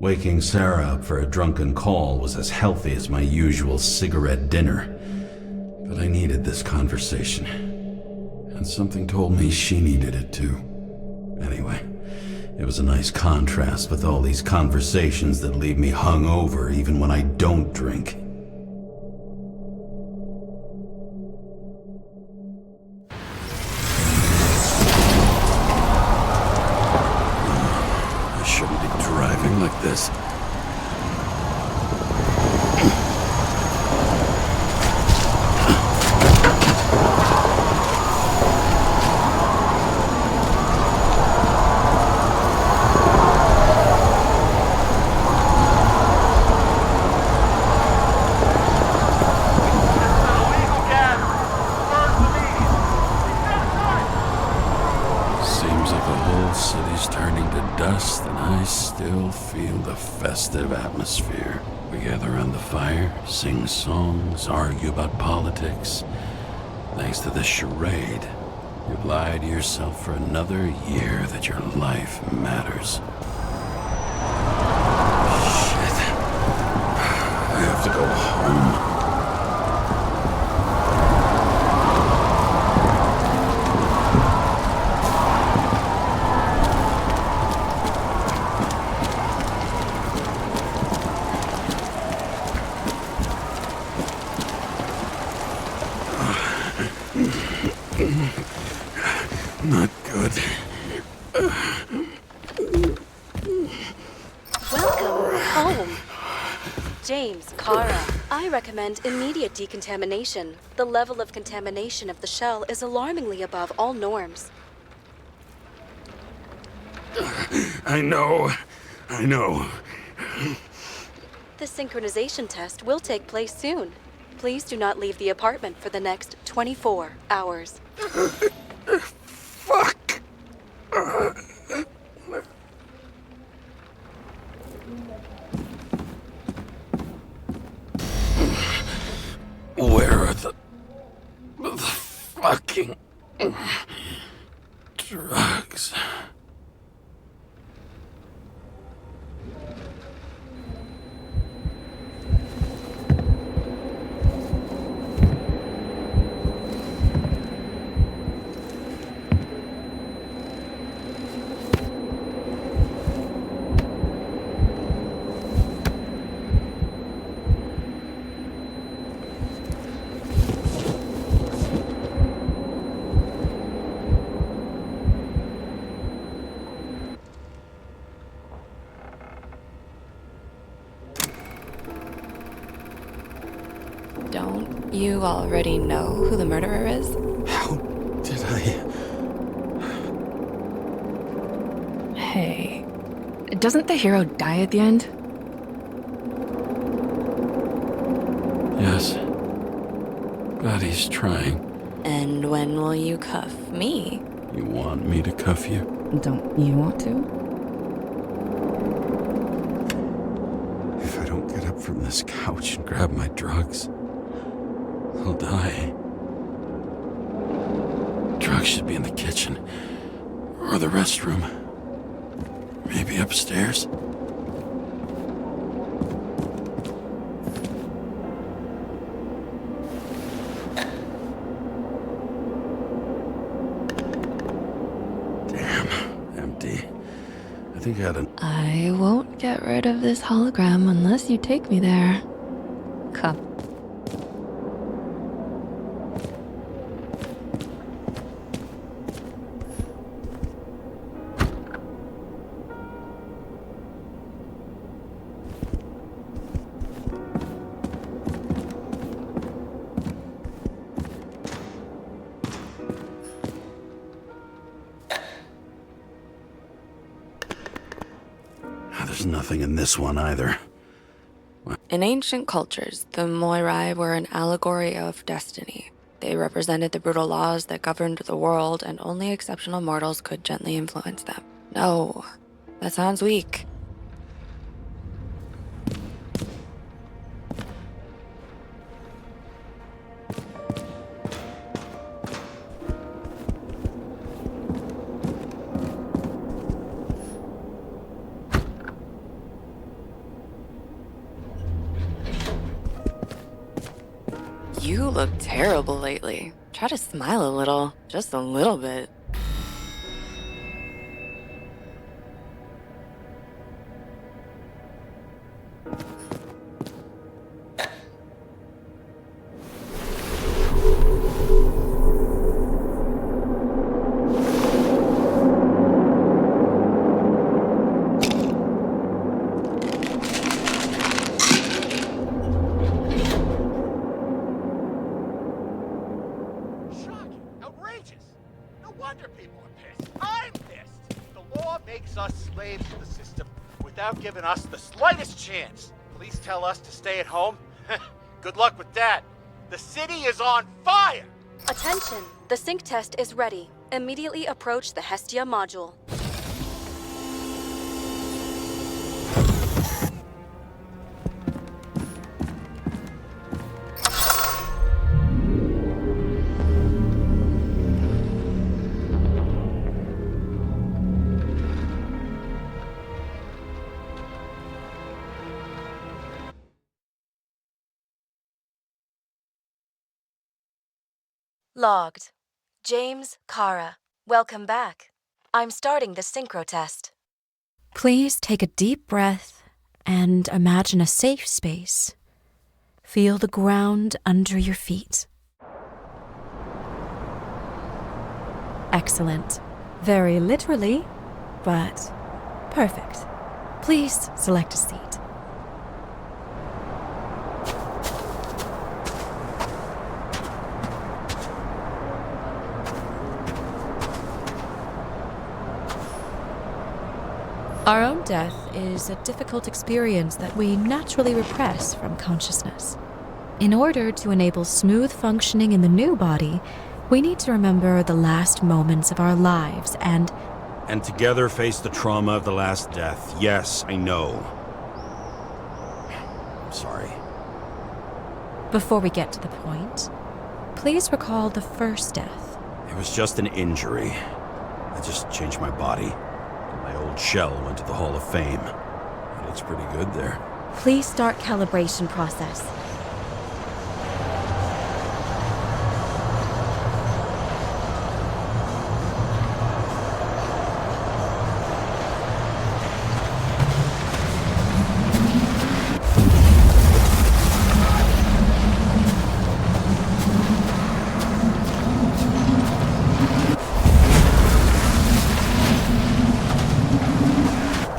Speaker 10: Waking Sarah up for a drunken call was as healthy as my usual cigarette dinner. But I needed this conversation. And something told me she needed it too. Anyway, it was a nice contrast with all these conversations that leave me hungover even when I don't drink. I shouldn't be driving like this. Still feel the festive atmosphere. We gather around the fire, sing songs, argue about politics. Thanks to this charade,
Speaker 3: You lie to yourself for another year that your life matters. Shit. I have to go home. Not good.
Speaker 1: Welcome home. James, Kara, I recommend immediate decontamination. The level of contamination of the shell is alarmingly above all norms.
Speaker 3: I know.
Speaker 1: The synchronization test will take place soon. Please do not leave the apartment for the next 24 hours.
Speaker 3: Fuck. Where are the fucking drugs?
Speaker 2: Don't you already know who the murderer is?
Speaker 3: How did I?
Speaker 2: Hey, doesn't the hero die at the end?
Speaker 3: Yes. But he's trying.
Speaker 2: And when will you cuff me?
Speaker 3: You want me to cuff you?
Speaker 2: Don't you want to?
Speaker 3: If I don't get up from this couch and grab my drugs, I'll die. Drugs should be in the kitchen. Or the restroom. Maybe upstairs. Damn, empty. I think I had an...
Speaker 2: I won't get rid of this hologram unless you take me there. Come.
Speaker 3: There's nothing in this one either.
Speaker 2: In ancient cultures, the Moirai were an allegory of destiny. They represented the brutal laws that governed the world, and only exceptional mortals could gently influence them. No, that sounds weak. You look terrible lately. Try to smile a little, just a little bit.
Speaker 5: Giving us the slightest chance. Please tell us to stay at home. Good luck with that. The city is on fire!
Speaker 1: Attention! The sync test is ready. Immediately approach the Hestia module.
Speaker 13: Logged. James, Kara, welcome back. I'm starting the synchro test.
Speaker 14: Please take a deep breath and imagine a safe space. Feel the ground under your feet. Excellent. Very literally, but perfect. Please select a seat. Our own death is a difficult experience that we naturally repress from consciousness. In order to enable smooth functioning in the new body, we need to remember the last moments of our lives and
Speaker 10: together face the trauma of the last death. Yes, I know. I'm sorry.
Speaker 14: Before we get to the point, please recall the first death.
Speaker 10: It was just an injury. I just changed my body. My old shell went to the Hall of Fame. It looks pretty good there.
Speaker 14: Please start calibration process.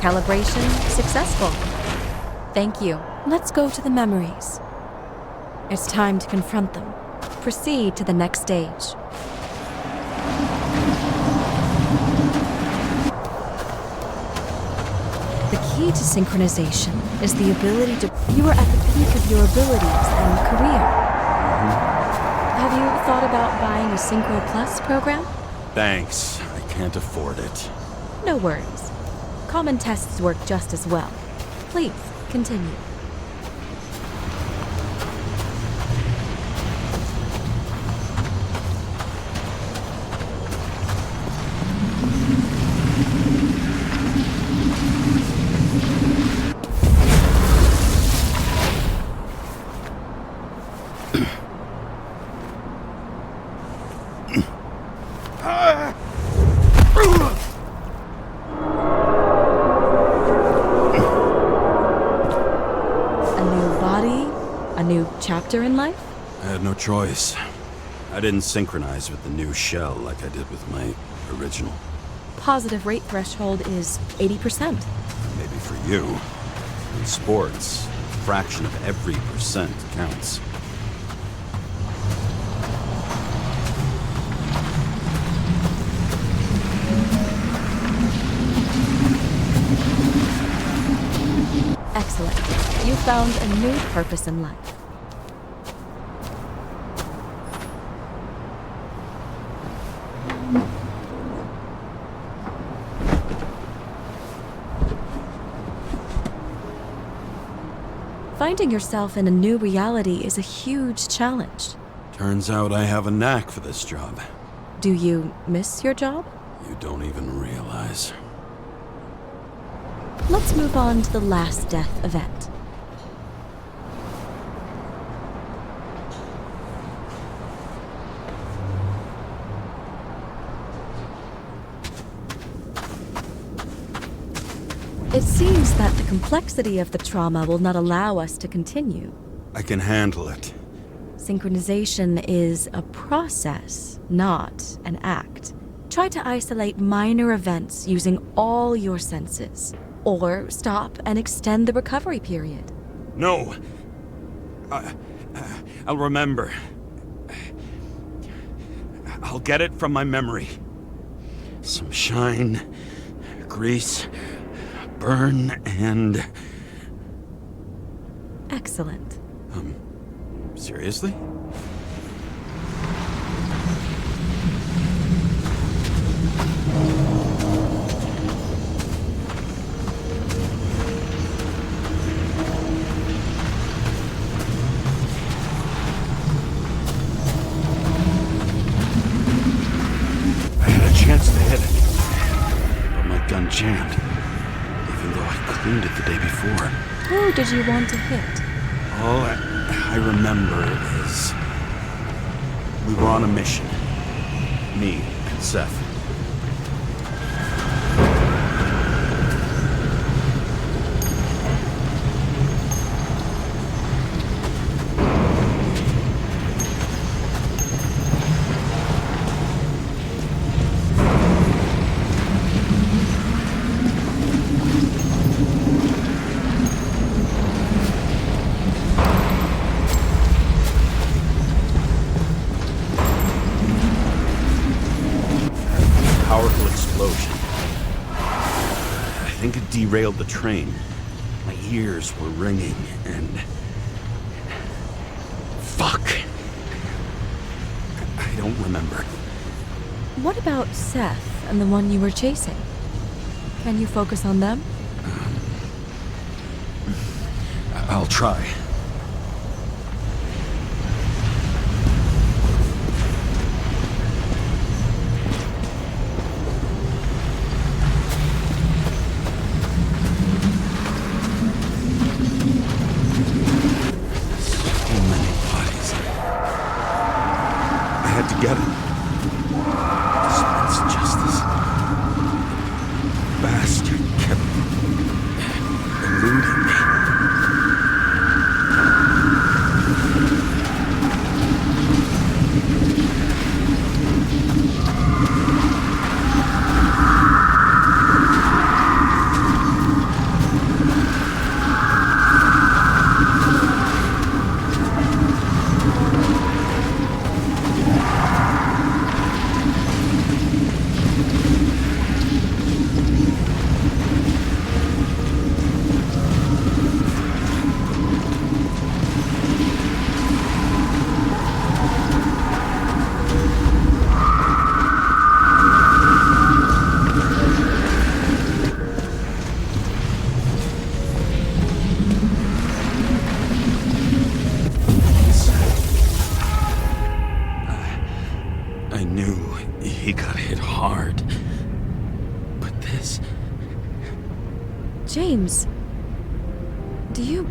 Speaker 14: Calibration successful. Thank you. Let's go to the memories. It's time to confront them. Proceed to the next stage. The key to synchronization is the ability to... You are at the peak of your abilities and career. Have you thought about buying a Synchro Plus program?
Speaker 10: Thanks. I can't afford it.
Speaker 14: No worries. Common tests work just as well. Please, continue. Chapter in life?
Speaker 10: I had no choice. I didn't synchronize with the new shell like I did with my original.
Speaker 14: Positive rate threshold is 80%.
Speaker 10: Maybe for you. In sports, a fraction of every percent counts.
Speaker 14: Excellent. You found a new purpose in life. Finding yourself in a new reality is a huge challenge.
Speaker 10: Turns out I have a knack for this job.
Speaker 14: Do you miss your job?
Speaker 10: You don't even realize.
Speaker 14: Let's move on to the last death event. It seems that the complexity of the trauma will not allow us to continue.
Speaker 10: I can handle it.
Speaker 14: Synchronization is a process, not an act. Try to isolate minor events using all your senses, or stop and extend the recovery period.
Speaker 10: No. I'll remember. I'll get it from my memory. Some shine, grease, burn, and...
Speaker 14: Excellent.
Speaker 10: Seriously? I had a chance to hit it, but my gun jammed, even though I cleaned it the day before.
Speaker 14: Who did you want to hit?
Speaker 10: All I remember is We were on a mission. Me and Seth. Derailed the train. My ears were ringing, and... Fuck! I don't remember.
Speaker 14: What about Seth and the one you were chasing? Can you focus on them?
Speaker 10: I'll try. Get him. Dispense justice. Bastard kept eluding me.
Speaker 14: James, do you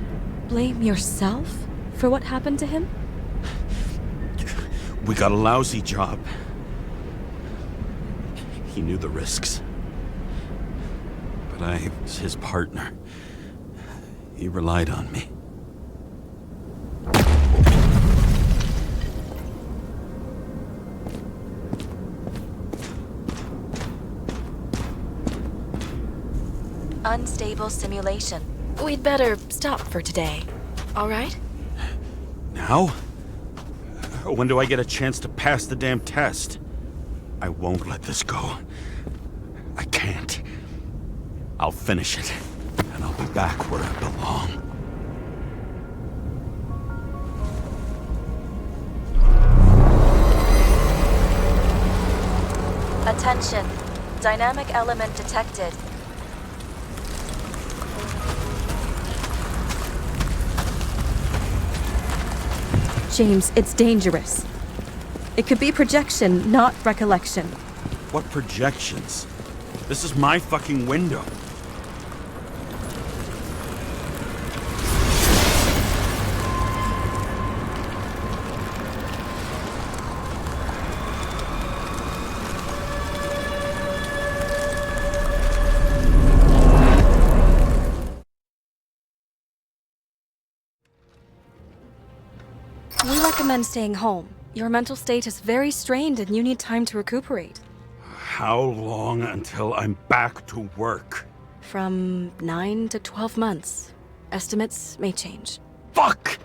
Speaker 14: blame yourself for what happened to him?
Speaker 10: We got a lousy job. He knew the risks. But I was his partner. He relied on me.
Speaker 13: Unstable simulation. We'd better stop for today, all right?
Speaker 10: Now? When do I get a chance to pass the damn test? I won't let this go. I can't. I'll finish it, and I'll be back where I belong.
Speaker 13: Attention. Dynamic element detected.
Speaker 14: James, it's dangerous. It could be projection, not recollection.
Speaker 10: What projections? This is my fucking window.
Speaker 14: We recommend staying home. Your mental state is very strained and you need time to recuperate.
Speaker 10: How long until I'm back to work?
Speaker 14: From 9 to 12 months. Estimates may change.
Speaker 10: Fuck!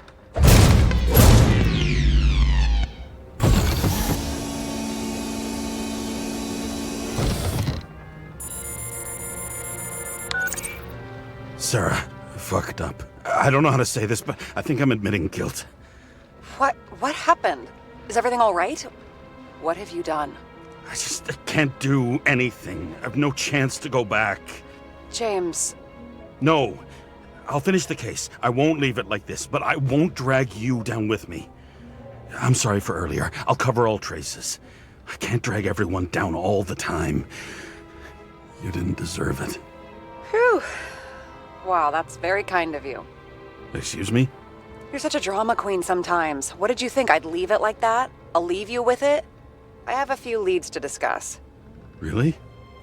Speaker 10: Sarah, I fucked up. I don't know how to say this, but I think I'm admitting guilt.
Speaker 6: What happened? Is everything all right? What have you done?
Speaker 10: I can't do anything. I have no chance to go back.
Speaker 6: James.
Speaker 10: No. I'll finish the case. I won't leave it like this, but I won't drag you down with me. I'm sorry for earlier. I'll cover all traces. I can't drag everyone down all the time. You didn't deserve it.
Speaker 6: Whew. Wow, that's very kind of you.
Speaker 10: Excuse me?
Speaker 6: You're such a drama queen sometimes. What did you think, I'd leave it like that? I'll leave you with it. I have a few leads to discuss.
Speaker 10: Really?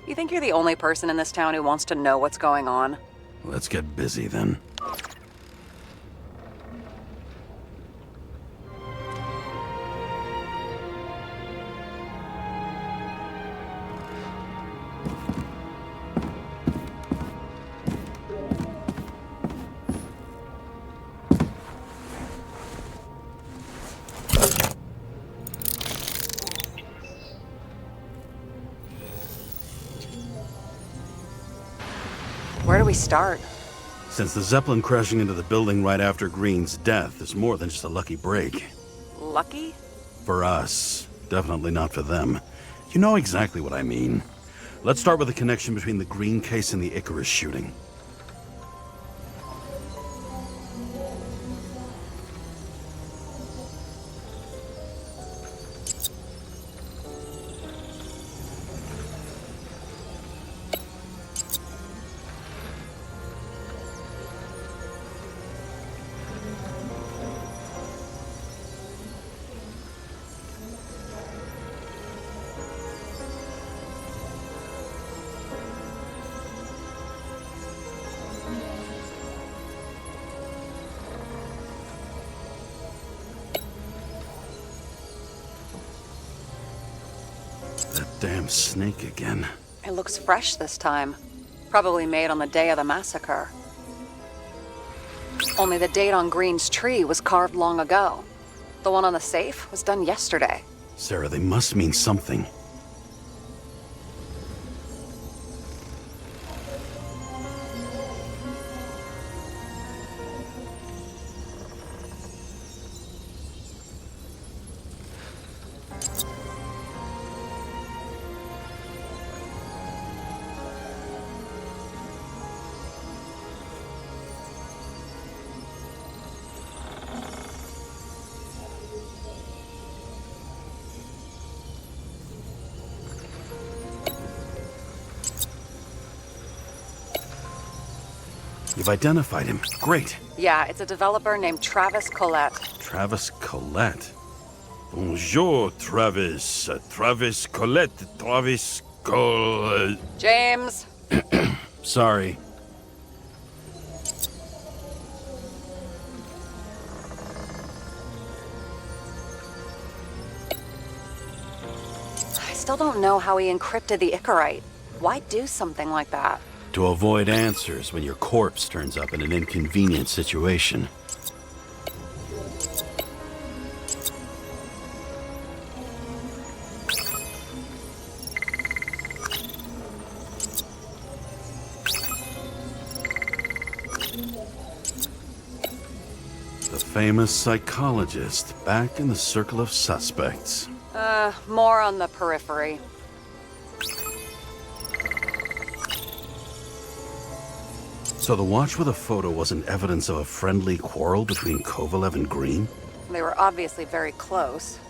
Speaker 6: You think you're the only person in this town who wants to know what's going on?
Speaker 10: Let's get busy then.
Speaker 6: Where do we start?
Speaker 10: Since the Zeppelin crashing into the building right after Green's death is more than just a lucky break.
Speaker 6: Lucky?
Speaker 10: For us. Definitely not for them. You know exactly what I mean. Let's start with the connection between the Green case and the Icarus shooting. Damn snake again.
Speaker 6: It looks fresh this time. Probably made on the day of the massacre. Only the date on Green's tree was carved long ago. The one on the safe was done yesterday.
Speaker 10: Sarah, they must mean something. You've identified him. Great.
Speaker 6: Yeah, it's a developer named Travis Collette.
Speaker 10: Travis Collette. Bonjour, Travis. Travis Collette. Travis
Speaker 6: James!
Speaker 10: Sorry.
Speaker 6: I still don't know how he encrypted the Icarite. Why do something like that?
Speaker 10: To avoid answers when your corpse turns up in an inconvenient situation. The famous psychologist back in the circle of suspects.
Speaker 6: More on the periphery.
Speaker 10: So the watch with a photo wasn't evidence of a friendly quarrel between Kovalev and Green?
Speaker 6: They were obviously very close.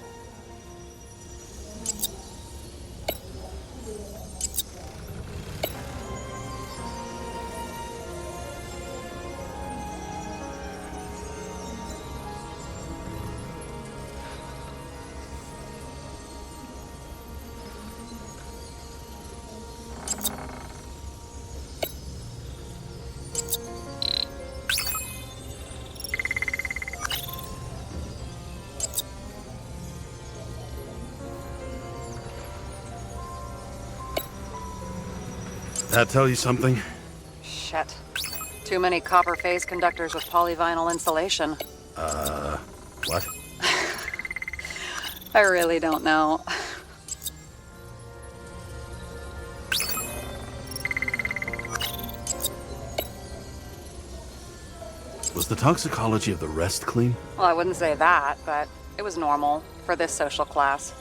Speaker 10: That tell you something?
Speaker 6: Shit. Too many copper phase conductors with polyvinyl insulation.
Speaker 10: What?
Speaker 6: I really don't know.
Speaker 10: Was the toxicology of the rest clean?
Speaker 6: Well, I wouldn't say that, but it was normal for this social class.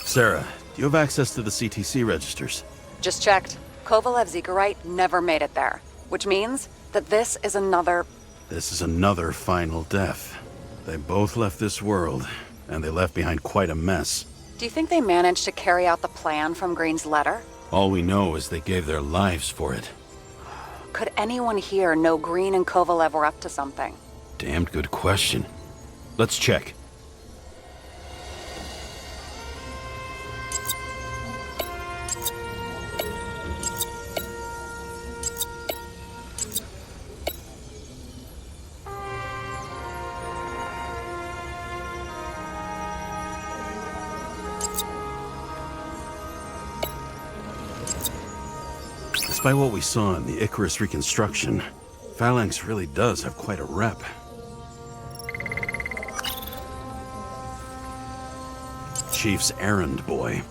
Speaker 10: Sarah, do you have access to the CTC registers?
Speaker 6: Just checked. Kovalev's Icarite never made it there, which means that this is another
Speaker 10: final death. They both left this world, and they left behind quite a mess.
Speaker 6: Do you think they managed to carry out the plan from Green's letter?
Speaker 10: All we know is they gave their lives for it.
Speaker 6: Could anyone here know Green and Kovalev were up to something?
Speaker 10: Damned good question. Let's check. Despite what we saw in the Icarus reconstruction, Phalanx really does have quite a rep. Chief's errand boy.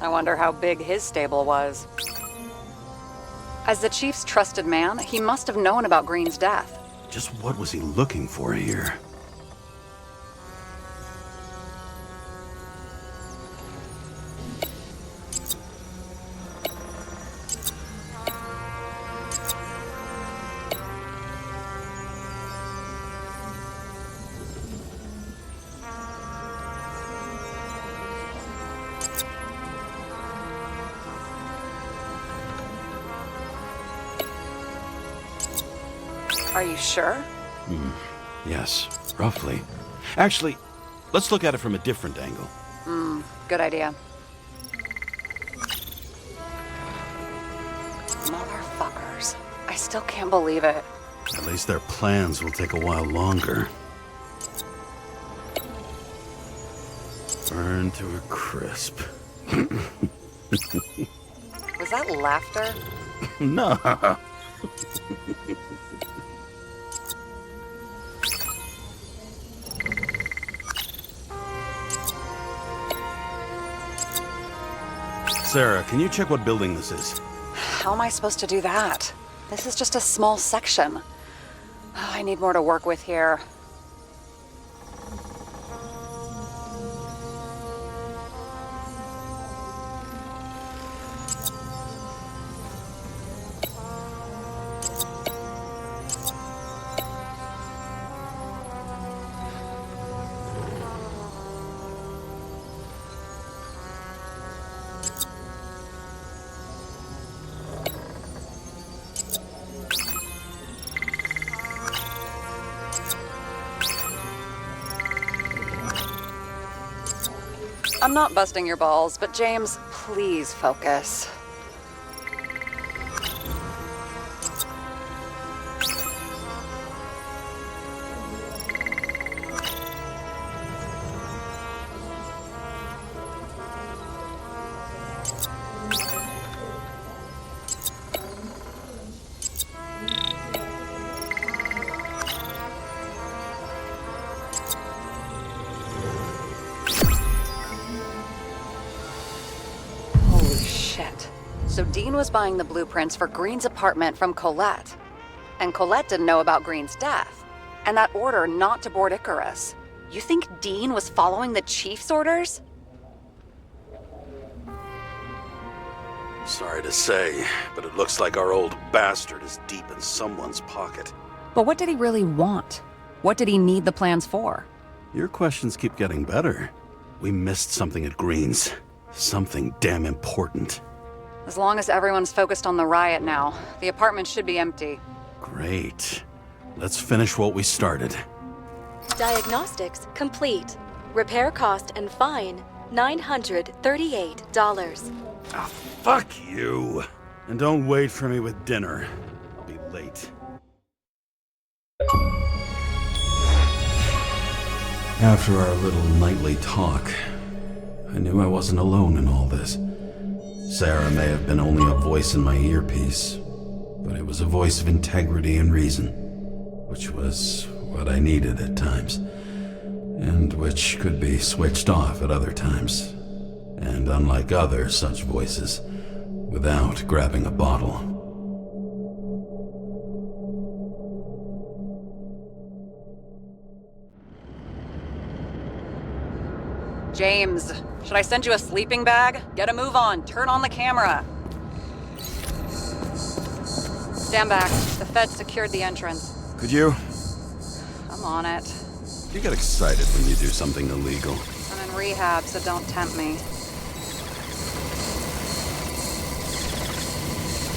Speaker 6: I wonder how big his stable was. As the Chief's trusted man, he must have known about Green's death.
Speaker 10: Just what was he looking for here?
Speaker 6: Are you sure?
Speaker 10: Yes, roughly. Actually, let's look at it from a different angle.
Speaker 6: Good idea. Motherfuckers. I still can't believe it.
Speaker 10: At least their plans will take a while longer. Burn to a crisp.
Speaker 6: Was that laughter?
Speaker 10: No. Sarah, can you check what building this is?
Speaker 6: How am I supposed to do that? This is just a small section. I need more to work with here. I'm not busting your balls, but James, please focus. So Dean was buying the blueprints for Green's apartment from Colette. And Colette didn't know about Green's death. And that order not to board Icarus. You think Dean was following the Chief's orders?
Speaker 10: Sorry to say, but it looks like our old bastard is deep in someone's pocket.
Speaker 6: But what did he really want? What did he need the plans for?
Speaker 10: Your questions keep getting better. We missed something at Green's. Something damn important.
Speaker 6: As long as everyone's focused on the riot now, the apartment should be empty.
Speaker 10: Great. Let's finish what we started.
Speaker 1: Diagnostics complete. Repair cost and fine, $938.
Speaker 10: Ah, fuck you. And don't wait for me with dinner. I'll be late. After our little nightly talk, I knew I wasn't alone in all this. Sarah may have been only a voice in my earpiece, but it was a voice of integrity and reason, which was what I needed at times, and which could be switched off at other times, and unlike other such voices, without grabbing a bottle.
Speaker 6: James, should I send you a sleeping bag? Get a move on. Turn on the camera. Stand back. The feds secured the entrance.
Speaker 10: Could you?
Speaker 6: I'm on it.
Speaker 10: You get excited when you do something illegal.
Speaker 6: I'm in rehab, so don't tempt me.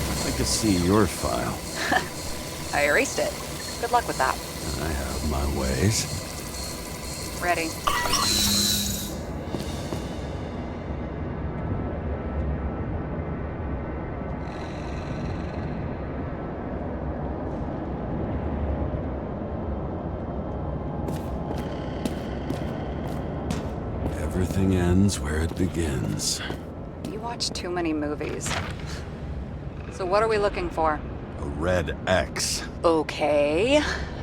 Speaker 10: I'd like to see your file.
Speaker 6: I erased it. Good luck with that.
Speaker 10: I have my ways.
Speaker 6: Ready.
Speaker 10: Everything ends where it begins.
Speaker 6: You watch too many movies. So what are we looking for?
Speaker 10: A red X.
Speaker 6: Okay.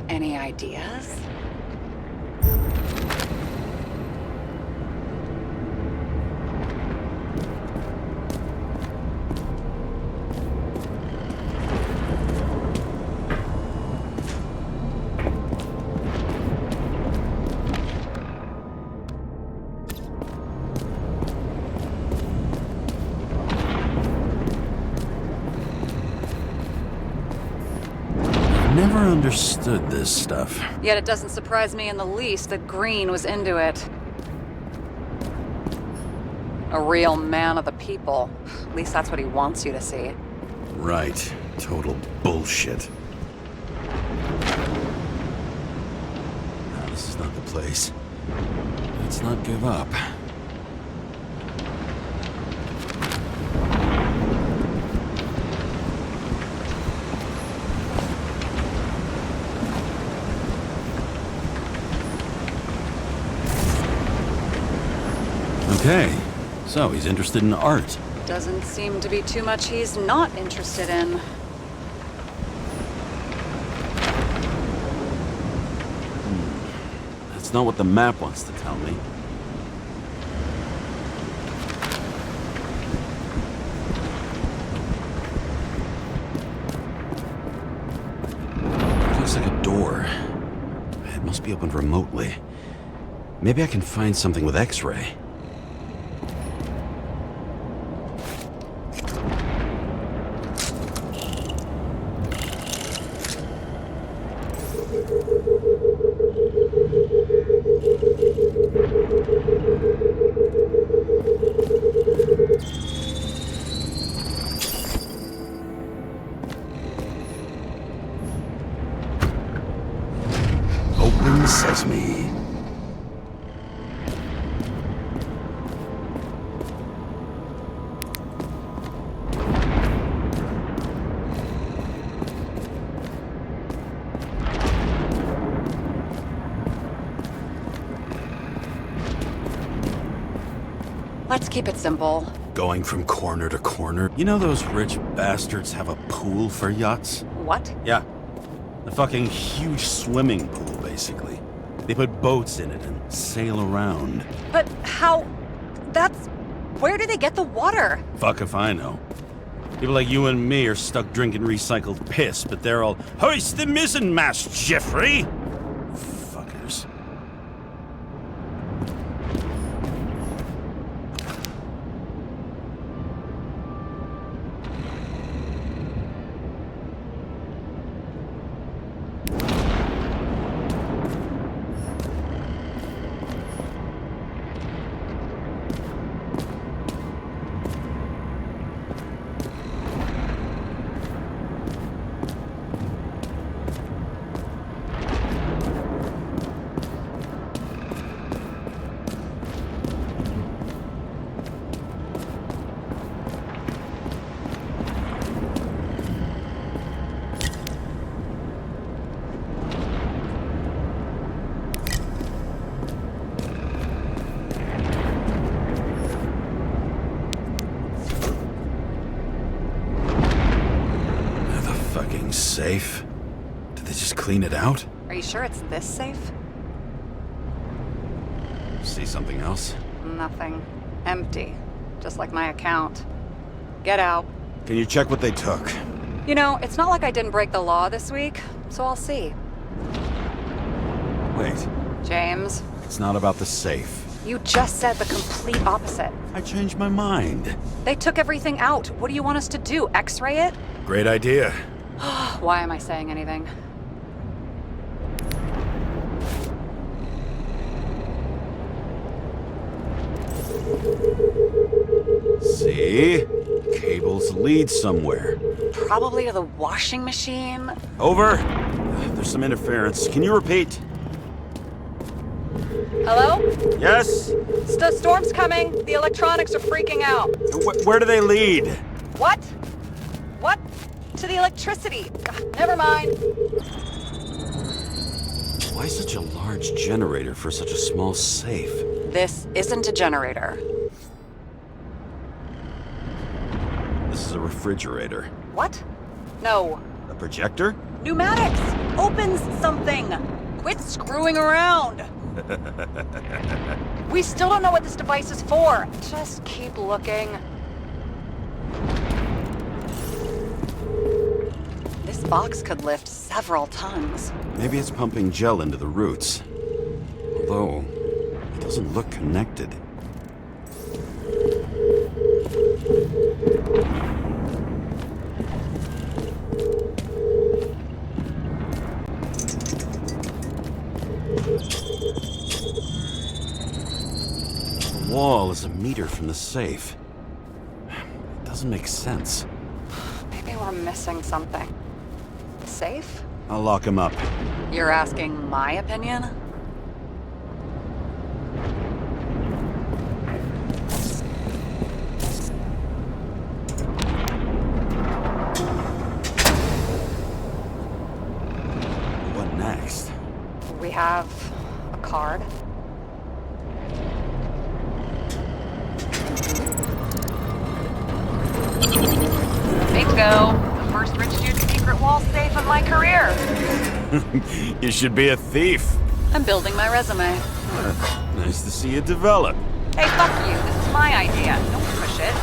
Speaker 6: Any ideas?
Speaker 10: Never understood this stuff.
Speaker 6: Yet it doesn't surprise me in the least that Green was into it. A real man of the people. At least that's what he wants you to see.
Speaker 10: Right. Total bullshit. No, this is not the place. Let's not give up. Okay, so he's interested in art.
Speaker 6: Doesn't seem to be too much he's not interested in.
Speaker 10: That's not what the map wants to tell me. It looks like a door. It must be opened remotely. Maybe I can find something with X-ray. Open sesame.
Speaker 6: Let's keep it simple.
Speaker 10: Going from corner to corner. You know those rich bastards have a pool for yachts?
Speaker 6: What?
Speaker 10: Yeah. A fucking huge swimming pool, basically. They put boats in it and sail around.
Speaker 6: But how... That's... Where do they get the water?
Speaker 10: Fuck if I know. People like you and me are stuck drinking recycled piss, but they're all, hoist the mizzenmast, Jeffrey! Fuckers. Safe? Did they just clean it out?
Speaker 6: Are you sure it's this safe?
Speaker 10: See something else?
Speaker 6: Nothing. Empty. Just like my account. Get out.
Speaker 10: Can you check what they took?
Speaker 6: You know, it's not like I didn't break the law this week, so I'll see.
Speaker 10: Wait.
Speaker 6: James.
Speaker 10: It's not about the safe.
Speaker 6: You just said the complete opposite.
Speaker 10: I changed my mind.
Speaker 6: They took everything out. What do you want us to do? X-ray it?
Speaker 10: Great idea.
Speaker 6: Why am I saying anything?
Speaker 10: See? Cables lead somewhere.
Speaker 6: Probably to the washing machine.
Speaker 10: Over. There's some interference. Can you repeat?
Speaker 6: Hello?
Speaker 10: Yes?
Speaker 6: The storm's coming. The electronics are freaking out.
Speaker 10: Where do they lead?
Speaker 6: What? What? To the electricity. Never mind.
Speaker 10: Why such a large generator for such a small safe?
Speaker 6: This isn't a generator.
Speaker 10: This is a refrigerator.
Speaker 6: What? No.
Speaker 10: A projector?
Speaker 6: Pneumatics! Opens something! Quit screwing around! We still don't know what this device is for. Just keep looking. This box could lift several tons.
Speaker 10: Maybe it's pumping gel into the roots. Although, it doesn't look connected. The wall is a meter from the safe. It doesn't make sense.
Speaker 6: Maybe we're missing something. Safe?
Speaker 10: I'll lock him up.
Speaker 6: You're asking my opinion?
Speaker 10: What next?
Speaker 6: We have a card. Bingo! The first rich dude's secret wall safe of my career.
Speaker 10: You should be a thief.
Speaker 6: I'm building my resume.
Speaker 10: Nice to see you develop.
Speaker 6: Hey, fuck you. This is my idea. Don't push it.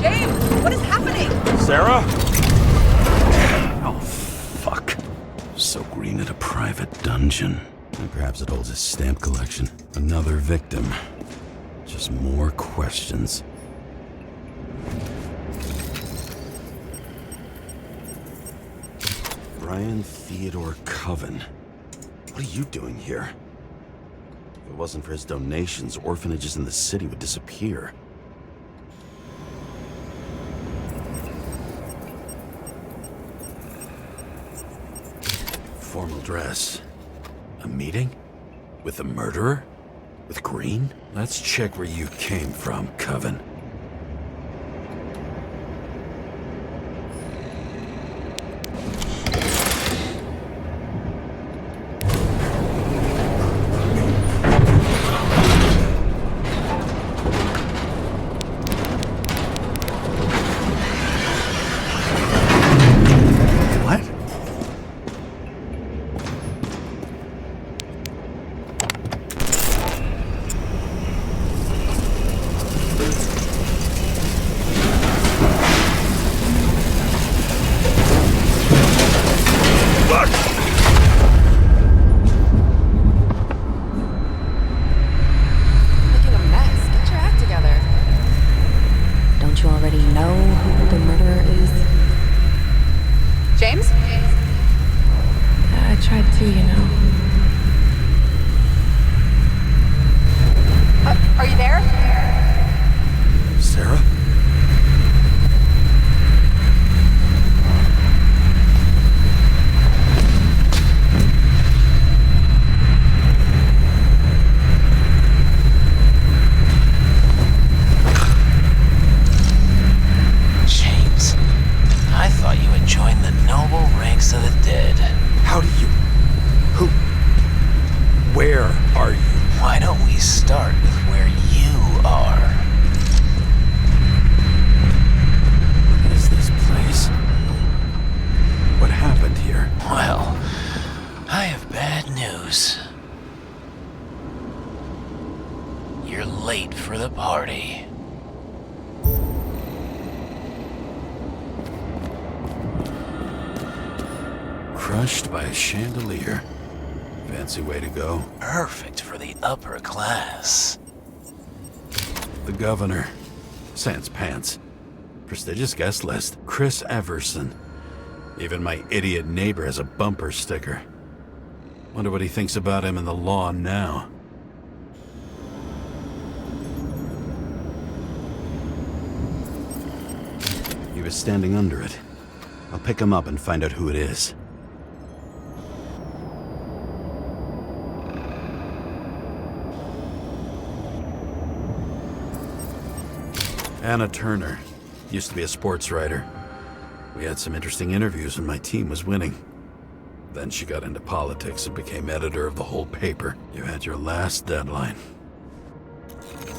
Speaker 6: James, what is happening?
Speaker 10: Sarah?
Speaker 3: Oh, fuck. So Green at a private dungeon.
Speaker 10: And perhaps it holds his stamp collection.
Speaker 3: Another victim. Just more questions.
Speaker 10: Brian Theodore Coven. What are you doing here? If it wasn't for his donations, orphanages in the city would disappear.
Speaker 3: Formal dress. A meeting? With the murderer? With Green? Let's check where you came from, Coven. Crushed by a chandelier. Fancy way to go.
Speaker 8: Perfect for the upper class.
Speaker 3: The governor. Sans pants. Prestigious guest list. Chris Everson. Even my idiot neighbor has a bumper sticker. Wonder what he thinks about him and the law now.
Speaker 10: He was standing under it. I'll pick him up and find out who it is.
Speaker 3: Anna Turner. Used to be a sports writer. We had some interesting interviews when my team was winning. Then she got into politics and became editor of the whole paper. You had your last deadline.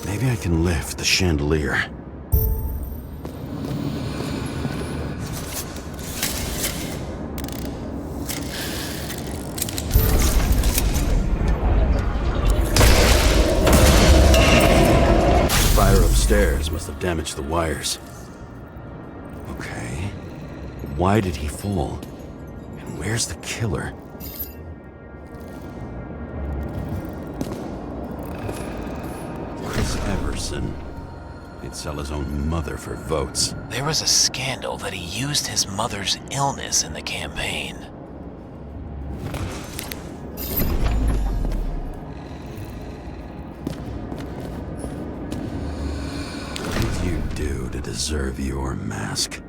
Speaker 3: Maybe I can lift the chandelier. The fire upstairs must have damaged the wires. Okay. Why did he fall? And where's the killer? Chris Everson. He'd sell his own mother for votes.
Speaker 8: There was a scandal that he used his mother's illness in the campaign.
Speaker 3: What did you do to deserve your mask?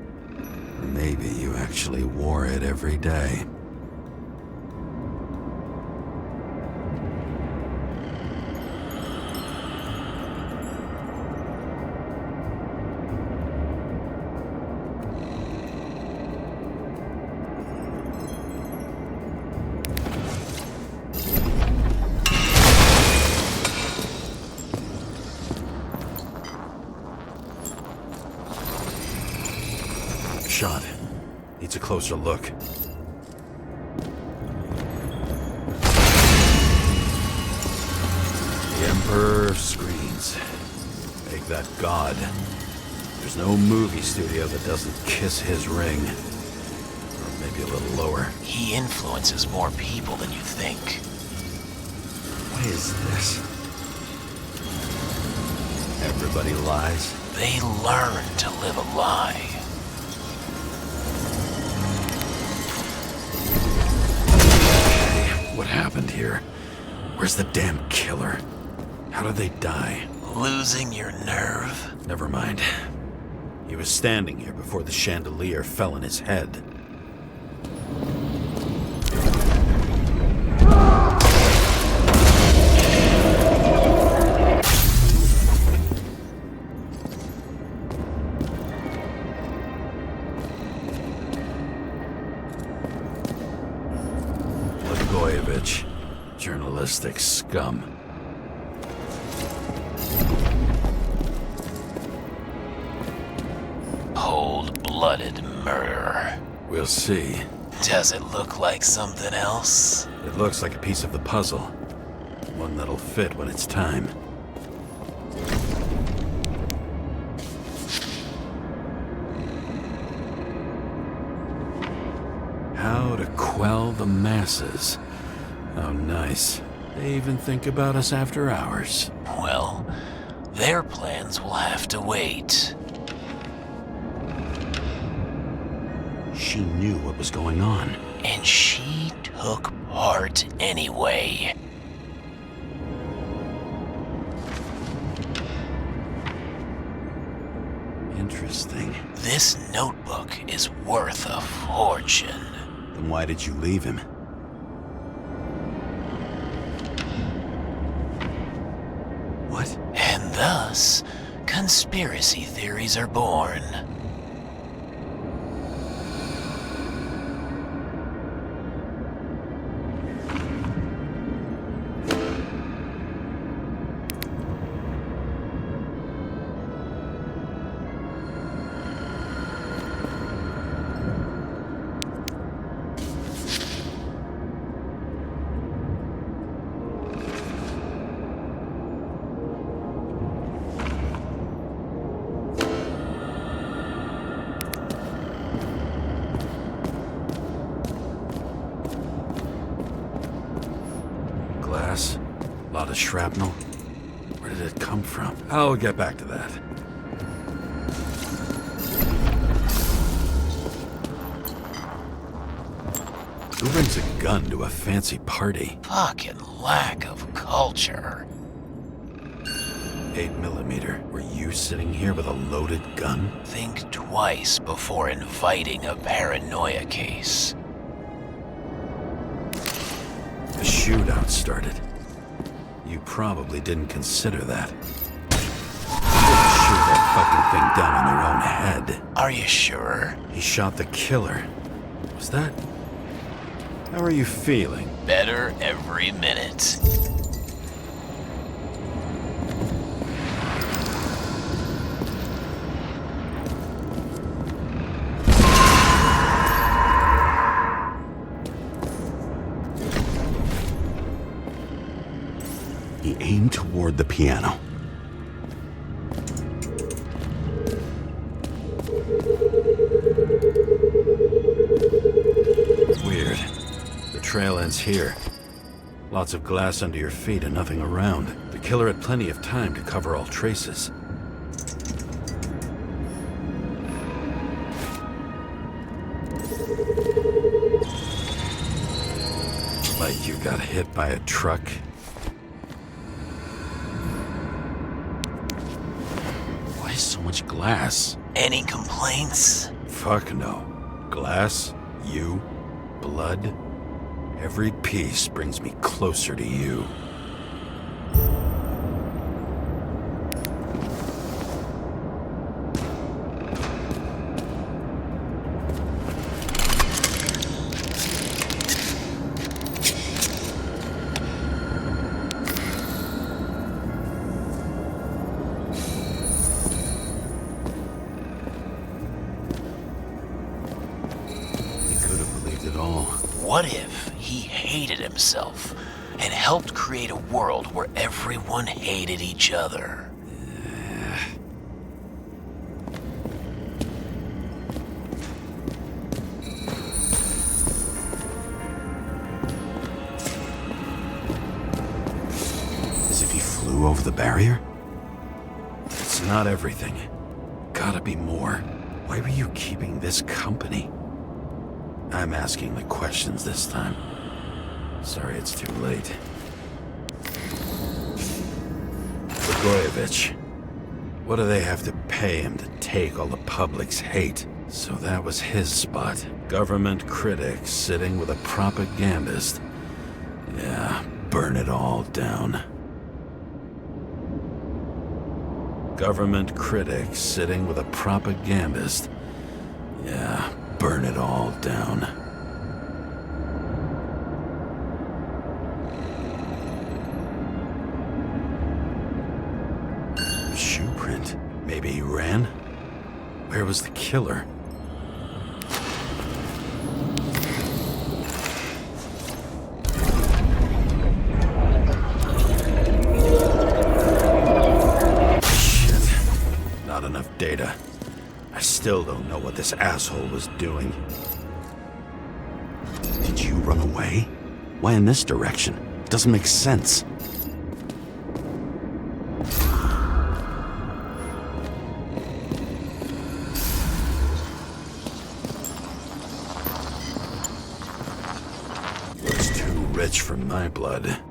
Speaker 3: Maybe you actually wore it every day. Shot. Needs a closer look. The Emperor screens. Make that god. There's no movie studio that doesn't kiss his ring. Or maybe a little lower.
Speaker 8: He influences more people than you think.
Speaker 3: What is this? Everybody lies.
Speaker 8: They learn to live a lie.
Speaker 3: What happened here? Where's the damn killer? How did they die?
Speaker 8: Losing your nerve?
Speaker 3: Never mind. He was standing here before the chandelier fell on his head. Journalistic scum.
Speaker 8: Cold-blooded murder.
Speaker 3: We'll see.
Speaker 8: Does it look like something else?
Speaker 3: It looks like a piece of the puzzle. One that'll fit when it's time. How to quell the masses. Oh, nice. They even think about us after hours.
Speaker 8: Well, their plans will have to wait.
Speaker 3: She knew what was going on.
Speaker 8: And she took part anyway.
Speaker 3: Interesting.
Speaker 8: This notebook is worth a fortune.
Speaker 3: Then why did you leave him? What?
Speaker 8: And thus, conspiracy theories are born.
Speaker 3: Glass? A lot of shrapnel? Where did it come from? I'll get back to that. Who brings a gun to a fancy party?
Speaker 8: Fucking lack of culture.
Speaker 3: 8mm. Were you sitting here with a loaded gun?
Speaker 8: Think twice before inviting a paranoia case.
Speaker 3: The shootout started. You probably didn't consider that. You didn't shoot that fucking thing down on your own head.
Speaker 8: Are you sure?
Speaker 3: He shot the killer. Was that How are you feeling?
Speaker 8: Better every minute.
Speaker 3: He aimed toward the piano. Weird. The trail ends here. Lots of glass under your feet and nothing around. The killer had plenty of time to cover all traces. Like you got hit by a truck. Why so much glass?
Speaker 8: Any complaints?
Speaker 3: Fuck no. Glass, you, blood. Every piece brings me closer to you.
Speaker 8: What if he hated himself and helped create a world where everyone hated each other?
Speaker 3: As if he flew over the barrier? It's not everything. Gotta be more. Why were you keeping this company? I'm asking the questions this time. Sorry it's too late. Blagojevich. What do they have to pay him to take all the public's hate? So that was his spot. Government critic sitting with a propagandist. Yeah, burn it all down. Government critic sitting with a propagandist. Yeah, burn it all down. Shoe print. Maybe he ran? Where was the killer? Shit. Not enough data. I still don't know what this asshole was doing. Did you run away? Why in this direction? It doesn't make sense. It's too rich for my blood.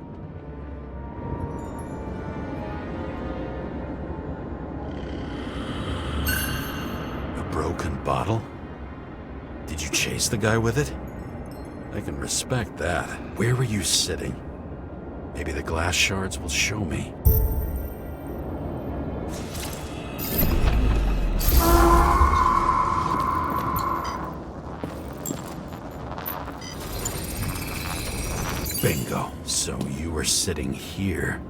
Speaker 3: Broken bottle? Did you chase the guy with it? I can respect that. Where were you sitting? Maybe the glass shards will show me. Bingo. So you were sitting here.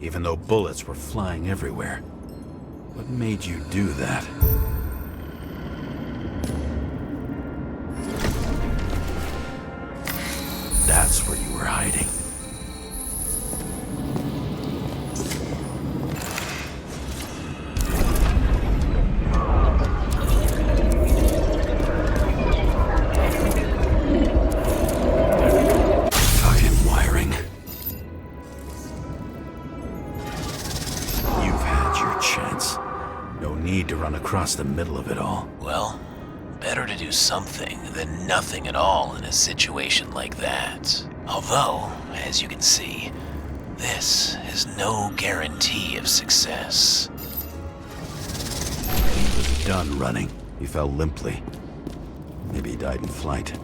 Speaker 3: Even though bullets were flying everywhere. What made you do that? That's where you were hiding. Across the middle of it all.
Speaker 8: Well, better to do something than nothing at all in a situation like that. Although, as you can see, this is no guarantee of success.
Speaker 3: He was done running. He fell limply. Maybe he died in flight.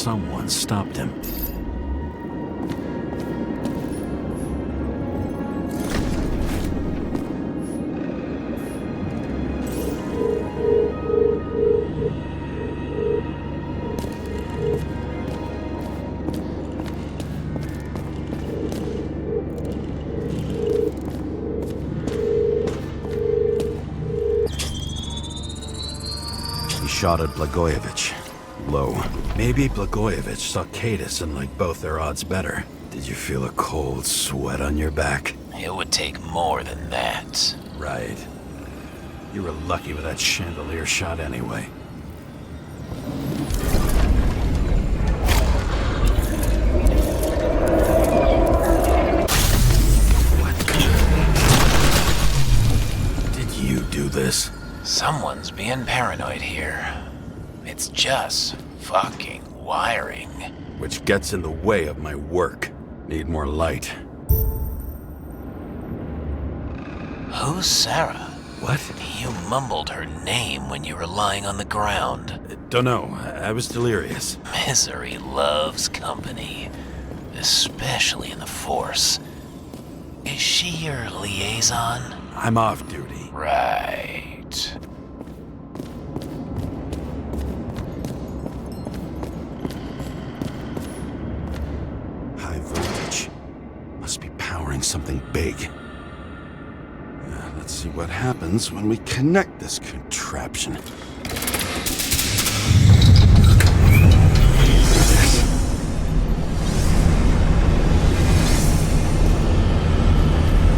Speaker 3: someone stopped him. Shot at Blagojevich. Low. Maybe Blagojevich saw Cadis and liked both their odds better. Did you feel a cold sweat on your back?
Speaker 8: It would take more than that.
Speaker 3: Right. You were lucky with that chandelier shot anyway. What? Did you do this?
Speaker 8: Someone's being paranoid here. It's just fucking wiring.
Speaker 3: Which gets in the way of my work. Need more light.
Speaker 8: Who's Sarah?
Speaker 3: What?
Speaker 8: You mumbled her name when you were lying on the ground.
Speaker 3: Don't know. I was delirious.
Speaker 8: Misery loves company. Especially in the Force. Is she your liaison?
Speaker 3: I'm off duty.
Speaker 8: Right.
Speaker 3: High voltage. Must be powering something big. Let's see what happens when we connect this contraption.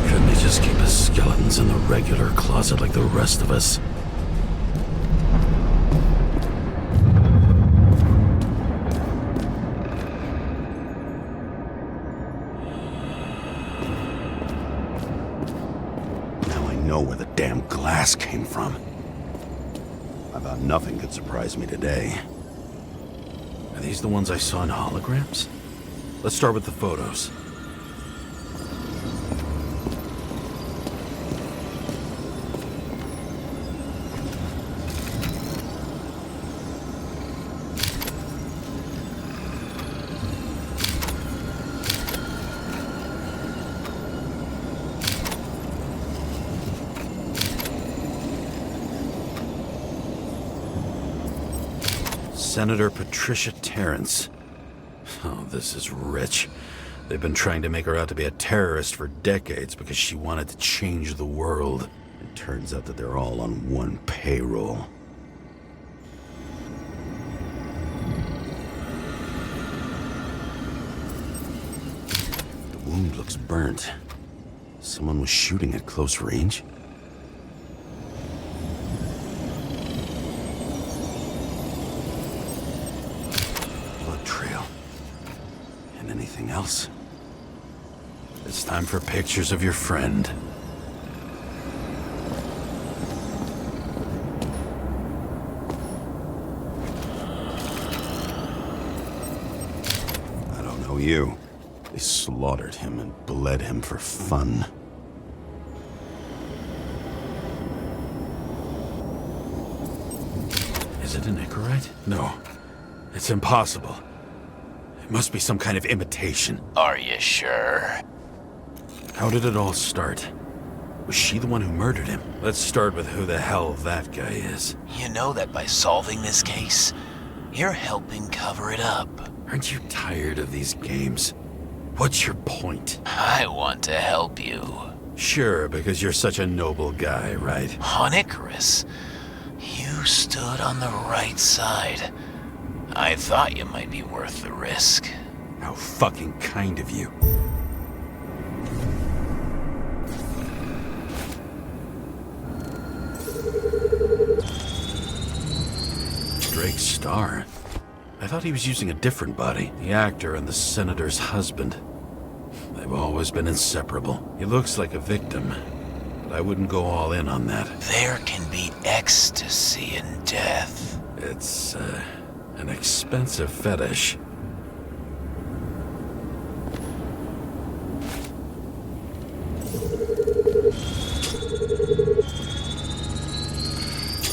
Speaker 3: Couldn't he just keep his skeletons in the regular closet like the rest of us? Where the damn glass came from. I thought nothing could surprise me today. Are these the ones I saw in holograms? Let's start with the photos. Senator Patricia Terrence. Oh, this is rich. They've been trying to make her out to be a terrorist for decades because she wanted to change the world. It turns out that they're all on one payroll. The wound looks burnt. Someone was shooting at close range? Anything else? It's time for pictures of your friend. I don't know you. They slaughtered him and bled him for fun. Is it an Icarite? No. It's impossible. Must be some kind of imitation.
Speaker 8: Are you sure?
Speaker 3: How did it all start? Was she the one who murdered him? Let's start with who the hell that guy is.
Speaker 8: You know that by solving this case, you're helping cover it up.
Speaker 3: Aren't you tired of these games? What's your point?
Speaker 8: I want to help you.
Speaker 3: Sure, because you're such a noble guy, right?
Speaker 8: On Icarus, you stood on the right side. I thought you might be worth the risk.
Speaker 3: How fucking kind of you. Drake's star? I thought he was using a different body. The actor and the senator's husband. They've always been inseparable. He looks like a victim, but I wouldn't go all in on that.
Speaker 8: There can be ecstasy in death.
Speaker 3: It's, an expensive fetish.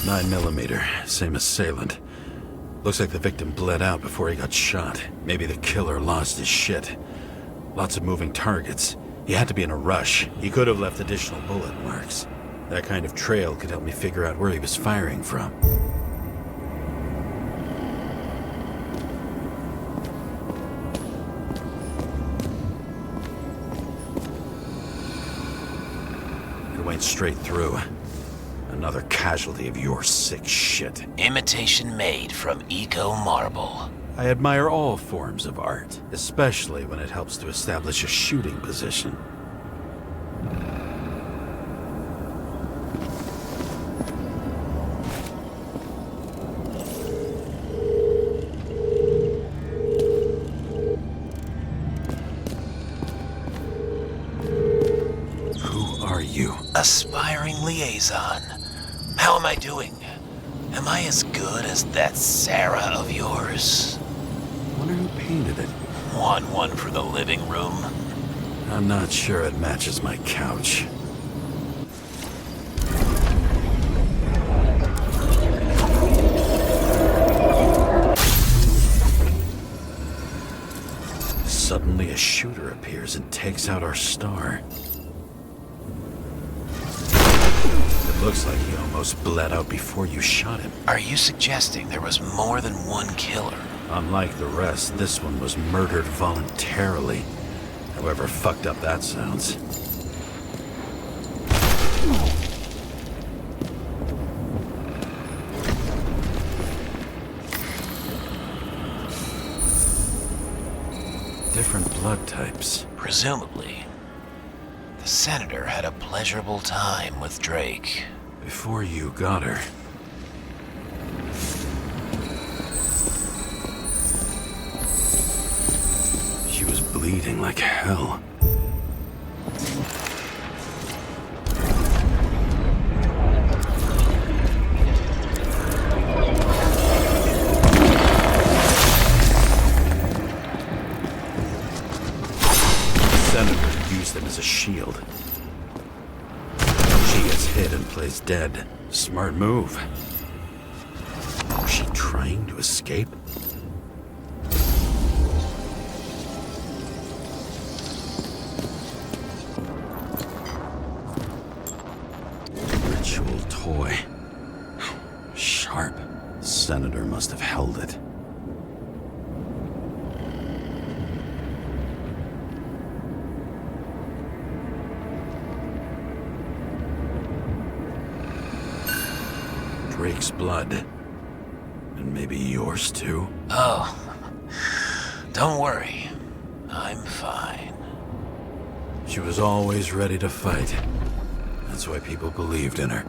Speaker 3: .9mm, same assailant. Looks like the victim bled out before he got shot. Maybe the killer lost his shit. Lots of moving targets. He had to be in a rush. He could have left additional bullet marks. That kind of trail could help me figure out where he was firing from. It went straight through. Another casualty of your sick shit.
Speaker 15: Imitation made from eco marble.
Speaker 3: I admire all forms of art, especially when it helps to establish a shooting position. Who are you?
Speaker 15: Aspiring liaison. How am I doing? Am I as good as that Sarah of yours?
Speaker 3: Wonder who painted it.
Speaker 15: Want one for the living room?
Speaker 3: I'm not sure it matches my couch. Suddenly a shooter appears and takes out our star. It looks like he almost bled out before you shot him.
Speaker 15: Are you suggesting there was more than one killer?
Speaker 3: Unlike the rest, this one was murdered voluntarily. However fucked up that sounds. Different blood types.
Speaker 15: Presumably. The senator had a pleasurable time with Drake.
Speaker 3: Before you got her. She was bleeding like hell. Them as a shield. She gets hit and plays dead. Smart move. Was she trying to escape? Ritual toy. Sharp. Senator must have held it. Drake's blood. And maybe yours too?
Speaker 15: Oh. Don't worry. I'm fine.
Speaker 3: She was always ready to fight. That's why people believed in her.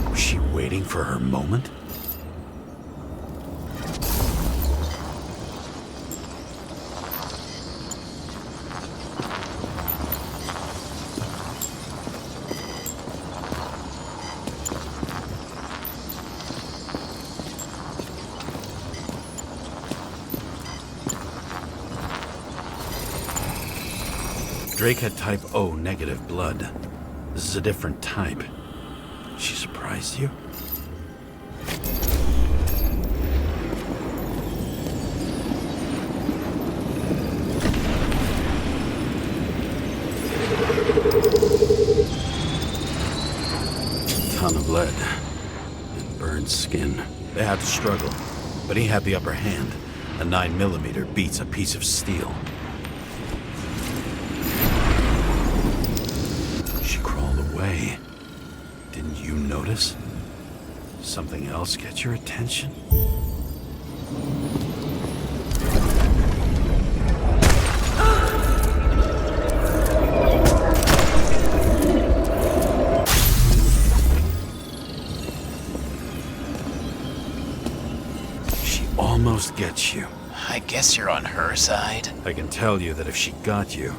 Speaker 3: Was she waiting for her moment? Drake had type O negative blood. This is a different type. She surprised you? Ton of lead and burned skin. They had to struggle, but he had the upper hand. A 9mm beats a piece of steel. Away. Didn't you notice? Something else get your attention? She almost gets you.
Speaker 15: I guess you're on her side.
Speaker 3: I can tell you that if she got you,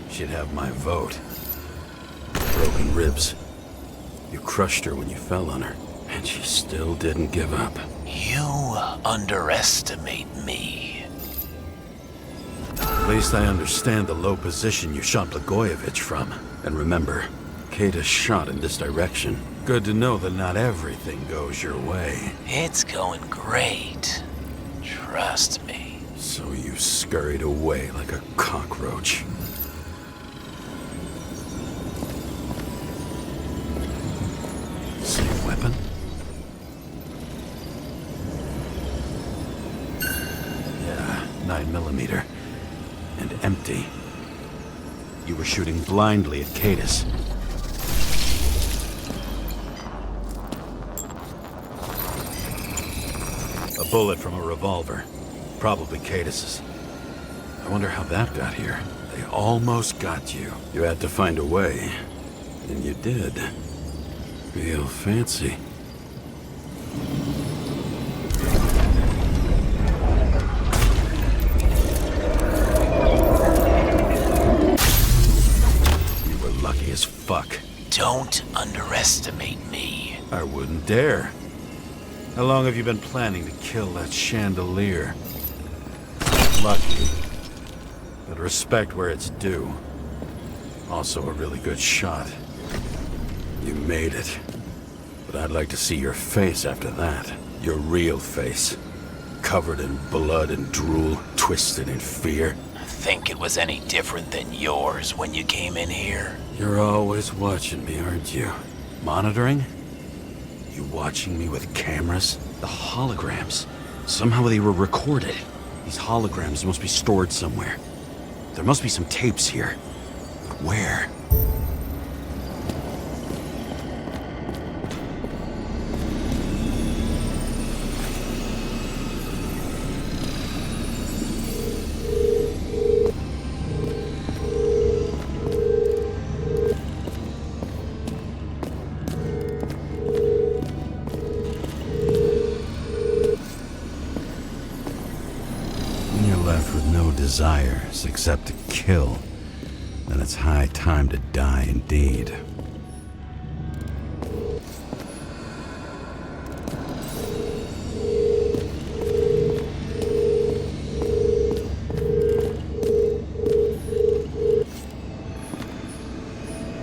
Speaker 3: she'd have my vote. Broken ribs. You crushed her when you fell on her, and she still didn't give up.
Speaker 15: You underestimate me.
Speaker 3: At least I understand the low position you shot Blagojevich from. And remember, Kata shot in this direction. Good to know that not everything goes your way.
Speaker 15: It's going great. Trust me.
Speaker 3: So you scurried away like a cockroach. Same weapon? Yeah, 9mm. And empty. You were shooting blindly at Cadis. A bullet from a revolver. Probably Cadis's. I wonder how that got here. They almost got you. You had to find a way. And you did. Real fancy. You were lucky as fuck.
Speaker 15: Don't underestimate me.
Speaker 3: I wouldn't dare. How long have you been planning to kill that chandelier? Lucky. But respect where it's due. Also a really good shot. You made it. But I'd like to see your face after that. Your real face. Covered in blood and drool, twisted in fear.
Speaker 15: Think it was any different than yours when you came in here?
Speaker 3: You're always watching me, aren't you? Monitoring? You watching me with cameras? The holograms. Somehow they were recorded. These holograms must be stored somewhere. There must be some tapes here. But where? Desires except to kill, then it's high time to die indeed.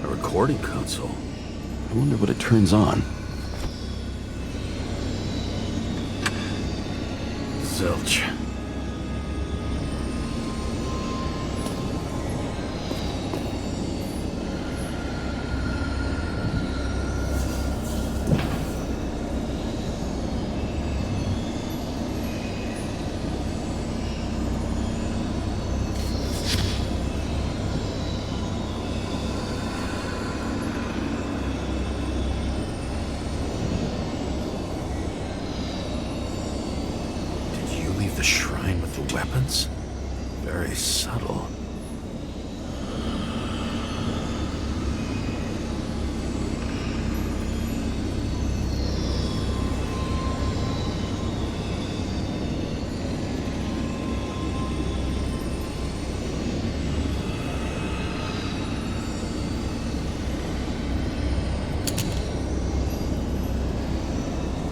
Speaker 3: A recording console? I wonder what it turns on. Zilch. The shrine with the weapons? Very subtle.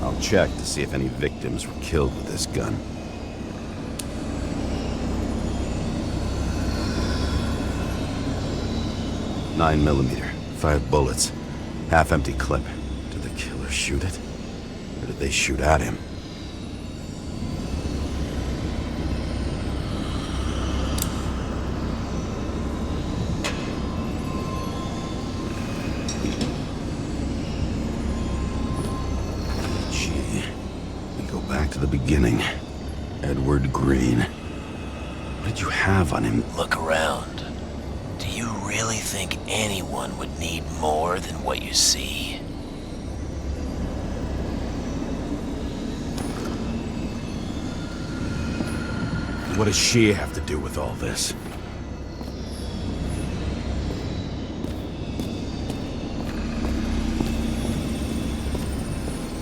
Speaker 3: I'll check to see if any victims were killed with this gun. 9mm, 5 bullets, half-empty clip. Did the killer shoot it? Or did they shoot at him? Gee, we go back to the beginning. Edward Green. What did you have on him?
Speaker 15: Look around. Do you really think anyone would need more than what you see?
Speaker 3: What does she have to do with all this?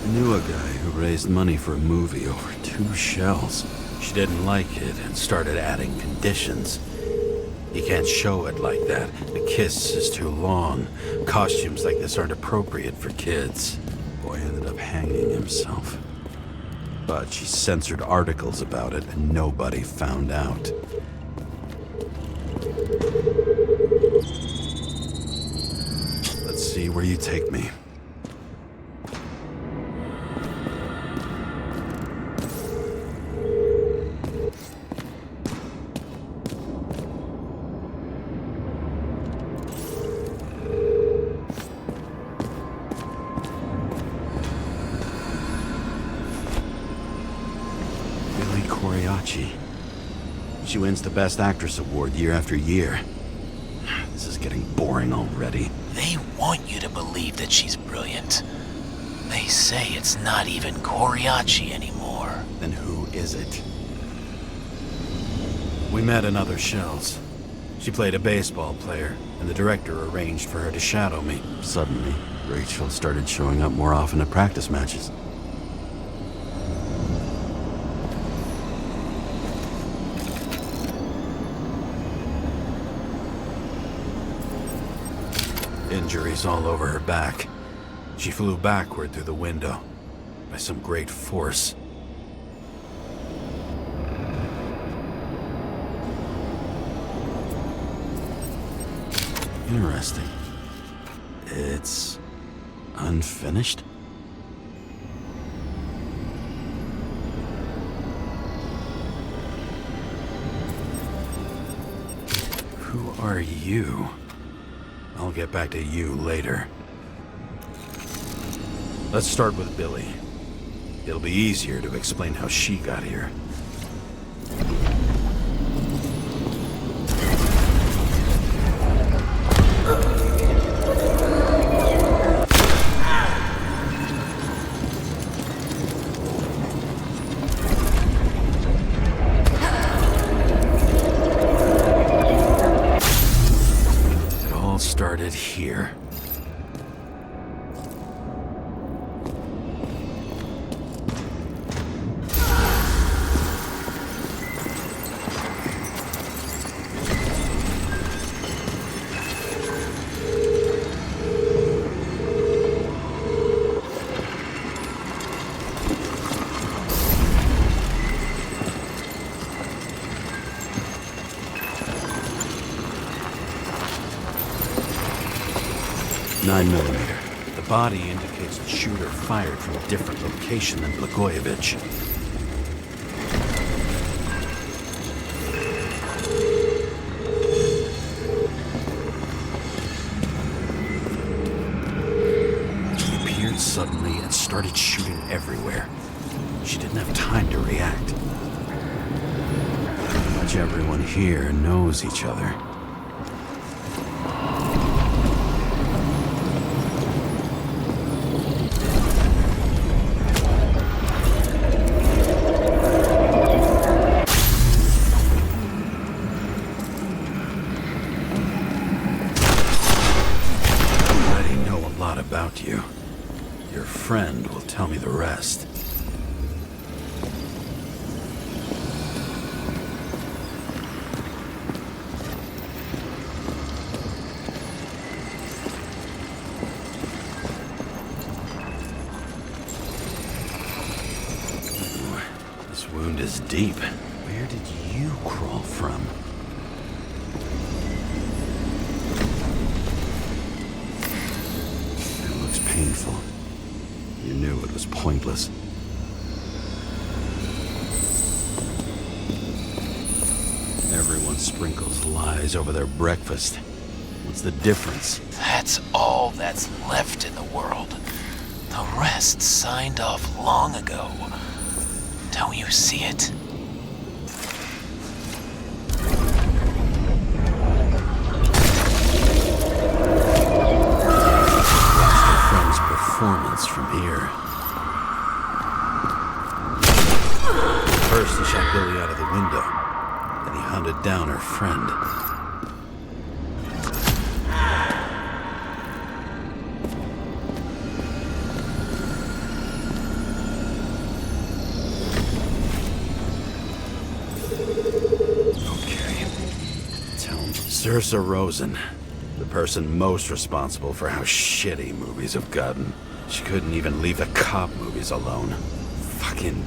Speaker 3: I knew a guy who raised money for a movie over 2 shells. She didn't like it and started adding conditions. You can't show it like that. The kiss is too long. Costumes like this aren't appropriate for kids. Boy ended up hanging himself. But she censored articles about it and nobody found out. where you take me. She wins the Best Actress award year after year. This is getting boring already.
Speaker 15: They want you to believe that she's brilliant. They say it's not even Coriaci anymore.
Speaker 3: Then who is it? We met in other shells. She played a baseball player, and the director arranged for her to shadow me. Suddenly, Rachel started showing up more often at practice matches. Injuries all over her back. She flew backward through the window by some great force. Interesting. It's unfinished? Who are you? I'll get back to you later. Let's start with Billy. It'll be easier to explain how she got here. Started here. The body indicates the shooter fired from a different location than Blagojevich. He appeared suddenly and started shooting everywhere. She didn't have time to react. Pretty much everyone here knows each other. About you. Your friend will tell me the rest. Ooh, this wound is deep. Where did you crawl from? Painful. You knew it was pointless. Everyone sprinkles lies over their breakfast. What's the difference?
Speaker 15: That's all that's left in the world. The rest signed off long ago. Don't you see it?
Speaker 3: Performance from here. First, he shot Billy out of the window. Then he hunted down her friend. Okay. Tell me. Saoirse Rosen. The person most responsible for how shitty movies have gotten. She couldn't even leave the cop movies alone. Fucking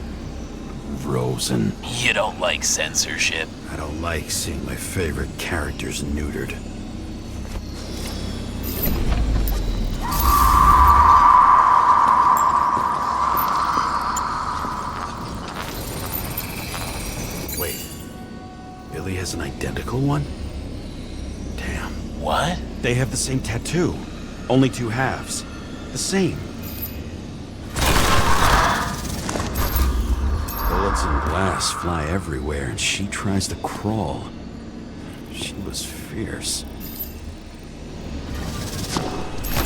Speaker 3: Rosen.
Speaker 15: You don't like censorship?
Speaker 3: I don't like seeing my favorite characters neutered.
Speaker 10: identical one? Damn.
Speaker 15: What?
Speaker 10: They have the same tattoo. Only two halves. The same. Bullets and glass fly everywhere, and she tries to crawl. She was fierce.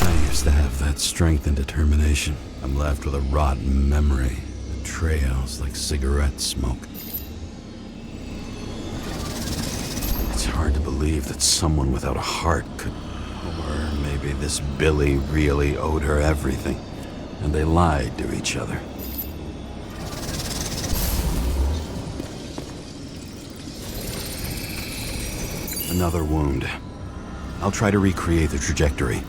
Speaker 10: I used to have that strength and determination. I'm left with a rotten memory that trails like cigarette smoke. It's hard to believe that someone without a heart could... Or maybe this Billy really owed her everything, and they lied to each other. Another wound. I'll try to recreate the trajectory.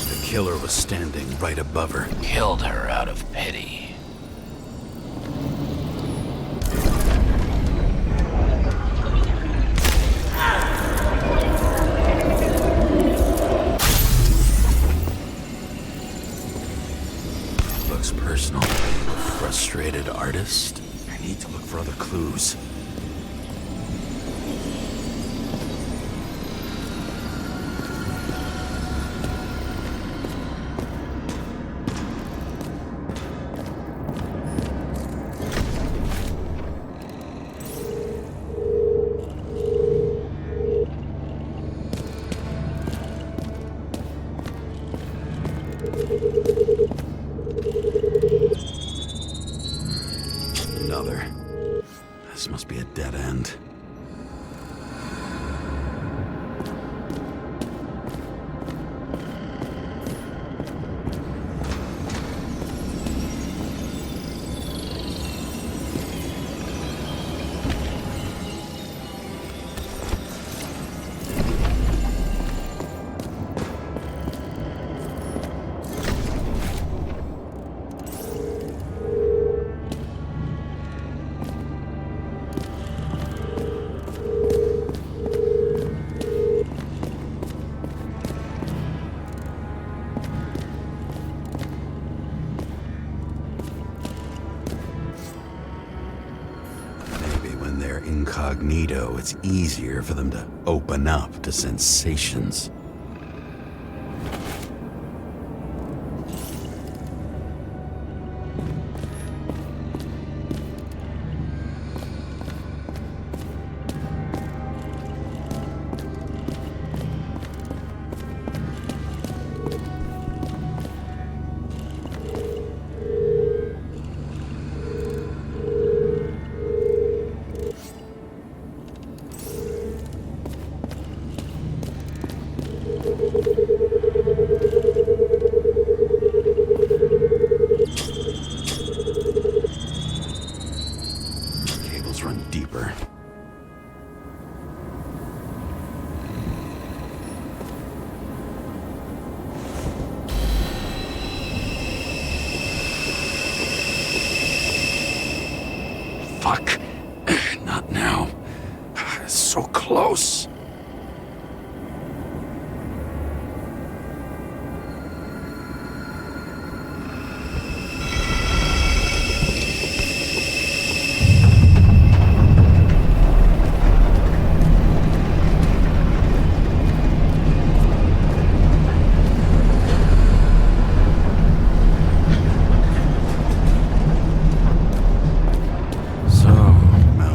Speaker 10: The killer was standing right above her.
Speaker 15: Killed her out of pity.
Speaker 10: Personal. Frustrated artist? I need to look for other clues. This must be a dead end. Incognito, it's easier for them to open up to sensations. Deeper. Fuck. Not now. So close.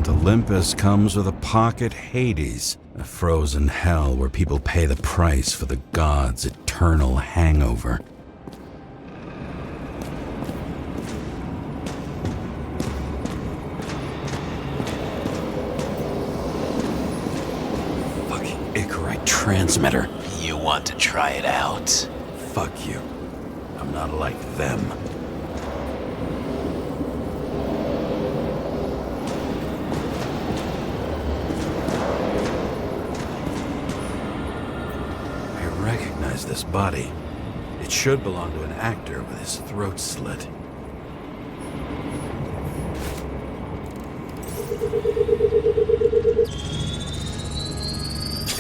Speaker 10: Olympus comes with a pocket Hades, a frozen hell where people pay the price for the gods' eternal hangover. Fucking Icarite transmitter.
Speaker 15: You want to try it out?
Speaker 10: Fuck you. I'm not like them. This body. It should belong to an actor with his throat slit.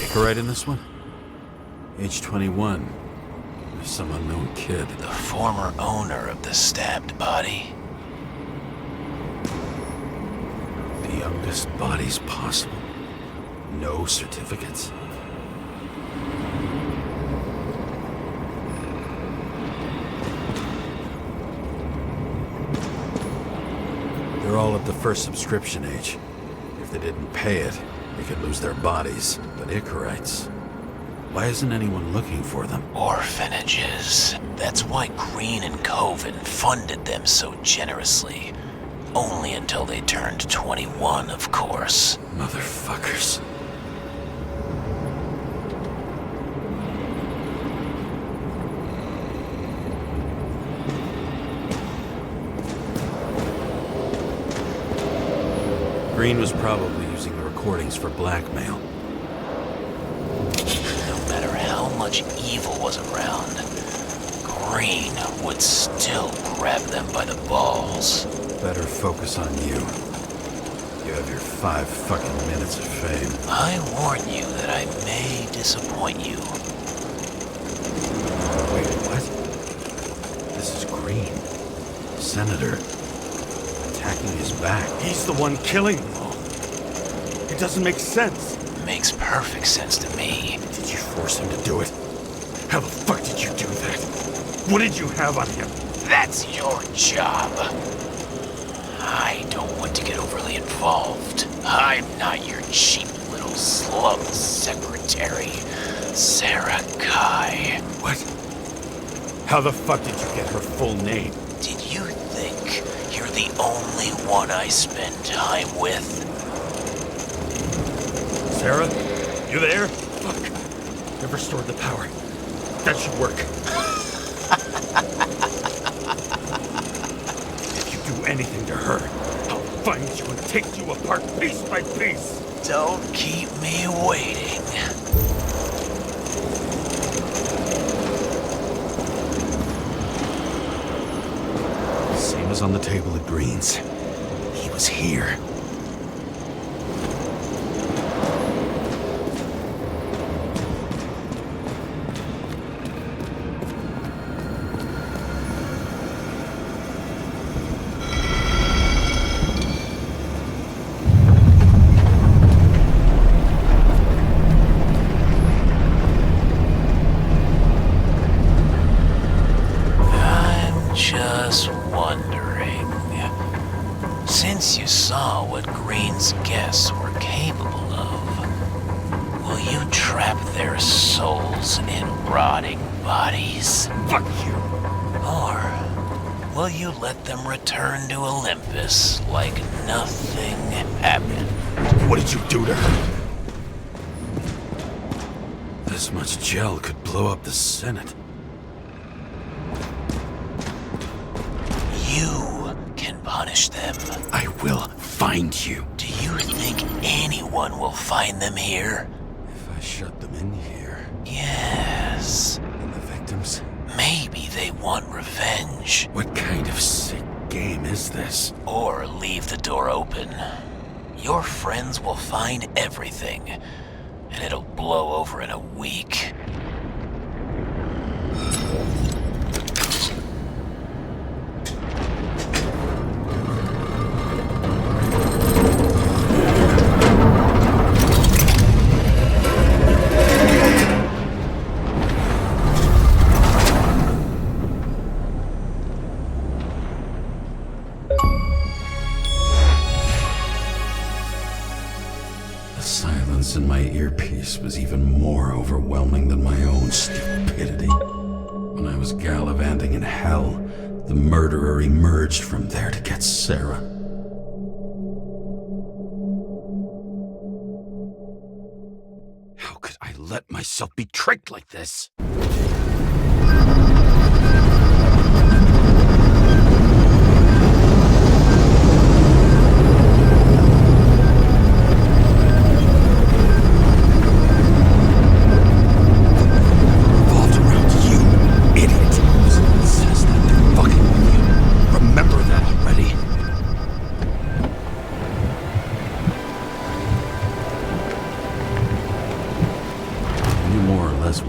Speaker 10: Icarite in this one?
Speaker 3: Age 21. Some unknown kid.
Speaker 15: The former owner of the stabbed body.
Speaker 3: The youngest bodies possible. No certificates. They're all at the first subscription age. If they didn't pay it, they could lose their bodies. But Icarites... why isn't anyone looking for them?
Speaker 15: Orphanages. That's why Green and Coven funded them so generously. Only until they turned 21, of course.
Speaker 3: Motherfuckers. Green was probably using the recordings for blackmail.
Speaker 15: No matter how much evil was around, Green would still grab them by the balls.
Speaker 3: Better focus on you. You have your 5 fucking minutes of fame.
Speaker 15: I warn you that I may disappoint you.
Speaker 3: Wait, what? This is Green. Senator. Attacking his back.
Speaker 12: He's the one killing them all. It doesn't make sense.
Speaker 15: Makes perfect sense to me.
Speaker 12: Did you force him to do it? How the fuck did you do that? What did you have on him?
Speaker 15: That's your job. I don't want to get overly involved. I'm not your cheap little slum secretary, Sarah Kai.
Speaker 12: What? How the fuck did you get her full name?
Speaker 15: Did you think you're the only one I spend time with?
Speaker 12: Sarah? You there? Fuck. I've restored the power. That should work. If you do anything to her, I'll find you and take you apart piece by piece.
Speaker 15: Don't keep me waiting.
Speaker 3: Same as on the table at Green's. He was here.
Speaker 15: Just wondering, since you saw what Green's guests were capable of, will you trap their souls in rotting bodies?
Speaker 12: Fuck you!
Speaker 15: Or will you let them return to Olympus like nothing happened?
Speaker 3: What did you do to her? This much gel could blow up the Senate.
Speaker 15: You can punish them.
Speaker 3: I will find you.
Speaker 15: Do you think anyone will find them here?
Speaker 3: If I shut them in here...
Speaker 15: Yes.
Speaker 3: And the victims?
Speaker 15: Maybe they want revenge.
Speaker 3: What kind of sick game is this?
Speaker 15: Or leave the door open. Your friends will find everything, and it'll blow over in a week.
Speaker 3: In my earpiece was even more overwhelming than my own stupidity. When I was gallivanting in hell, the murderer emerged from there to get Sarah. How could I let myself be tricked like this?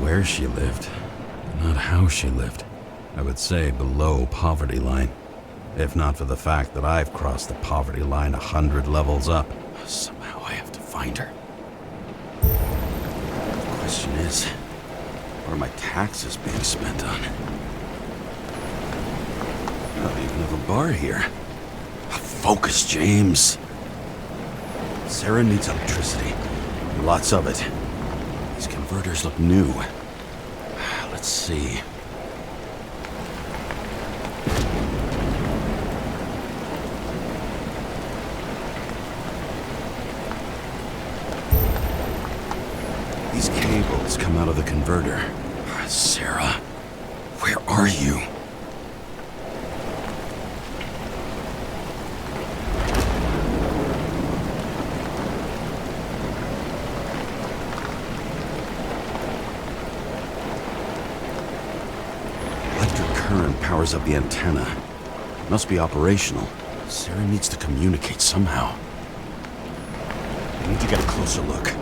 Speaker 3: where she lived, not how she lived. I would say below poverty line. If not for the fact that I've crossed the poverty line 100 levels up. Somehow I have to find her. The question is, what are my taxes being spent on? I don't even have a bar here. Focus, James. Sarah needs electricity. Lots of it. These converters look new. Let's see. These cables come out of the converter. Sarah, where are you? Powers up the antenna. Must be operational. Sarah needs to communicate somehow. I need to get a closer look.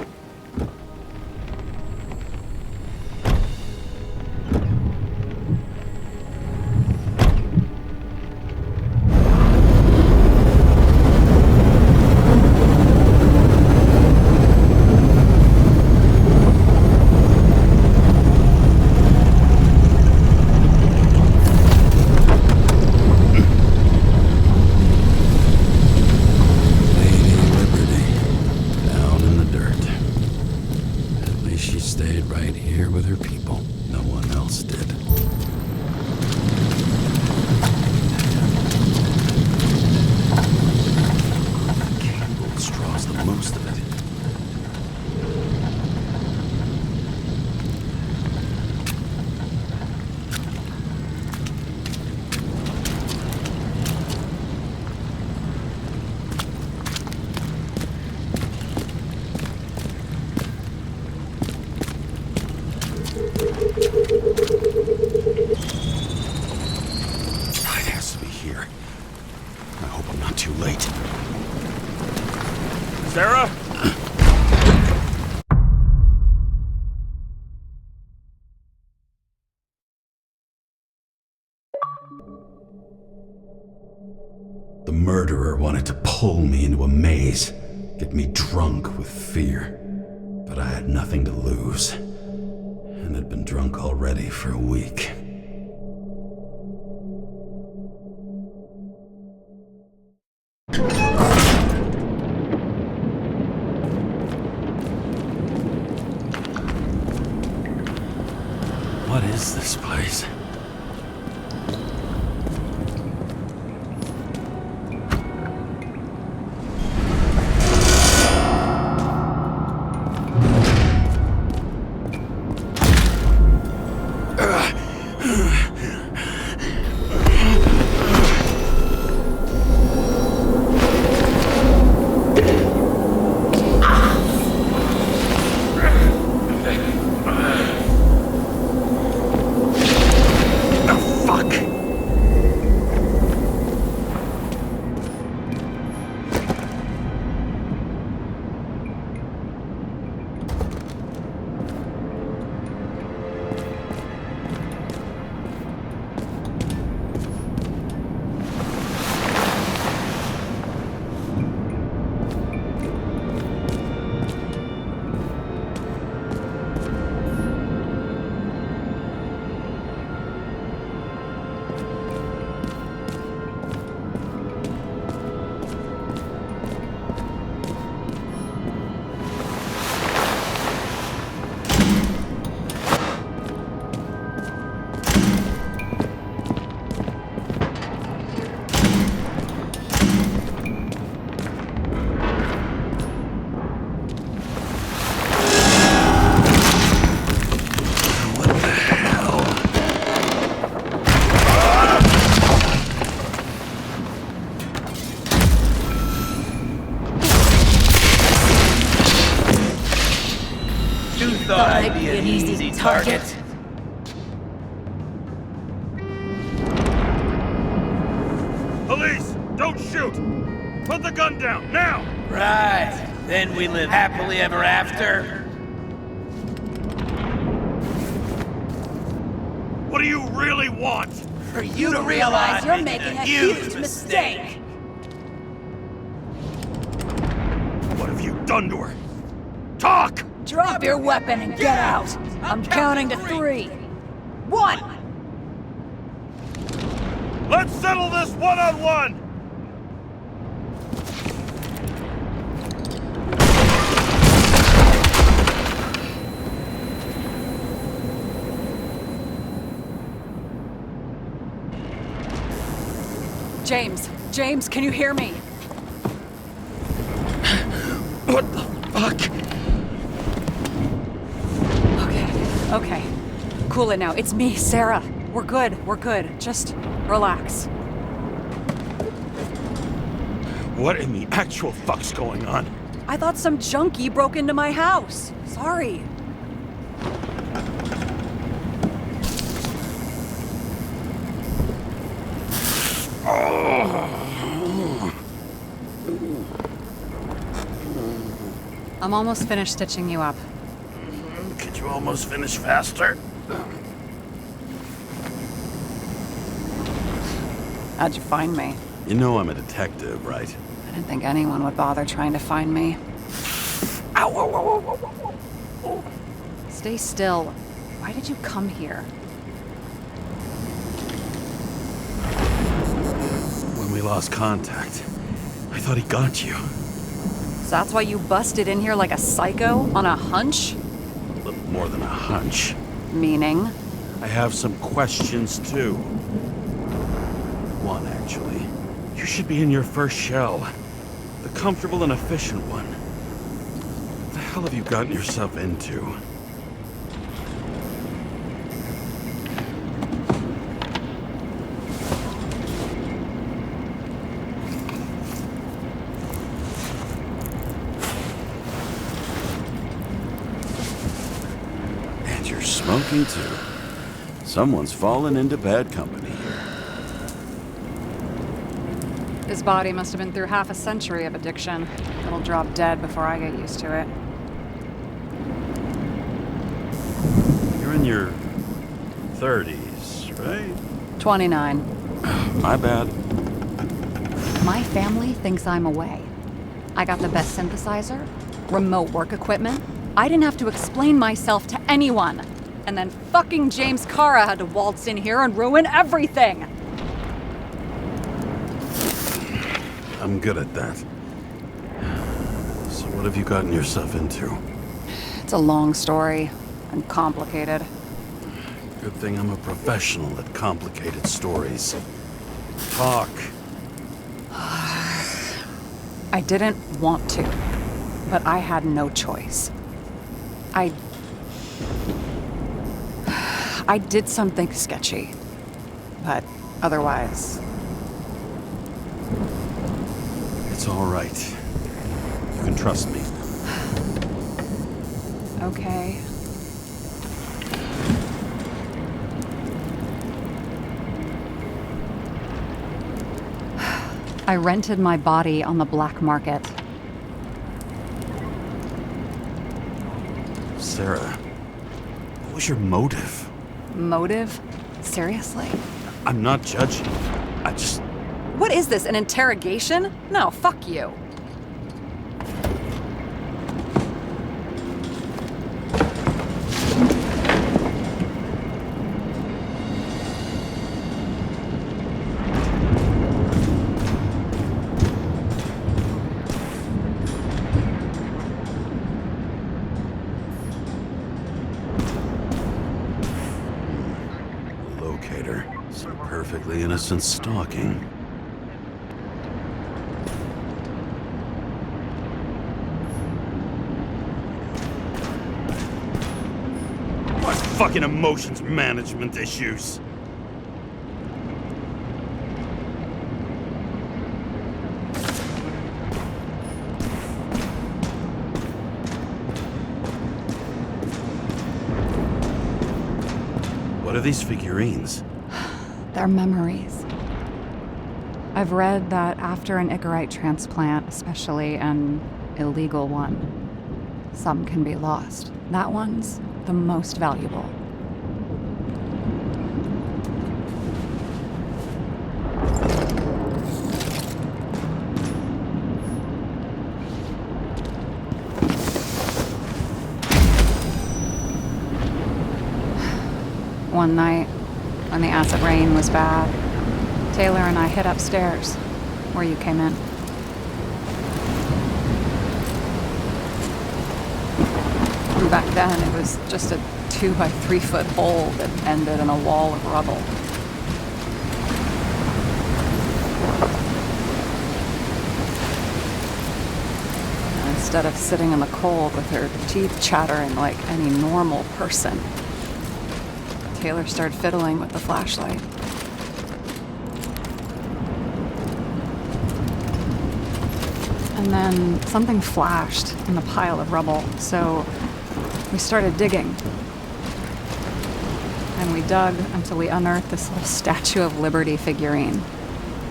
Speaker 12: Sarah?
Speaker 3: The murderer wanted to pull me into a maze, get me drunk with fear. But I had nothing to lose, and had been drunk already for a week. What is this place?
Speaker 15: Thought I'd be an easy target.
Speaker 12: Police, don't shoot! Put the gun down, now!
Speaker 15: Right, then we live happily ever after.
Speaker 12: What do you really want?
Speaker 15: For you to realize
Speaker 7: You're making a huge mistake.
Speaker 12: What have you done to her? Talk!
Speaker 7: Drop your weapon and get out. I'm counting to 3. 1.
Speaker 12: Let's settle this one-on-one!
Speaker 6: James, can you hear me?
Speaker 12: What the fuck?
Speaker 6: Okay. Cool it now. It's me, Sarah. We're good. Just relax.
Speaker 12: What in the actual fuck's going on?
Speaker 6: I thought some junkie broke into my house. Sorry. I'm almost finished stitching you up.
Speaker 12: Could you almost finish faster?
Speaker 6: How'd you find me?
Speaker 10: You know I'm a detective, right?
Speaker 6: I didn't think anyone would bother trying to find me. Ow. Stay still. Why did you come here?
Speaker 10: When we lost contact, I thought he got you.
Speaker 6: So that's why you busted in here like a psycho on a hunch?
Speaker 10: A little more than a hunch.
Speaker 6: Meaning?
Speaker 10: I have some questions, too. One, actually. You should be in your first shell. The comfortable and efficient one. What the hell have you gotten yourself into? And you're smoking, too. Someone's fallen into bad company here.
Speaker 6: His body must have been through half a century of addiction. It'll drop dead before I get used to it.
Speaker 10: You're in your 30s, right?
Speaker 6: 29.
Speaker 10: My bad.
Speaker 6: My family thinks I'm away. I got the best synthesizer, remote work equipment. I didn't have to explain myself to anyone. And then fucking James Cara had to waltz in here and ruin everything.
Speaker 10: I'm good at that. So what have you gotten yourself into?
Speaker 6: It's a long story and complicated.
Speaker 10: Good thing I'm a professional at complicated stories. Talk.
Speaker 6: I didn't want to, but I had no choice. I did something sketchy, but otherwise...
Speaker 10: It's all right. You can trust me.
Speaker 6: Okay. I rented my body on the black market.
Speaker 10: Sarah, what was your motive?
Speaker 6: Motive? Seriously?
Speaker 10: I'm not judging. I just...
Speaker 6: What is this, an interrogation? No, fuck you.
Speaker 10: Locator. Some perfectly innocent stalking.
Speaker 12: Fucking emotions management issues.
Speaker 10: What are these figurines?
Speaker 6: They're memories. I've read that after an Icarite transplant, especially an illegal one, some can be lost. That one's the most valuable. One night, when the acid rain was bad, Taylor and I hid upstairs, where you came in. And back then, it was just a 2 by 3 foot hole that ended in a wall of rubble. And instead of sitting in the cold with her teeth chattering like any normal person, Taylor started fiddling with the flashlight. And then something flashed in the pile of rubble, so we started digging. And we dug until we unearthed this little Statue of Liberty figurine.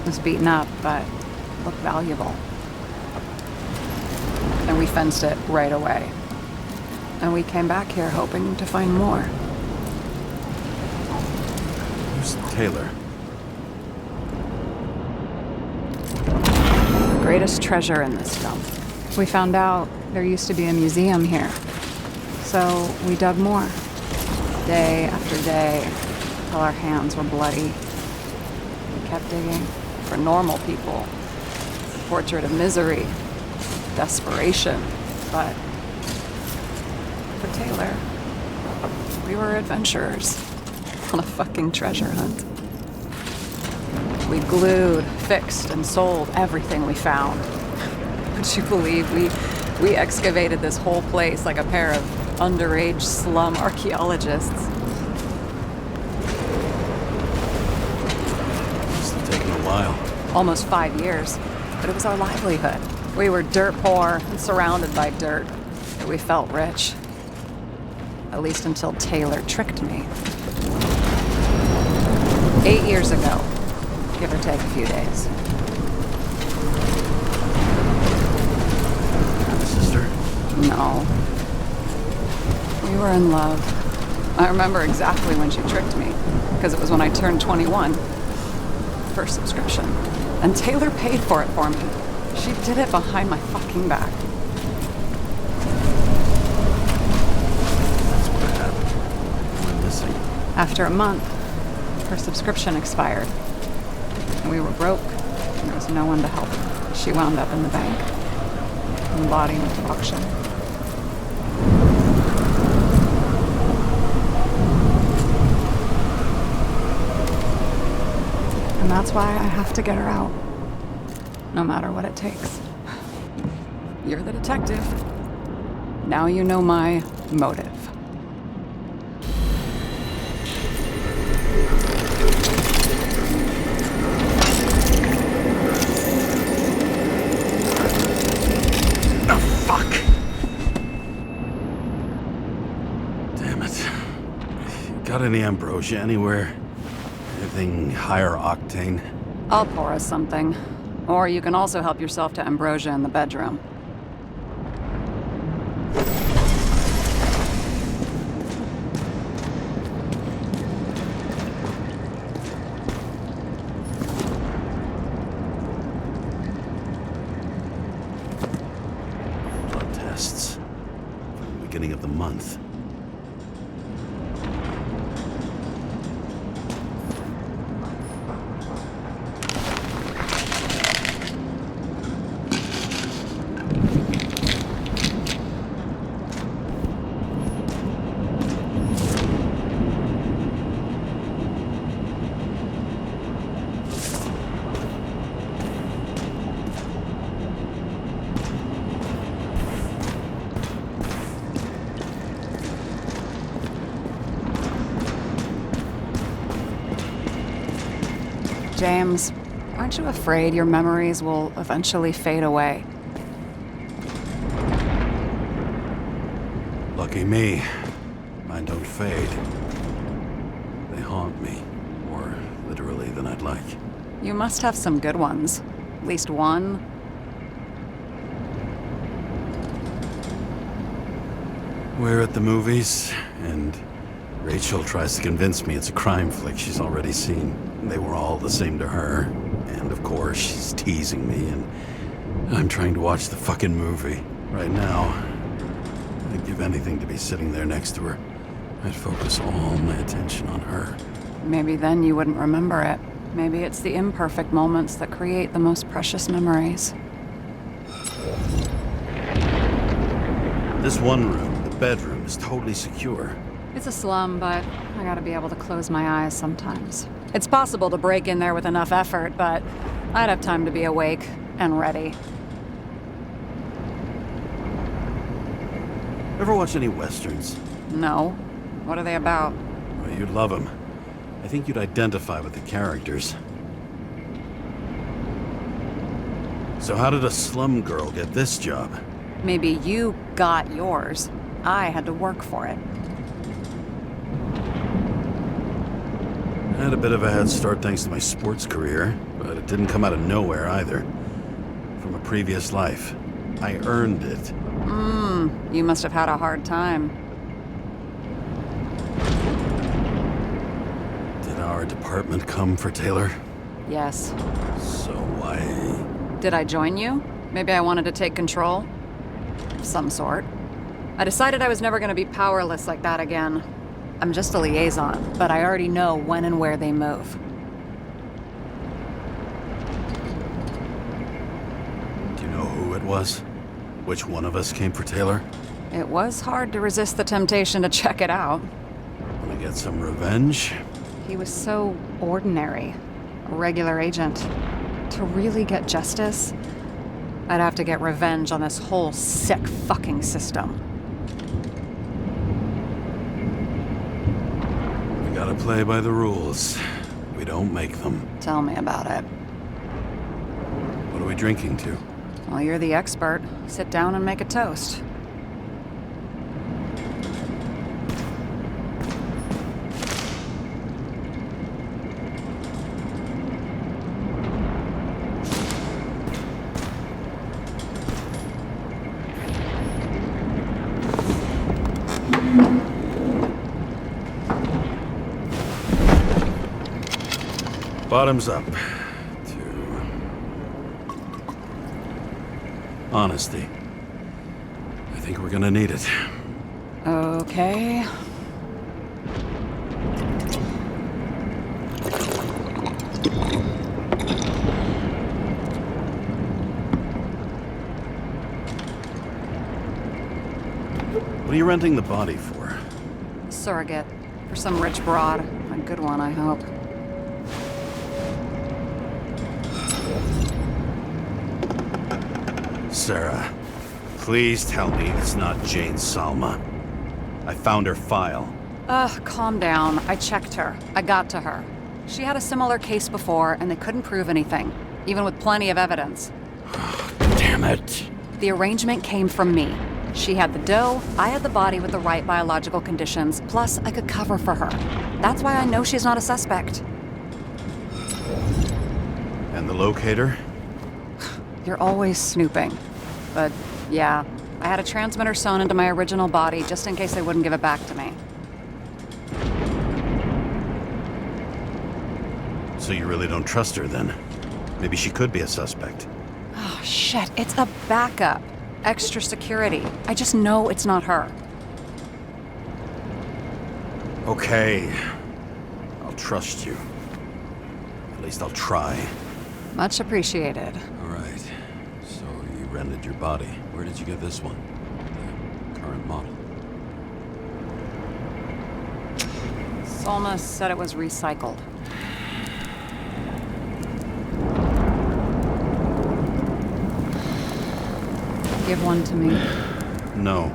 Speaker 6: It was beaten up, but looked valuable. And we fenced it right away. And we came back here hoping to find more.
Speaker 10: Who's Taylor?
Speaker 6: The greatest treasure in this dump. We found out there used to be a museum here. So we dug more. Day after day, till our hands were bloody. We kept digging for normal people. Portrait of misery, desperation, but for Taylor, we were adventurers on a fucking treasure hunt. We glued, fixed, and sold everything we found. Would you believe we excavated this whole place like a pair of underage slum archaeologists?
Speaker 10: Must have taken a while.
Speaker 6: Almost 5 years, but it was our livelihood. We were dirt poor and surrounded by dirt, but we felt rich. At least until Taylor tricked me. 8 years ago, give or take a few days.
Speaker 10: Sister?
Speaker 6: No. We were in love. I remember exactly when she tricked me, because it was when I turned 21. First subscription. And Taylor paid for it for me. She did it behind my fucking back.
Speaker 10: That's what happened. I went missing.
Speaker 6: After a month, her subscription expired. And we were broke, and there was no one to help. She wound up in the bank. And the body went to auction. And that's why I have to get her out. No matter what it takes. You're the detective. Now you know my motive.
Speaker 10: Oh, fuck! Damn it. Got any ambrosia anywhere? Anything higher octane?
Speaker 6: I'll pour us something. Or you can also help yourself to ambrosia in the bedroom.
Speaker 10: Blood tests. From the beginning of the month.
Speaker 6: James, aren't you afraid your memories will eventually fade away?
Speaker 10: Lucky me. Mine don't fade. They haunt me. More literally than I'd like.
Speaker 6: You must have some good ones. At least one.
Speaker 10: We're at the movies, and Rachel tries to convince me it's a crime flick she's already seen. They were all the same to her. And of course, she's teasing me, and I'm trying to watch the fucking movie. Right now, I'd give anything to be sitting there next to her. I'd focus all my attention on her.
Speaker 6: Maybe then you wouldn't remember it. Maybe it's the imperfect moments that create the most precious memories.
Speaker 10: This one room, the bedroom, is totally secure.
Speaker 6: It's a slum, but I gotta be able to close my eyes sometimes. It's possible to break in there with enough effort, but I'd have time to be awake and ready.
Speaker 10: Ever watch any westerns?
Speaker 6: No. What are they about?
Speaker 10: Well, you'd love them. I think you'd identify with the characters. So how did a slum girl get this job?
Speaker 6: Maybe you got yours. I had to work for it.
Speaker 10: I had a bit of a head start thanks to my sports career, but it didn't come out of nowhere either. From a previous life. I earned it.
Speaker 6: You must have had a hard time.
Speaker 10: Did our department come for Taylor?
Speaker 6: Yes.
Speaker 10: So why...
Speaker 6: Did I join you? Maybe I wanted to take control? Of some sort. I decided I was never going to be powerless like that again. I'm just a liaison, but I already know when and where they move.
Speaker 10: Do you know who it was? Which one of us came for Taylor?
Speaker 6: It was hard to resist the temptation to check it out.
Speaker 10: Wanna get some revenge?
Speaker 6: He was so ordinary. A regular agent. To really get justice, I'd have to get revenge on this whole sick fucking system.
Speaker 10: We gotta play by the rules. We don't make them.
Speaker 6: Tell me about it.
Speaker 10: What are we drinking to?
Speaker 6: Well, you're the expert. Sit down and make a toast.
Speaker 10: Bottoms up. Honesty. I think we're gonna need it.
Speaker 6: Okay.
Speaker 10: What are you renting the body for?
Speaker 6: Surrogate. For some rich broad. A good one, I hope.
Speaker 10: Sarah, please tell me it's not Jane Salma. I found her file.
Speaker 6: Calm down. I checked her. I got to her. She had a similar case before, and they couldn't prove anything, even with plenty of evidence.
Speaker 10: Damn it.
Speaker 6: The arrangement came from me. She had the dough, I had the body with the right biological conditions, plus I could cover for her. That's why I know she's not a suspect.
Speaker 10: And the locator?
Speaker 6: You're always snooping. But, yeah, I had a transmitter sewn into my original body just in case they wouldn't give it back to me.
Speaker 10: So you really don't trust her, then? Maybe she could be a suspect.
Speaker 6: Oh, shit, it's a backup. Extra security. I just know it's not her.
Speaker 10: Okay. I'll trust you. At least I'll try.
Speaker 6: Much appreciated.
Speaker 10: All right. So you rented your body. Where did you get this one? The current model.
Speaker 6: Salma said it was recycled. Give one to me.
Speaker 10: No.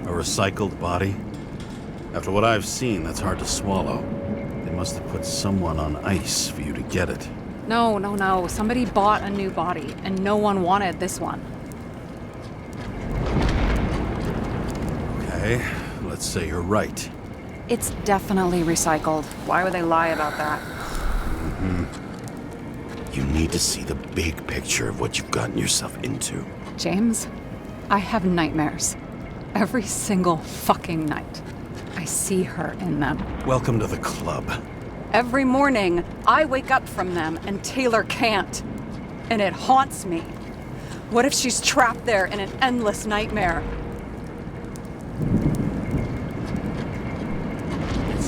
Speaker 10: A recycled body? After what I've seen, that's hard to swallow. They must have put someone on ice for you to get it.
Speaker 6: No. Somebody bought a new body, and no one wanted this one.
Speaker 10: Okay, let's say you're right.
Speaker 6: It's definitely recycled. Why would they lie about that?
Speaker 10: You need to see the big picture of what you've gotten yourself into.
Speaker 6: James, I have nightmares. Every single fucking night. I see her in them.
Speaker 10: Welcome to the club.
Speaker 6: Every morning, I wake up from them and Taylor can't. And it haunts me. What if she's trapped there in an endless nightmare?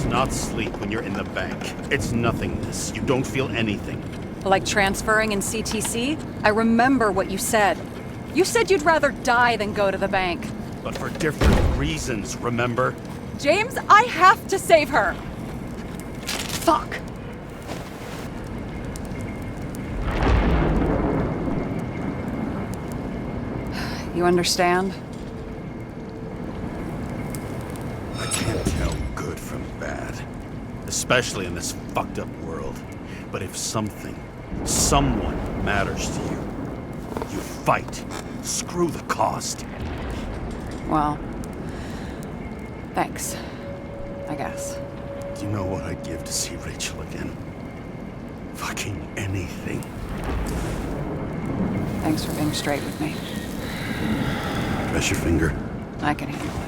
Speaker 10: not sleep when you're in the bank. It's nothingness. You don't feel anything.
Speaker 6: Like transferring in CTC? I remember what you said. You said you'd rather die than go to the bank.
Speaker 10: But for different reasons, remember?
Speaker 6: James, I have to save her! Fuck. You understand?
Speaker 10: I can't tell good from bad. Especially in this fucked up world. But if something, someone matters to you, you fight. Screw the cost.
Speaker 6: Well, thanks, I guess.
Speaker 10: Do you know what I'd give to see Rachel again? Fucking anything.
Speaker 6: Thanks for being straight with me.
Speaker 10: Press your finger.
Speaker 6: I can handle it.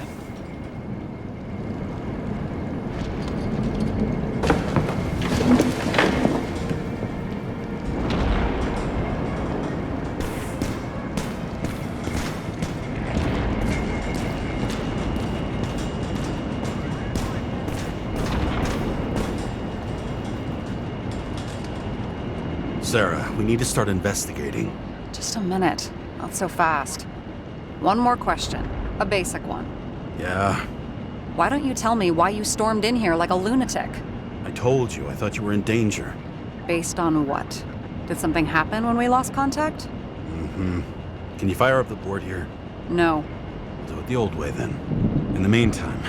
Speaker 10: Sarah, we need to start investigating.
Speaker 6: Just a minute. Not so fast. One more question. A basic one.
Speaker 10: Yeah?
Speaker 6: Why don't you tell me why you stormed in here like a lunatic?
Speaker 10: I told you, I thought you were in danger.
Speaker 6: Based on what? Did something happen when we lost contact?
Speaker 10: Mm-hmm. Can you fire up the board here?
Speaker 6: No.
Speaker 10: We'll do it the old way then. In the meantime,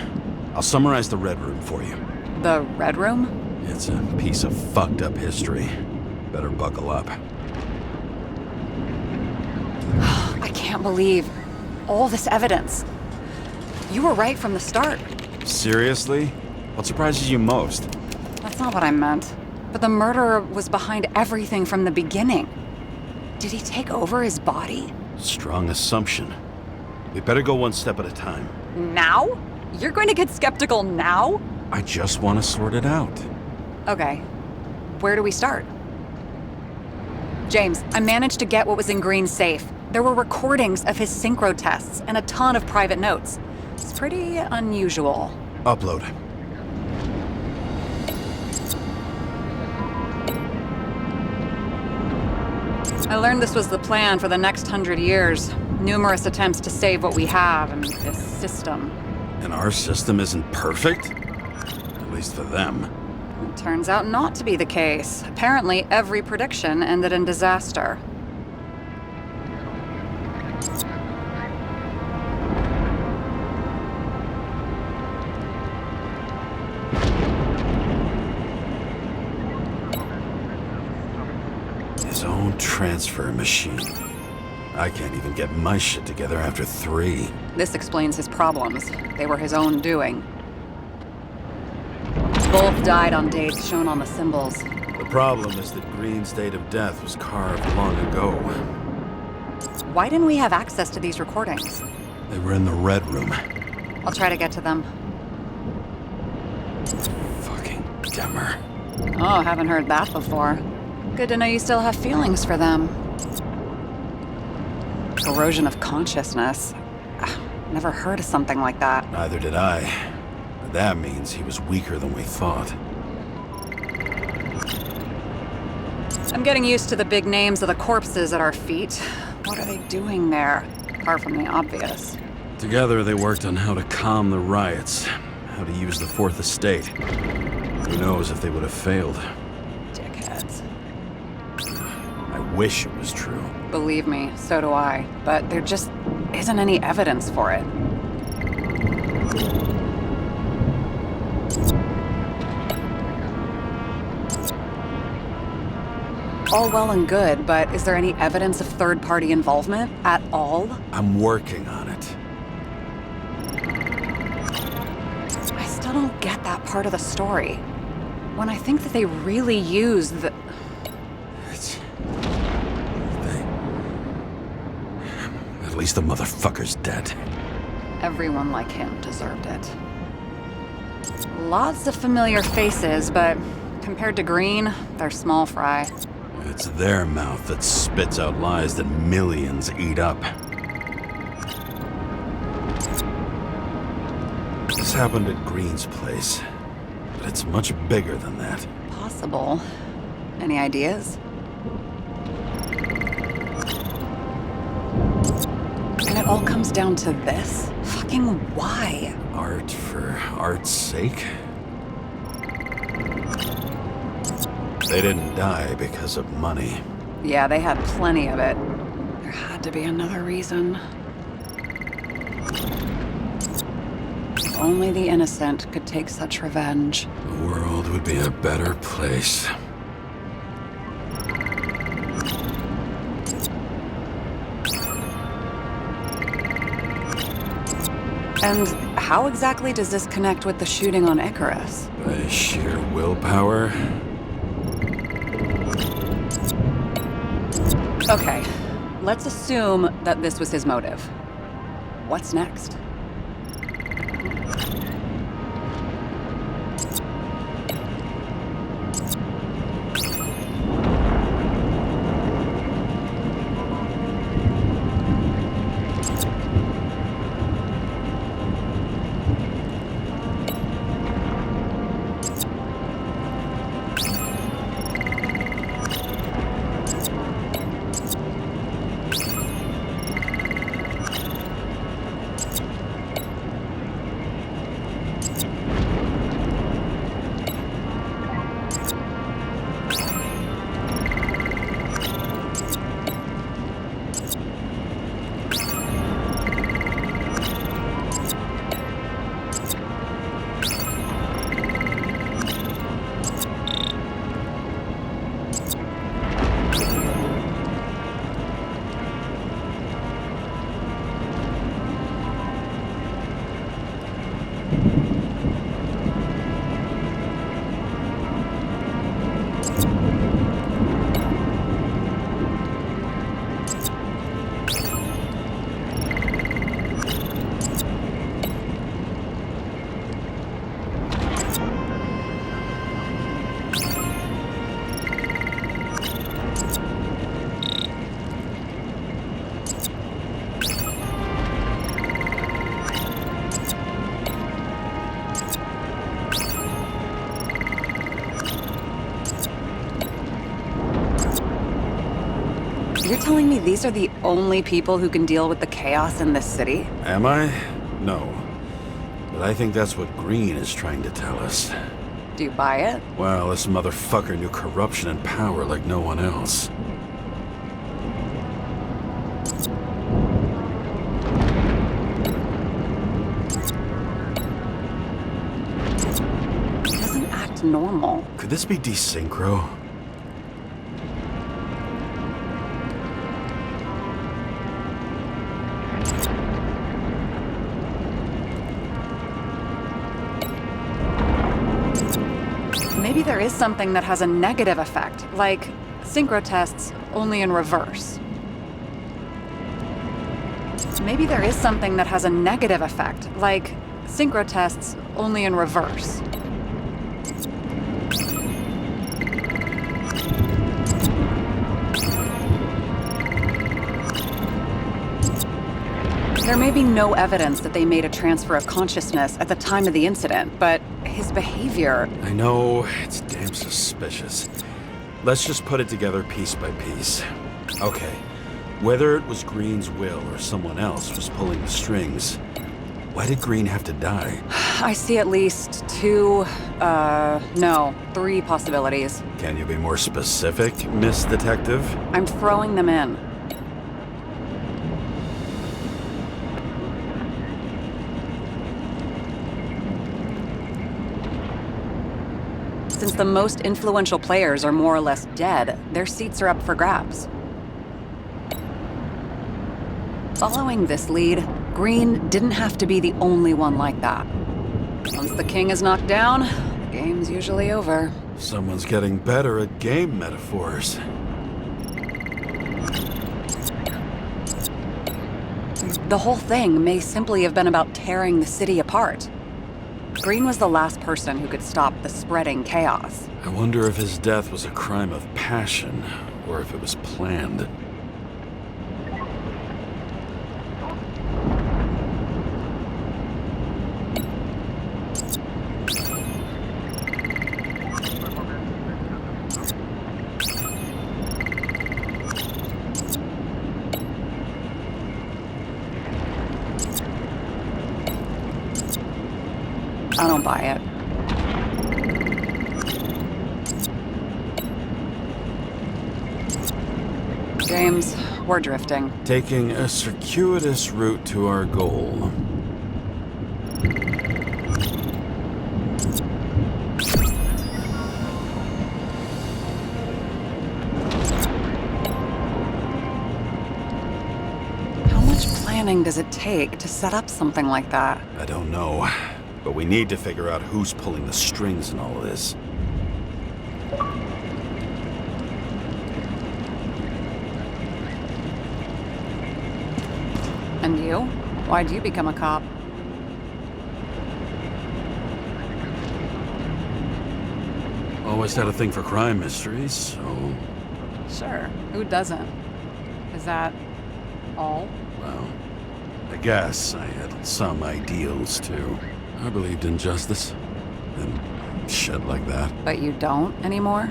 Speaker 10: I'll summarize the Red Room for you.
Speaker 6: The Red Room?
Speaker 10: It's a piece of fucked up history. Better buckle up.
Speaker 6: I can't believe all this evidence. You were right from the start.
Speaker 10: Seriously? What surprises you most?
Speaker 6: That's not what I meant. But the murderer was behind everything from the beginning. Did he take over his body?
Speaker 10: Strong assumption. We better go one step at a time.
Speaker 6: Now? You're going to get skeptical now?
Speaker 10: I just want to sort it out.
Speaker 6: Okay. Where do we start? James, I managed to get what was in Green's safe. There were recordings of his synchro tests and a ton of private notes. It's pretty unusual.
Speaker 10: Upload.
Speaker 6: I learned this was the plan for the next 100 years. Numerous attempts to save what we have in this system.
Speaker 10: And our system isn't perfect? At least for them.
Speaker 6: It turns out not to be the case. Apparently, every prediction ended in disaster.
Speaker 10: His own transfer machine. I can't even get my shit together after 3.
Speaker 6: This explains his problems. They were his own doing. Both died on dates shown on the symbols.
Speaker 10: The problem is that Green's date of death was carved long ago.
Speaker 6: Why didn't we have access to these recordings?
Speaker 10: They were in the Red Room.
Speaker 6: I'll try to get to them.
Speaker 10: Fucking Demmer.
Speaker 6: Oh, haven't heard that before. Good to know you still have feelings for them. Corrosion of consciousness. Never heard of something like that.
Speaker 10: Neither did I. But that means he was weaker than we thought.
Speaker 6: I'm getting used to the big names of the corpses at our feet. What are they doing there? Apart from the obvious.
Speaker 10: Together they worked on how to calm the riots, how to use the Fourth Estate. Who knows if they would have failed.
Speaker 6: Dickheads.
Speaker 10: I wish it was true.
Speaker 6: Believe me, so do I. But there just isn't any evidence for it. All well and good, but is there any evidence of third-party involvement at all?
Speaker 10: I'm working on it.
Speaker 6: I still don't get that part of the story. When I think that they really used the...
Speaker 10: At least the motherfucker's dead.
Speaker 6: Everyone like him deserved it. Lots of familiar faces, but compared to Green, they're small fry.
Speaker 10: It's their mouth that spits out lies that millions eat up. This happened at Green's place. but it's much bigger than that.
Speaker 6: Possible. Any ideas? And it all comes down to this? Fucking why?
Speaker 10: Art for art's sake? They didn't die because of money.
Speaker 6: Yeah, they had plenty of it. There had to be another reason. If only the innocent could take such revenge.
Speaker 3: The world would be a better place.
Speaker 6: And how exactly does this connect with the shooting on Icarus?
Speaker 3: By sheer willpower?
Speaker 6: Okay, let's assume that this was his motive. What's next? You're telling me these are the only people who can deal with the chaos in this city?
Speaker 10: Am I? No. But I think that's what Green is trying to tell us.
Speaker 6: Do you buy it?
Speaker 10: Well, this motherfucker knew corruption and power like no one else.
Speaker 6: He doesn't act normal.
Speaker 10: Could this be desynchro?
Speaker 6: Maybe there is something that has a negative effect, like synchro tests, only in reverse. Maybe there is something that has a negative effect, like synchro tests, only in reverse. There may be no evidence that they made a transfer of consciousness at the time of the incident, but his behavior...
Speaker 10: I know, it's damn suspicious. Let's just put it together piece by piece. Okay, whether it was Green's will or someone else was pulling the strings, why did Green have to die?
Speaker 6: I see at least three possibilities.
Speaker 10: Can you be more specific, Miss Detective?
Speaker 6: I'm throwing them in. Since the most influential players are more or less dead, their seats are up for grabs. Following this lead, Green didn't have to be the only one like that. Once the king is knocked down, the game's usually over.
Speaker 10: Someone's getting better at game metaphors.
Speaker 6: The whole thing may simply have been about tearing the city apart. Green was the last person who could stop the spreading chaos.
Speaker 10: I wonder if his death was a crime of passion, or if it was planned.
Speaker 6: I don't buy it. James, we're drifting.
Speaker 10: Taking a circuitous route to our goal.
Speaker 6: How much planning does it take to set up something like that?
Speaker 10: I don't know, but we need to figure out who's pulling the strings in all of this.
Speaker 6: And you? Why'd you become a cop?
Speaker 10: Always had a thing for crime mysteries, so...
Speaker 6: Sure, who doesn't? Is that all?
Speaker 10: Well, I guess I had some ideals, too. I believed in justice, and shit like that.
Speaker 6: But you don't anymore?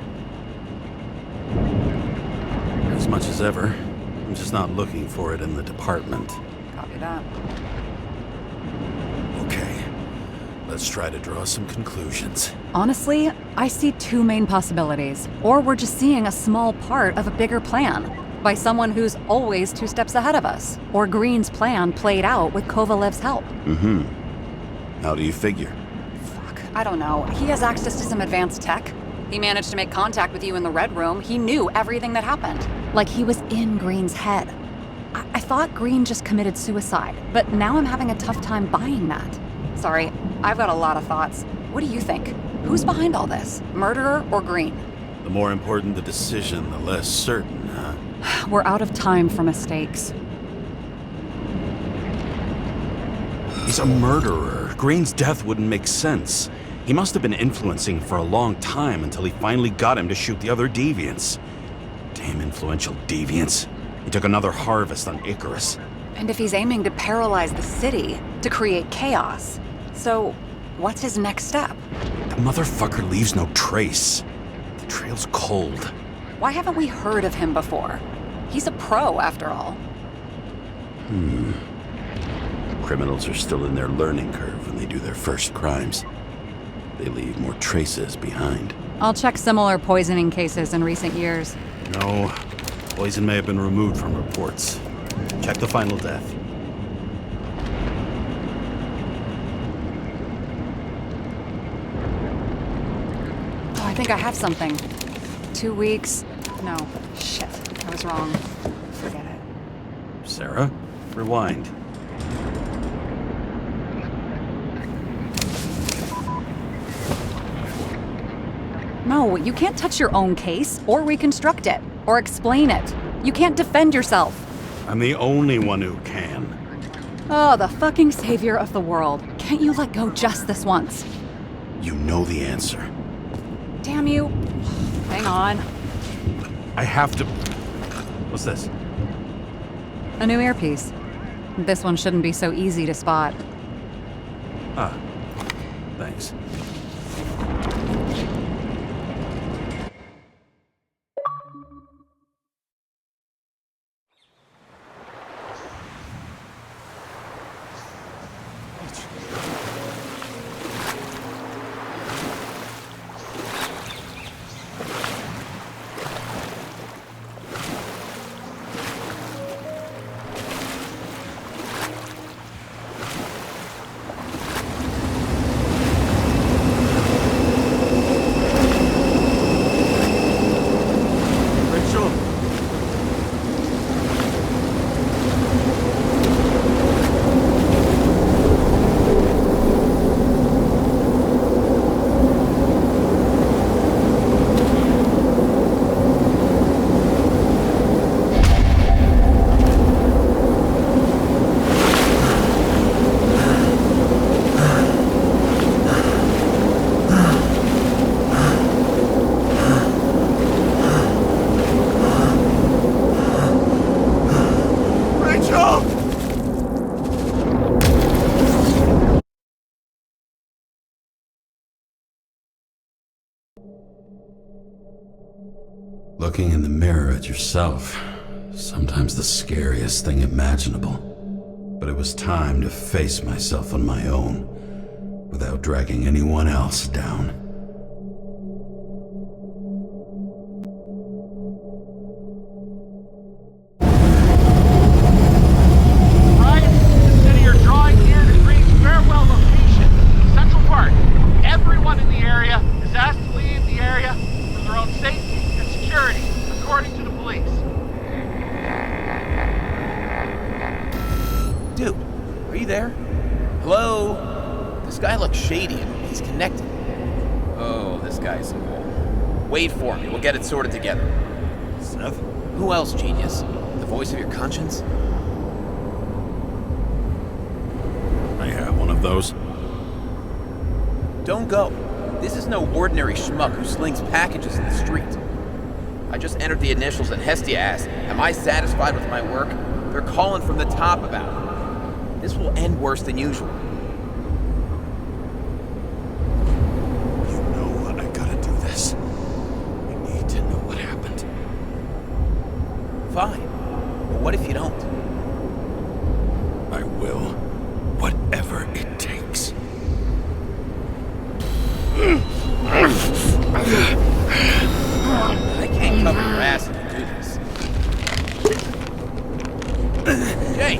Speaker 10: As much as ever. I'm just not looking for it in the department.
Speaker 6: Copy that.
Speaker 10: Okay, let's try to draw some conclusions.
Speaker 6: Honestly, I see two main possibilities. Or we're just seeing a small part of a bigger plan by someone who's always 2 steps ahead of us. Or Green's plan played out with Kovalev's help.
Speaker 10: Mm-hmm. How do you figure?
Speaker 6: Fuck, I don't know. He has access to some advanced tech. He managed to make contact with you in the Red Room. He knew everything that happened. Like he was in Green's head. I thought Green just committed suicide, but now I'm having a tough time buying that. Sorry, I've got a lot of thoughts. What do you think? Who's behind all this? Murderer or Green?
Speaker 10: The more important the decision, the less certain, huh?
Speaker 6: We're out of time for mistakes.
Speaker 10: He's a murderer. Green's death wouldn't make sense. He must have been influencing for a long time until he finally got him to shoot the other deviants. Damn influential deviants. He took another harvest on Icarus.
Speaker 6: And if he's aiming to paralyze the city, to create chaos, so what's his next step?
Speaker 10: The motherfucker leaves no trace. The trail's cold.
Speaker 6: Why haven't we heard of him before? He's a pro, after all.
Speaker 10: Criminals are still in their learning curve when they do their first crimes. They leave more traces behind.
Speaker 6: I'll check similar poisoning cases in recent years.
Speaker 10: No, poison may have been removed from reports. Check the final death.
Speaker 6: Oh, I think I have something. 2 weeks. No, shit. I was wrong. Forget it.
Speaker 10: Sarah, rewind.
Speaker 6: No, you can't touch your own case, or reconstruct it, or explain it. You can't defend yourself.
Speaker 10: I'm the only one who can.
Speaker 6: Oh, the fucking savior of the world. Can't you let go just this once?
Speaker 10: You know the answer.
Speaker 6: Damn you. Hang on.
Speaker 10: I have to... What's this?
Speaker 6: A new earpiece. This one shouldn't be so easy to spot.
Speaker 10: Ah, thanks. Looking in the mirror at yourself, sometimes the scariest thing imaginable. But it was time to face myself on my own.
Speaker 3: without dragging anyone else down.
Speaker 11: Right? Consider your drawing here to Green's farewell location, Central Park. Everyone in the area is asked to leave the area for their own safety and security, according to the police.
Speaker 8: Dude, are you there? Hello? This guy looks shady and he's connected. Oh, this guy's cool. Wait for me, we'll get it sorted together.
Speaker 10: Seth?
Speaker 8: Who else, genius? The voice of your conscience?
Speaker 10: I have one of those.
Speaker 8: Don't go. This is no ordinary schmuck who slings packages in the street. I just entered the initials and Hestia asked, am I satisfied with my work? They're calling from the top about it. This will end worse than usual.
Speaker 3: You know I gotta do this. I need to know what happened.
Speaker 8: Fine. But what if you don't?
Speaker 3: I will. Whatever it takes.
Speaker 8: I can't cover your ass if you do this. Jay!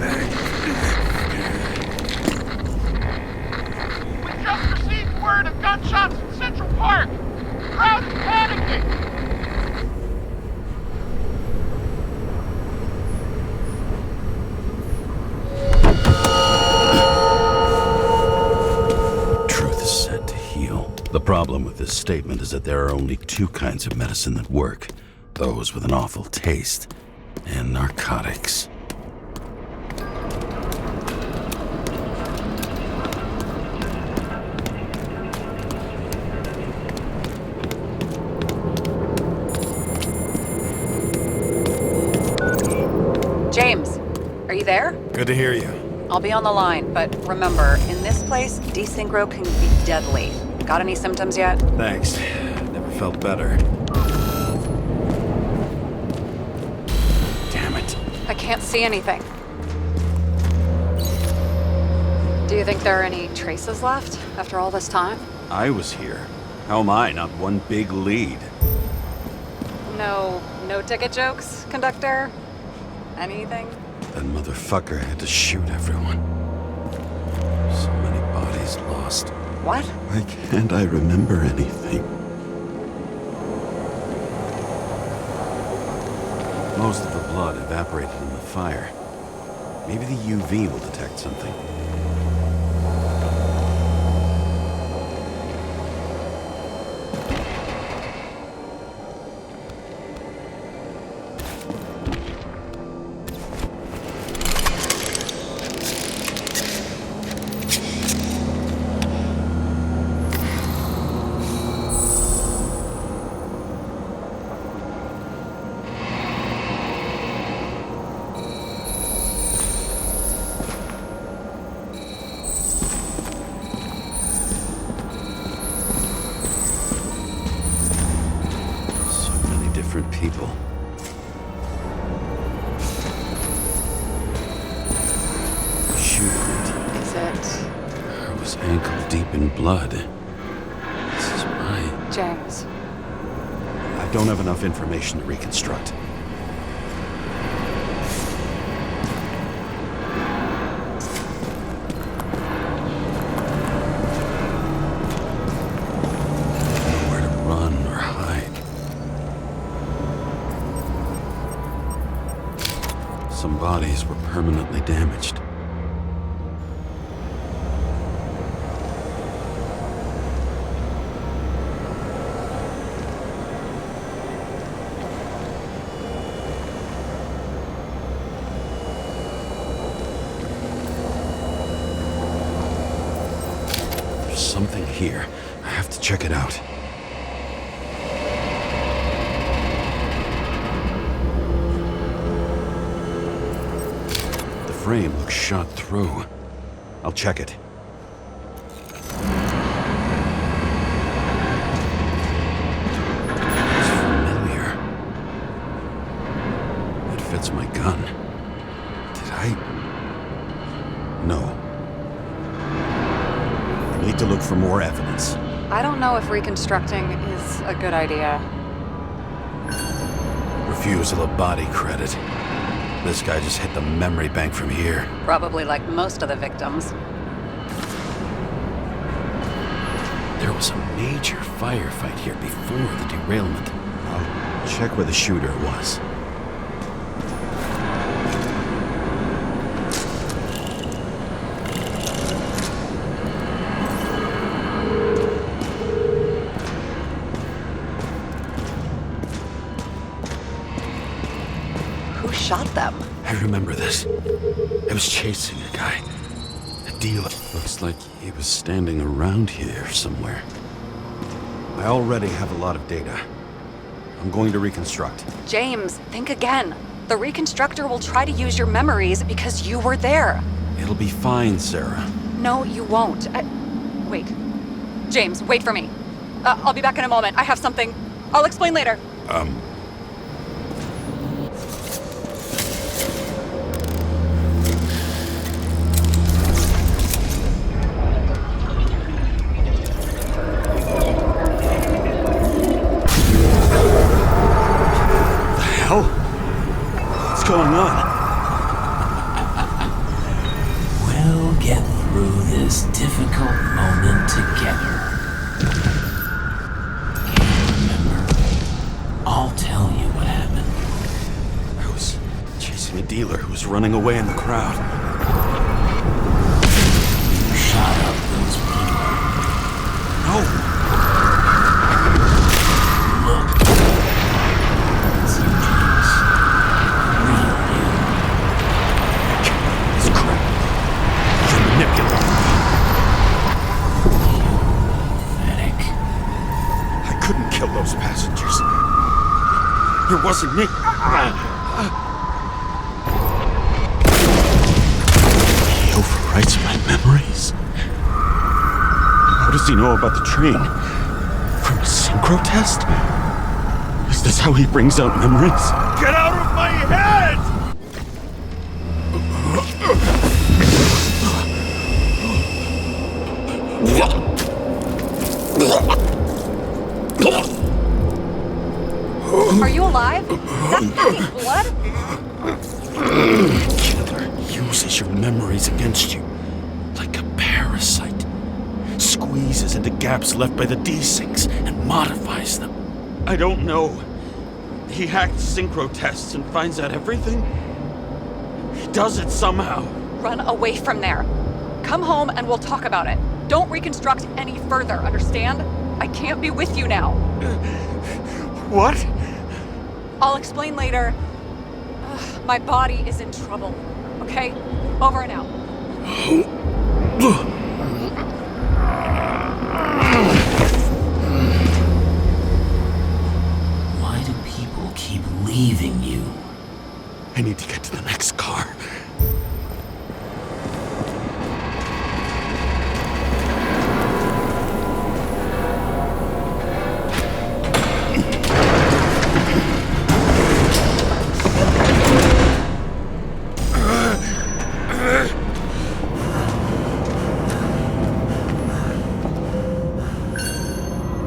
Speaker 11: We just received word of gunshots in Central Park. Crowd is panicking.
Speaker 3: Truth is said to heal. The problem with this statement is that there are only two kinds of medicine that work. Those with an awful taste, and narcotics.
Speaker 6: James, are you there?
Speaker 12: Good to hear you.
Speaker 6: I'll be on the line, but remember, in this place, desynchro can be deadly. Got any symptoms yet?
Speaker 10: Thanks. Never felt better.
Speaker 3: Damn it.
Speaker 6: I can't see anything. Do you think there are any traces left after all this time?
Speaker 10: I was here. How am I not one big lead?
Speaker 6: No ticket jokes, conductor? Anything?
Speaker 3: That motherfucker had to shoot everyone. So many bodies lost.
Speaker 6: What?
Speaker 3: Why can't I remember anything? Most of the blood evaporated in the fire. Maybe the UV will detect something. People. Shoot it.
Speaker 6: Is it?
Speaker 3: I was ankle deep in blood. This is why.
Speaker 6: James.
Speaker 10: I don't have enough information to reconstruct.
Speaker 3: Nowhere to run or hide. Some bodies were permanently damaged. There's something here. I have to check it out. The frame looks shot through. I'll check it. It's familiar. It fits my gun. Did I? No. I need
Speaker 10: to look for more evidence.
Speaker 6: I don't know if reconstructing is a good idea.
Speaker 10: Refusal of body credit. This guy just hit the memory bank from here.
Speaker 6: Probably like most of the victims.
Speaker 10: There was a major firefight here before the derailment. I'll check where the shooter was.
Speaker 6: Who shot them?
Speaker 10: I remember this. I was chasing a guy. A dealer. Looks like he was standing around here somewhere. I already have a lot of data. I'm going to reconstruct.
Speaker 6: James, think again. The reconstructor will try to use your memories because you were there.
Speaker 10: It'll be fine, Sarah.
Speaker 6: No, you won't. Wait. James, wait for me. I'll be back in a moment. I have something. I'll explain later.
Speaker 10: What's going on?
Speaker 15: We'll get through this difficult moment together. Can't remember? I'll tell you what happened.
Speaker 10: I was chasing a dealer who was running away in the crowd.
Speaker 15: You shot up those people.
Speaker 10: No!
Speaker 15: Look. It's you, James. Real you.
Speaker 10: This crap. You're manipulating me.
Speaker 15: Pathetic.
Speaker 10: I couldn't kill those passengers. It wasn't me. He overwrites my memories. How does he know about the train? From a synchro test? Is this how he brings out memories?
Speaker 5: Get out of my head!
Speaker 6: Are you alive? That's fucking blood?
Speaker 10: Killer uses your memories against you. Like a parasite. Squeezes into gaps left by the desyncs and modifies them. I don't know. He hacked synchro tests and finds out everything? He does it somehow.
Speaker 6: Run away from there. Come home and we'll talk about it. Don't reconstruct any further, understand? I can't be with you now.
Speaker 10: What?
Speaker 6: I'll explain later. Ugh, my body is in trouble. Okay? Over and out.
Speaker 15: Why do people keep leaving you?
Speaker 10: I need to get to the next car.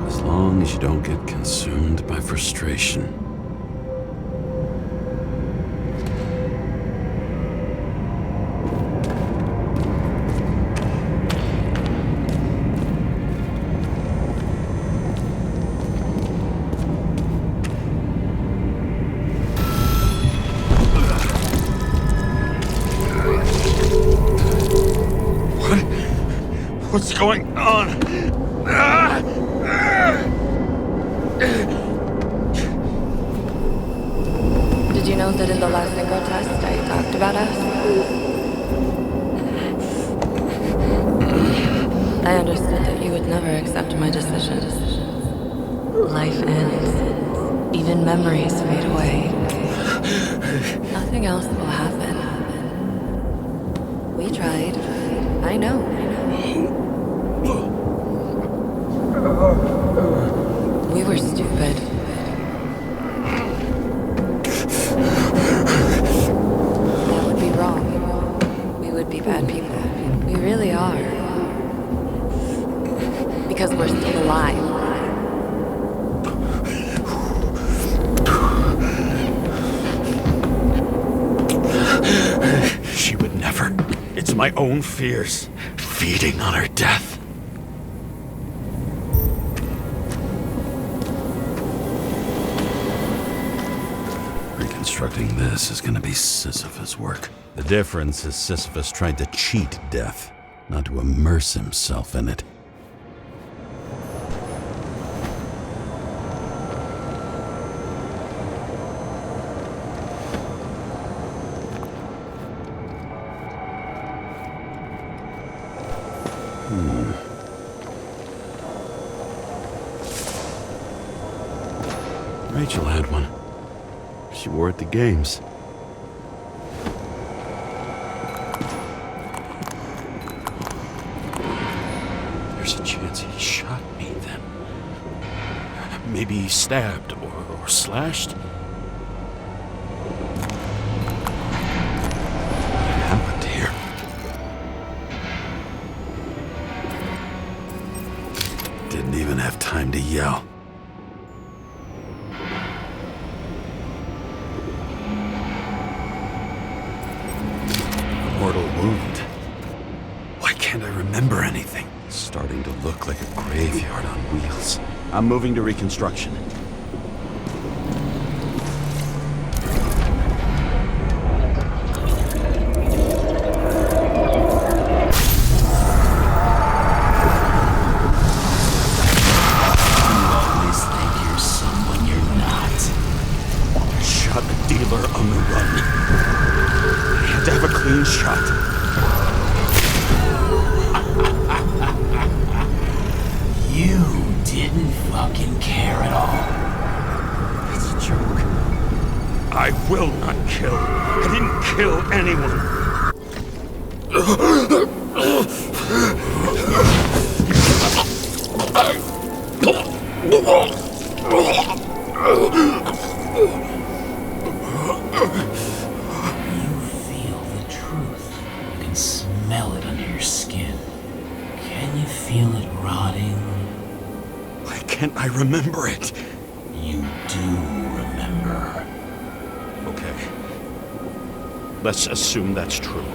Speaker 10: As long as you don't get consumed by frustration. What's going on?
Speaker 2: Did you know that in the last synchro test I talked about us? I understood that you would never accept my decisions. Life ends. Even memories fade away. Nothing else will happen. We tried. I know. We were stupid. That would be wrong. We would be bad people. We really are.
Speaker 3: to my own fears, feeding on her death. Reconstructing this is gonna be Sisyphus work. The difference is Sisyphus tried to cheat death, not to immerse himself in it. Rachel had one. She wore it to games. There's a chance he shot me then. Maybe he stabbed or slashed. What happened here? Didn't even have time to yell. Mortal wound. Why can't I remember anything? It's starting to look like a graveyard on wheels. I'm moving to reconstruction. Shot.
Speaker 15: You didn't fucking care at all.
Speaker 3: It's a joke. I will not kill. I didn't kill anyone.
Speaker 15: Smell it under your skin. Can you feel it rotting?
Speaker 3: Why can't I remember it?
Speaker 15: You do remember.
Speaker 3: Okay. Let's assume that's true.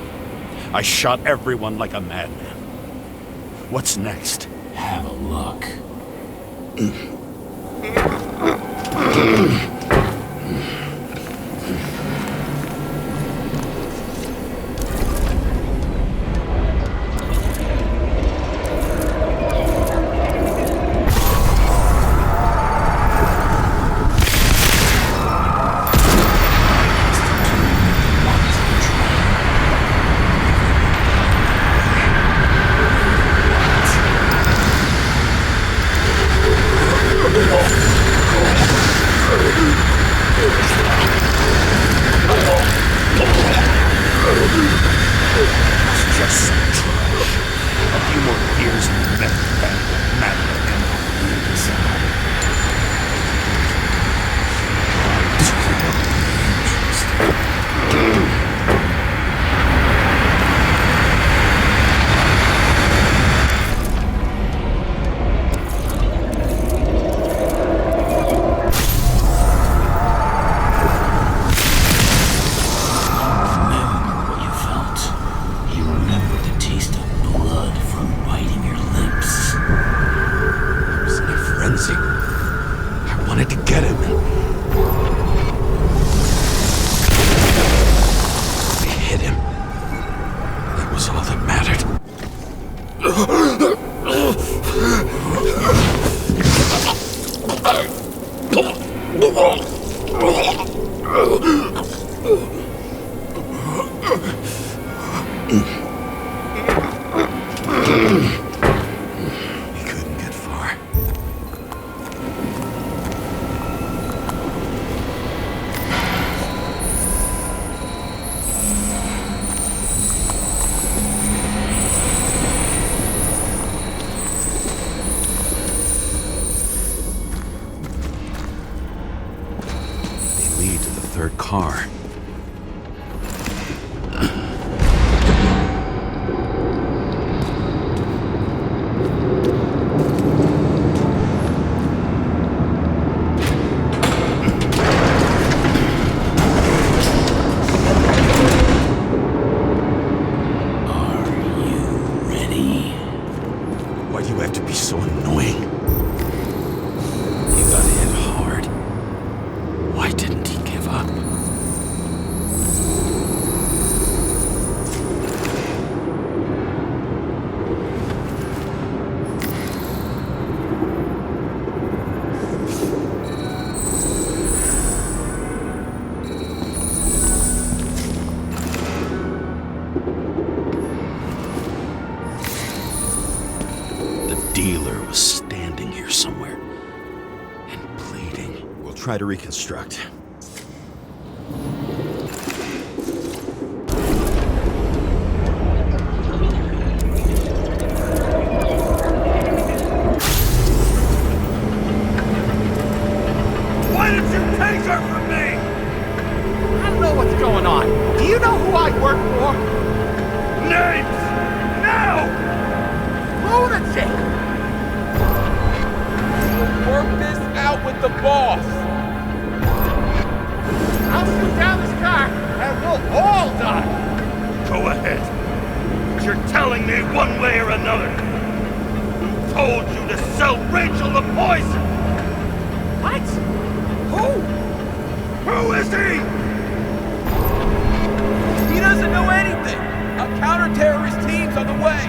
Speaker 3: I shot everyone like a madman. What's next?
Speaker 15: Have a look.
Speaker 3: Car.
Speaker 15: Are
Speaker 10: The dealer was standing here somewhere and bleeding. We'll try to reconstruct.
Speaker 11: Why did you take her from me? I don't know what's going on. Do you know who I work for? Names! Now! Lunatic!
Speaker 8: We'll work this out with the boss.
Speaker 11: I'll shoot down this car and we'll all die.
Speaker 5: Go ahead. But you're telling me one way or another. Who told you to sell Rachel the poison?
Speaker 11: What? Who?
Speaker 5: Who is he?
Speaker 8: He doesn't know anything. A counter-terrorist team's on the way.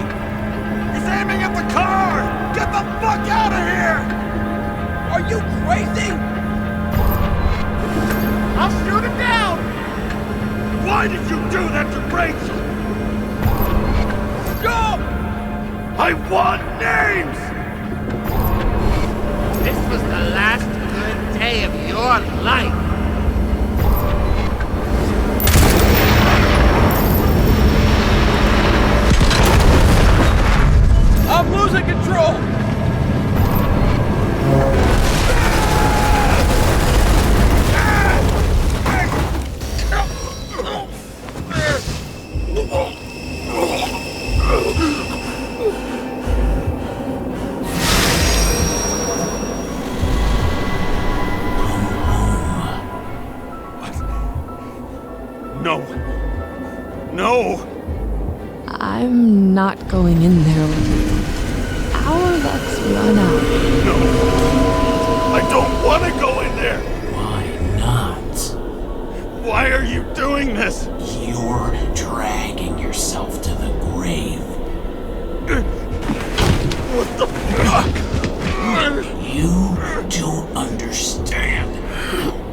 Speaker 5: He's aiming at the car! Get the fuck out of here!
Speaker 8: Are you crazy?
Speaker 11: I'll shoot him down!
Speaker 5: Why did you do that to Rachel?
Speaker 8: Stop!
Speaker 5: I want names!
Speaker 11: This was the last good day of your life.
Speaker 8: I'm losing control!
Speaker 5: No. No!
Speaker 14: I'm not going in there with you. Our luck's run out.
Speaker 5: No. I don't want to go in there!
Speaker 15: Why not?
Speaker 5: Why are you doing this?
Speaker 15: You're dragging yourself to the grave.
Speaker 5: What the fuck?
Speaker 15: You don't understand.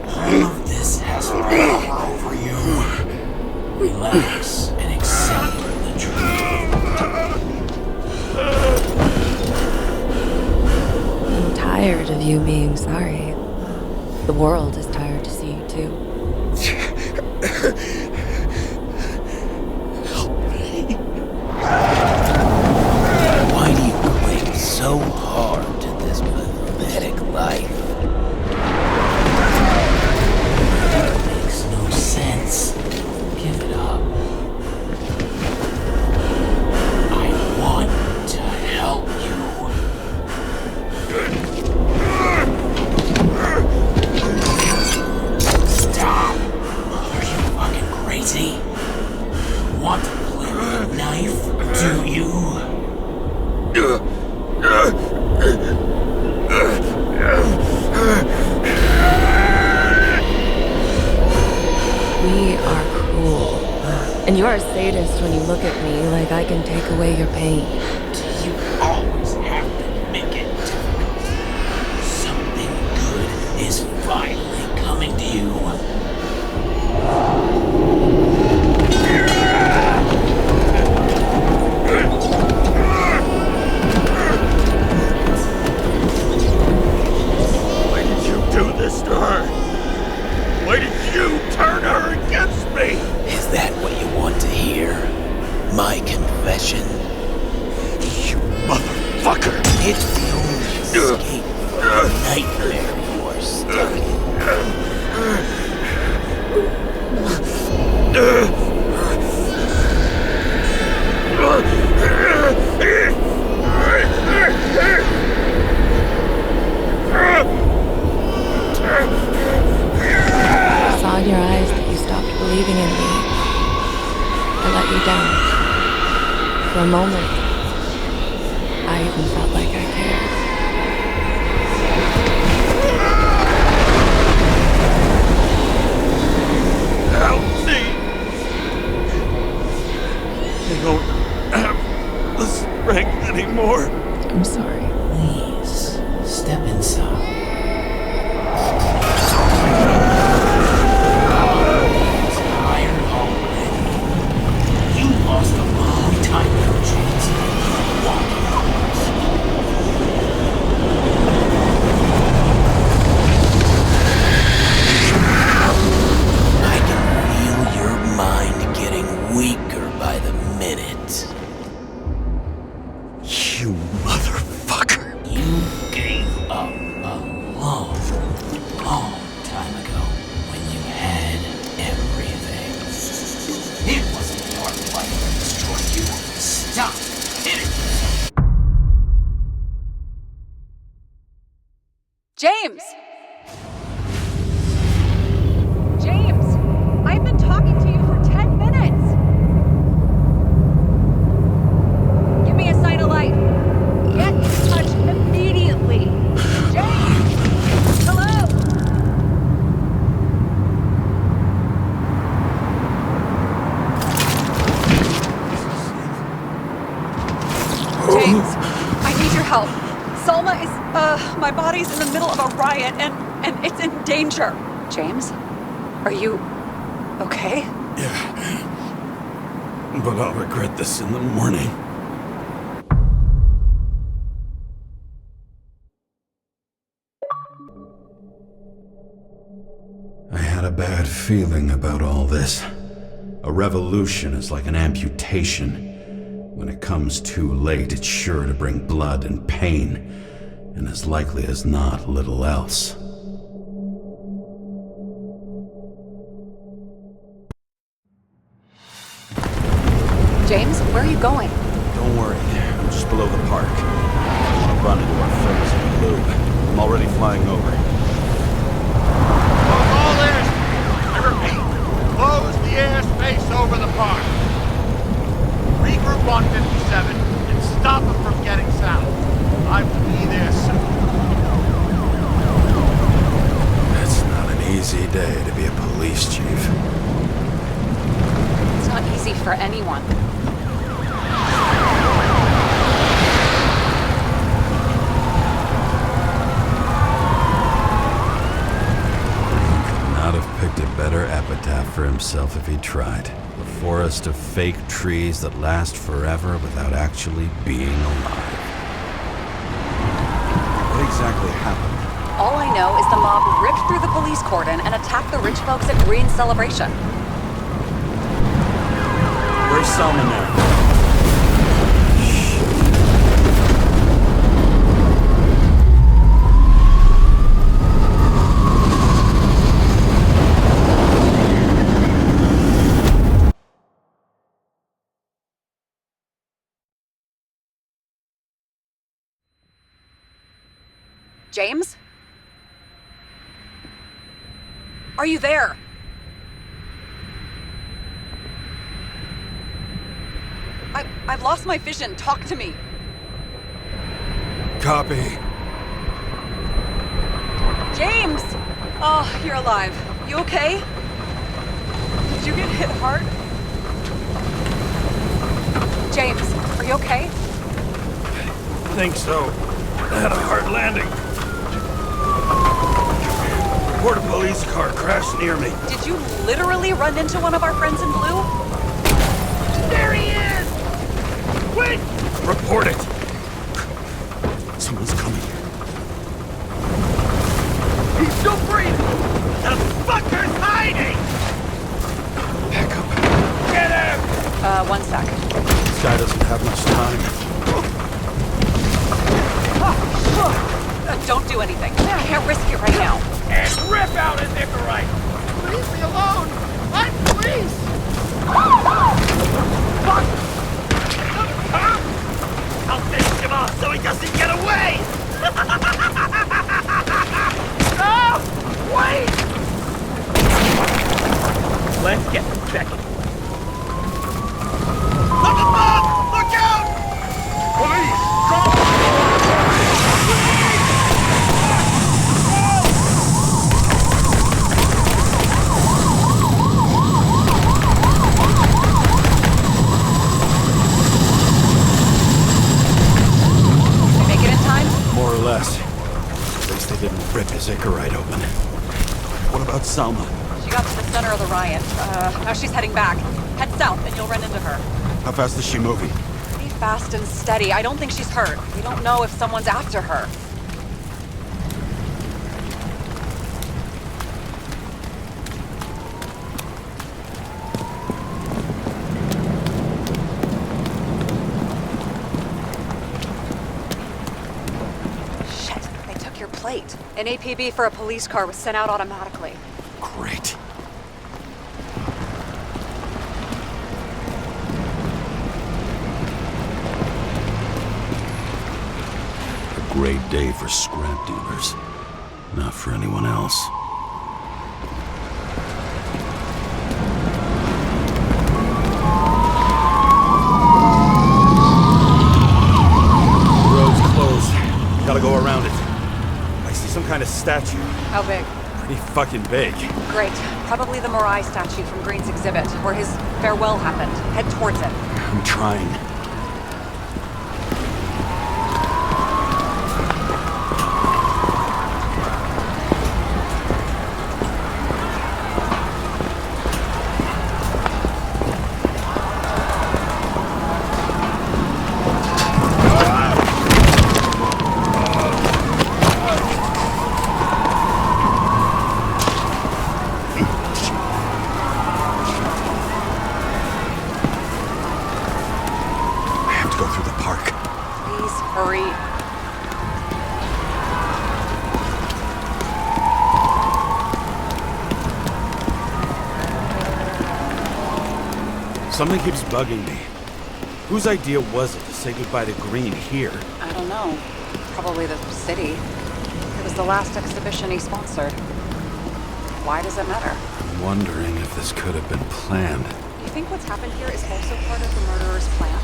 Speaker 15: All of this has power over you. Relax and accept the truth.
Speaker 2: I'm tired of you being sorry. The world is tired to see you too.
Speaker 15: Why do you cling so hard to this pathetic life? It makes no sense. Give it up. I want to help you. Stop! Are you fucking crazy? Want to play with a knife? Do you?
Speaker 2: We are cruel. And you're a sadist when you look at me like I can take away your pain.
Speaker 15: Do you always have to make it difficult? Something good is finally coming to you.
Speaker 5: Why did you do this to her? Why did you turn her against me?
Speaker 15: Is that what you want to hear? My confession?
Speaker 5: You motherfucker!
Speaker 15: It's the only escape from the nightmare you are stuck
Speaker 2: I saw in your eyes that you stopped believing in me. I let you down. For a moment, I even felt like I cared.
Speaker 5: Help me! I don't have the strength anymore.
Speaker 2: I'm sorry.
Speaker 15: Please, step inside. Tired already? You lost a minute.
Speaker 3: You motherfucker.
Speaker 15: You gave up a long, long time ago when you had everything. It wasn't your fight that destroyed you. Stop hitting me.
Speaker 6: James! James! I've been talking to you for 10 minutes! Give me a sign of life. Get in touch immediately. James! Hello? James, I need your help. Salma is, my body's in the middle of a riot and it's in danger. James, are you okay?
Speaker 3: Yeah. But I'll regret this in the morning. I had a bad feeling about all this. A revolution is like an amputation. When it comes too late, it's sure to bring blood and pain, and as likely as not, little else.
Speaker 6: James, where are you going?
Speaker 10: Don't worry, I'm just below the park. I want to run into our friends in the loop. I'm already flying over.
Speaker 5: Close all airspace. I repeat, close the airspace over the park. Regroup on 57 and stop them from getting south. I will be there soon.
Speaker 3: It's not an easy day to be a police chief.
Speaker 6: It's not easy for anyone.
Speaker 3: Not have picked a better epitaph for himself if he tried. A forest of fake trees that last forever without actually being alive.
Speaker 10: What exactly happened?
Speaker 6: All I know is the mob ripped through the police cordon and attacked the rich folks at Green's celebration.
Speaker 10: Where's Salma now?
Speaker 6: James? Are you there? I've lost my vision. Talk to me.
Speaker 3: Copy.
Speaker 6: James! Oh, you're alive. You okay? Did you get hit hard? James, are you okay?
Speaker 10: I think so. I had a hard landing. Report a police car crashed near me.
Speaker 6: Did you literally run into one of our friends in blue?
Speaker 5: There he is! Wait!
Speaker 10: Report it! Someone's coming.
Speaker 5: He's still breathing! The fucker's hiding!
Speaker 10: Back up.
Speaker 5: Get him!
Speaker 6: 1 sec.
Speaker 10: This guy doesn't have much time.
Speaker 6: Don't do anything. I can't risk it right now.
Speaker 5: And rip out his Nicorite! Leave me alone! I'm police! Fuck! I'll finish him off so he doesn't get away! No! Wait! Let's get Becky. Up above! Look out! Police! Drop!
Speaker 3: More or less. At least they didn't rip his Icarite open. What about Salma?
Speaker 6: She got to the center of the riot. Now she's heading back. Head south and you'll run into her.
Speaker 3: How fast is she moving?
Speaker 6: Be fast and steady. I don't think she's hurt. We don't know if someone's after her. light. An APB for a police car was sent out automatically.
Speaker 10: Great.
Speaker 3: A great day for scrap dealers. Not for anyone else.
Speaker 10: The road's closed. Gotta go around it. I see some kind of statue.
Speaker 6: How big?
Speaker 10: Pretty fucking big.
Speaker 6: Great. Probably the Morai statue from Green's exhibit, where his farewell happened. Head towards it.
Speaker 10: I'm trying. Something keeps bugging me. Whose idea was it to say goodbye to Green here?
Speaker 6: I don't know. Probably the city. It was the last exhibition he sponsored. Why does it matter?
Speaker 10: I'm wondering if this could have been planned.
Speaker 6: You think what's happened here is also part of the murderer's plan?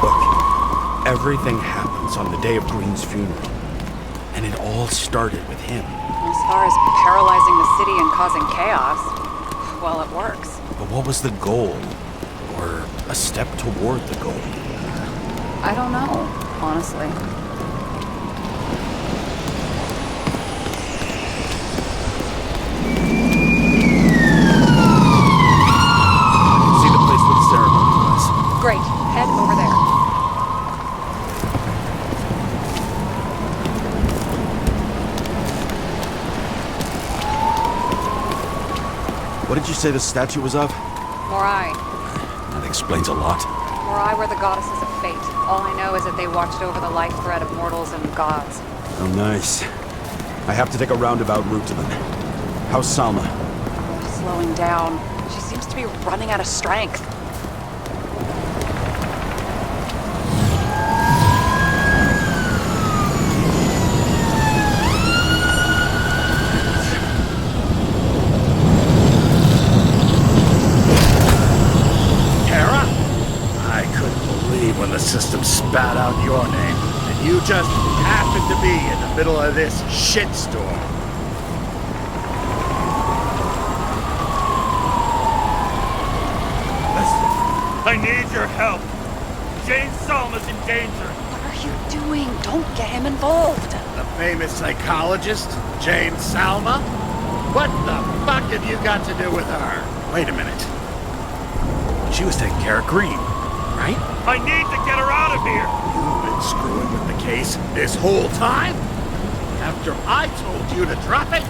Speaker 10: Look, everything happens on the day of Green's funeral. And it all started with him.
Speaker 6: As far as paralyzing the city and causing chaos, well, it works.
Speaker 10: But what was the goal? Or a step toward the goal?
Speaker 6: I don't know, honestly.
Speaker 10: See the place where the ceremony was.
Speaker 6: Great. Head over there.
Speaker 10: What did you say the statue was of?
Speaker 6: Morai.
Speaker 10: That explains a lot.
Speaker 6: Morai were the goddesses of fate. All I know is that they watched over the life thread of mortals and gods.
Speaker 10: Oh, nice. I have to take a roundabout route to them. How's Salma?
Speaker 6: Slowing down. She seems to be running out of strength.
Speaker 5: When the system spat out your name, and you just happened to be in the middle of this shitstorm. Listen, I need your help. James Salma's in danger.
Speaker 6: What are you doing? Don't get him involved.
Speaker 5: The famous psychologist, James Salma? What the fuck have you got to do with her? Wait a minute. She was taking care of Green, right? I need to get her out of here! You've been screwing with the case this whole time? After I told you to drop it?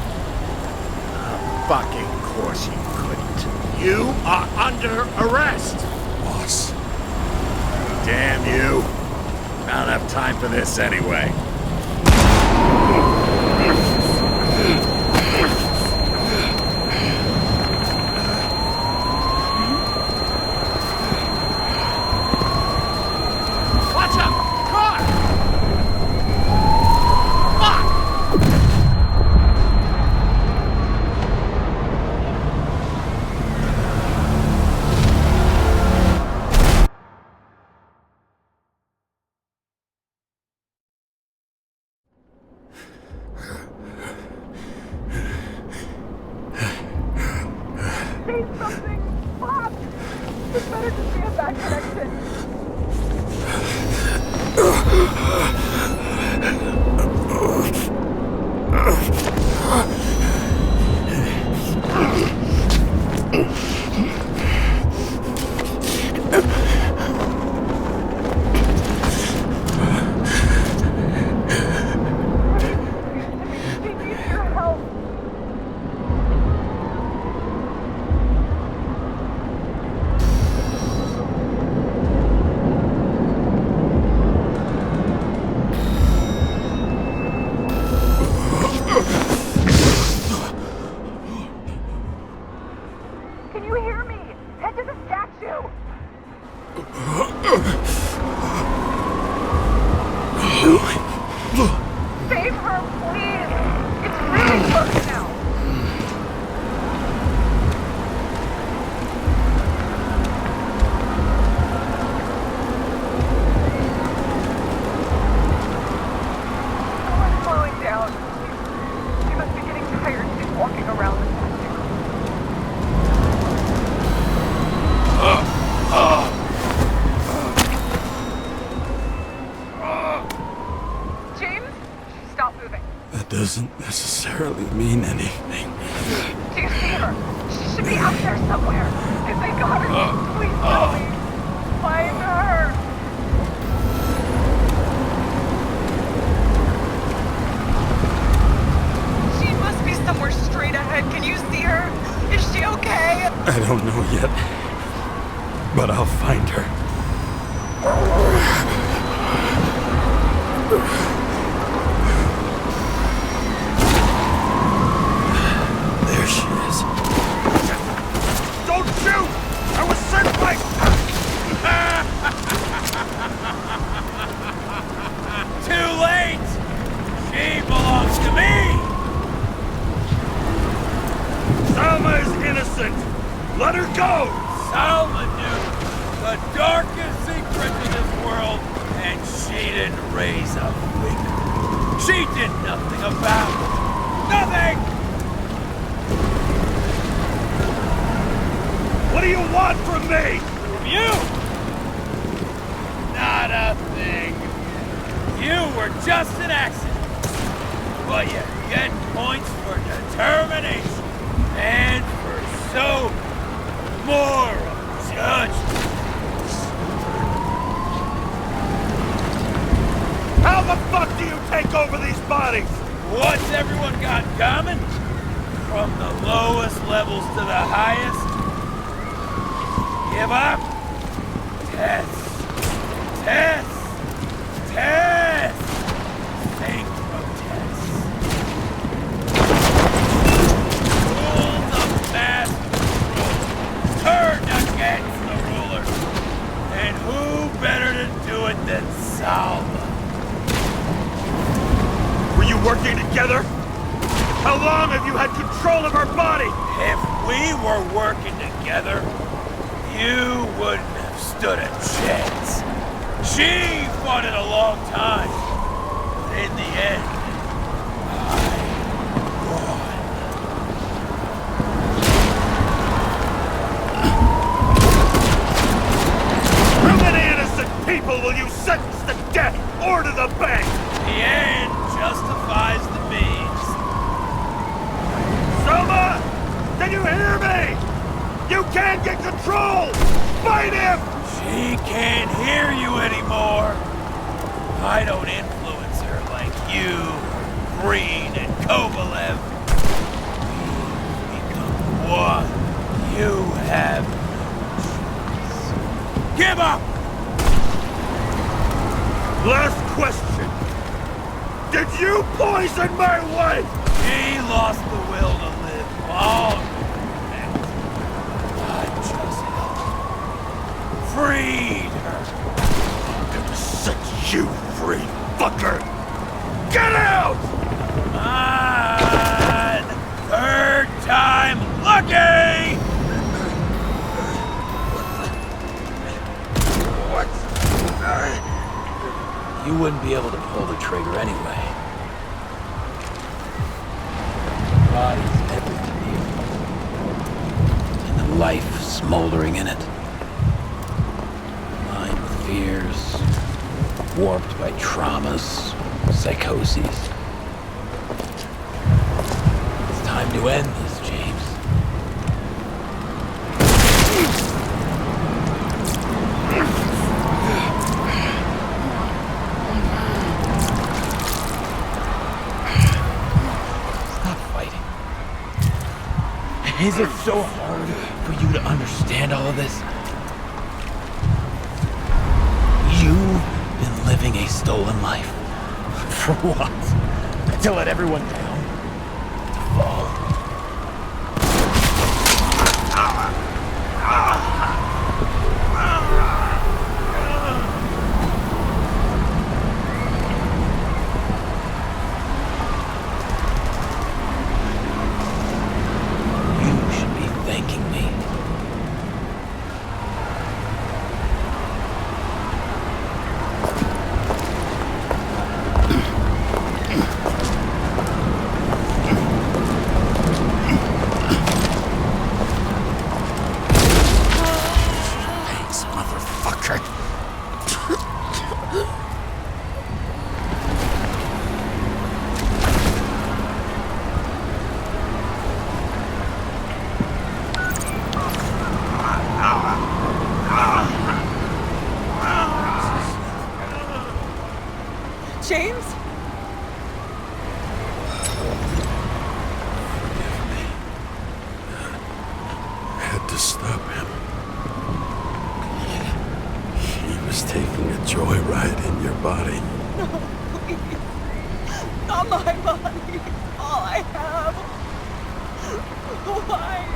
Speaker 5: Fucking course you couldn't. You are under arrest!
Speaker 10: Boss.
Speaker 5: Damn you. I don't have time for this anyway.
Speaker 3: doesn't necessarily mean anything.
Speaker 7: Do you see her? She should be out there somewhere. If they got her, please tell me. Find her. She must be somewhere straight ahead. Can you see her? Is she okay?
Speaker 3: I don't know yet, but I'll find her. There she is.
Speaker 5: Don't shoot! I was sent by...
Speaker 12: Too late! She belongs to me!
Speaker 5: Salma is innocent! Let her go!
Speaker 12: Salma knew the darkest secret in this world, and she didn't raise a finger. She did nothing about it. Nothing!
Speaker 5: What do you want from me?
Speaker 12: From you? Not a thing. You were just an accident. But you get points for determination and for so moral judgment.
Speaker 5: How the fuck do you take over these bodies?
Speaker 12: What's everyone got in common? From the lowest levels to the highest? Give up? Test. Test. Test. Think protest. Rules of mass control turned against the rulers. And who better to do it than Salma?
Speaker 5: Were you working together? How long have you had control of her body?
Speaker 12: If we were working together, you wouldn't have stood a chance. She fought it a long time, but in the end, I won.
Speaker 5: How many innocent people will you sentence to death or to the bank?
Speaker 12: The end justifies the means.
Speaker 5: Selma! Can you hear me? You can't get control! Fight him!
Speaker 12: She can't hear you anymore. I don't influence her like you, Green, and Kovalev. We've become one. You have no choice. Give up!
Speaker 5: Last question. Did you poison my wife?
Speaker 12: She lost the will to live long. I just helped. Freed her.
Speaker 5: I'm gonna set you free, fucker! Get out!
Speaker 12: On! Third time lucky!
Speaker 5: What?
Speaker 15: You wouldn't be able to pull the trigger anyway. Body's everything to you. And the life smoldering in it. Lined with fears, warped by traumas, psychoses. It's time to end this, James. Is it so hard for you to understand all of this? You've been living a stolen life. For what? To let everyone down? To fall?
Speaker 6: James?
Speaker 3: Had to stop him. He was taking a joyride in your body.
Speaker 6: No, please. Not my body. All I have. Why?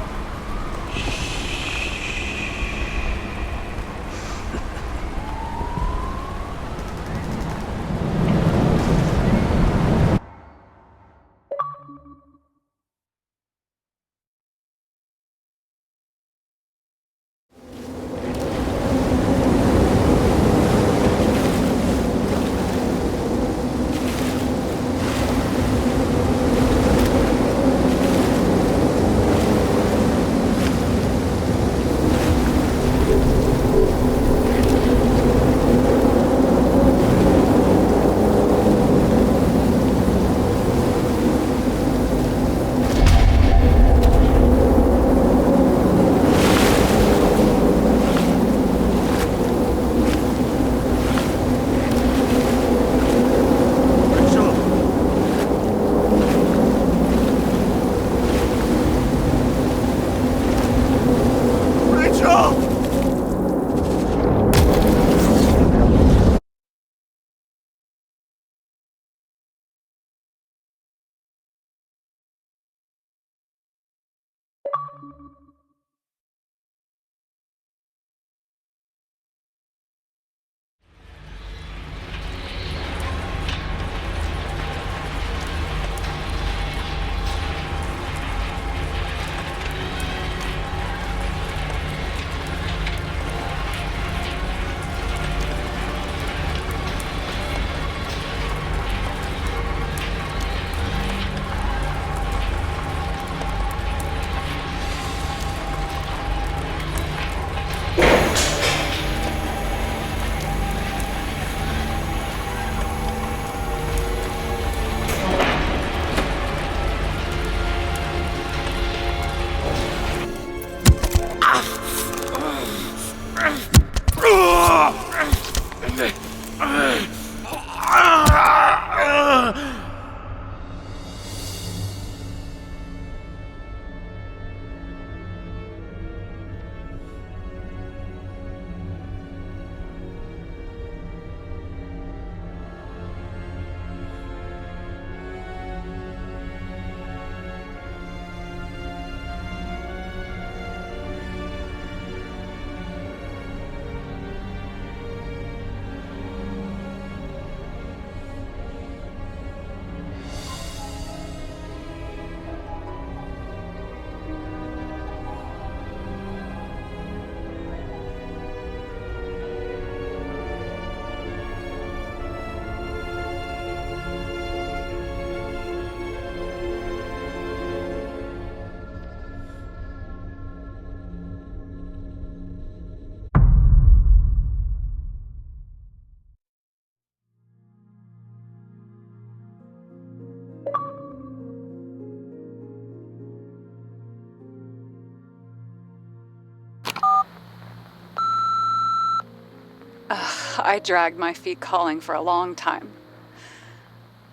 Speaker 6: I dragged my feet calling for a long time.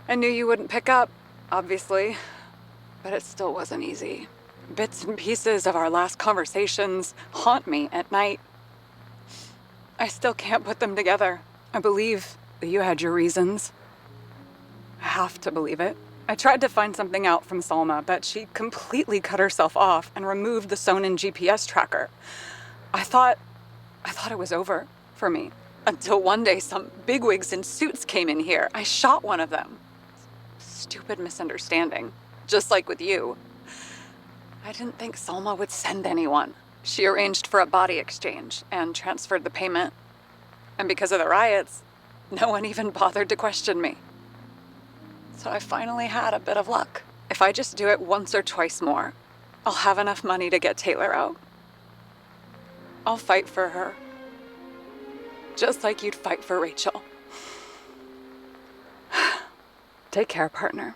Speaker 6: I knew you wouldn't pick up, obviously, but it still wasn't easy. Bits and pieces of our last conversations haunt me at night. I still can't put them together. I believe that you had your reasons. I have to believe it. I tried to find something out from Salma, but she completely cut herself off and removed the Sonin GPS tracker. I thought it was over for me. Until one day some bigwigs in suits came in here. I shot one of them. Stupid misunderstanding. Just like with you. I didn't think Salma would send anyone. She arranged for a body exchange and transferred the payment. And because of the riots, no one even bothered to question me. So I finally had a bit of luck. If I just do it once or twice more, I'll have enough money to get Taylor out. I'll fight for her. Just like you'd fight for Rachel. Take care, partner.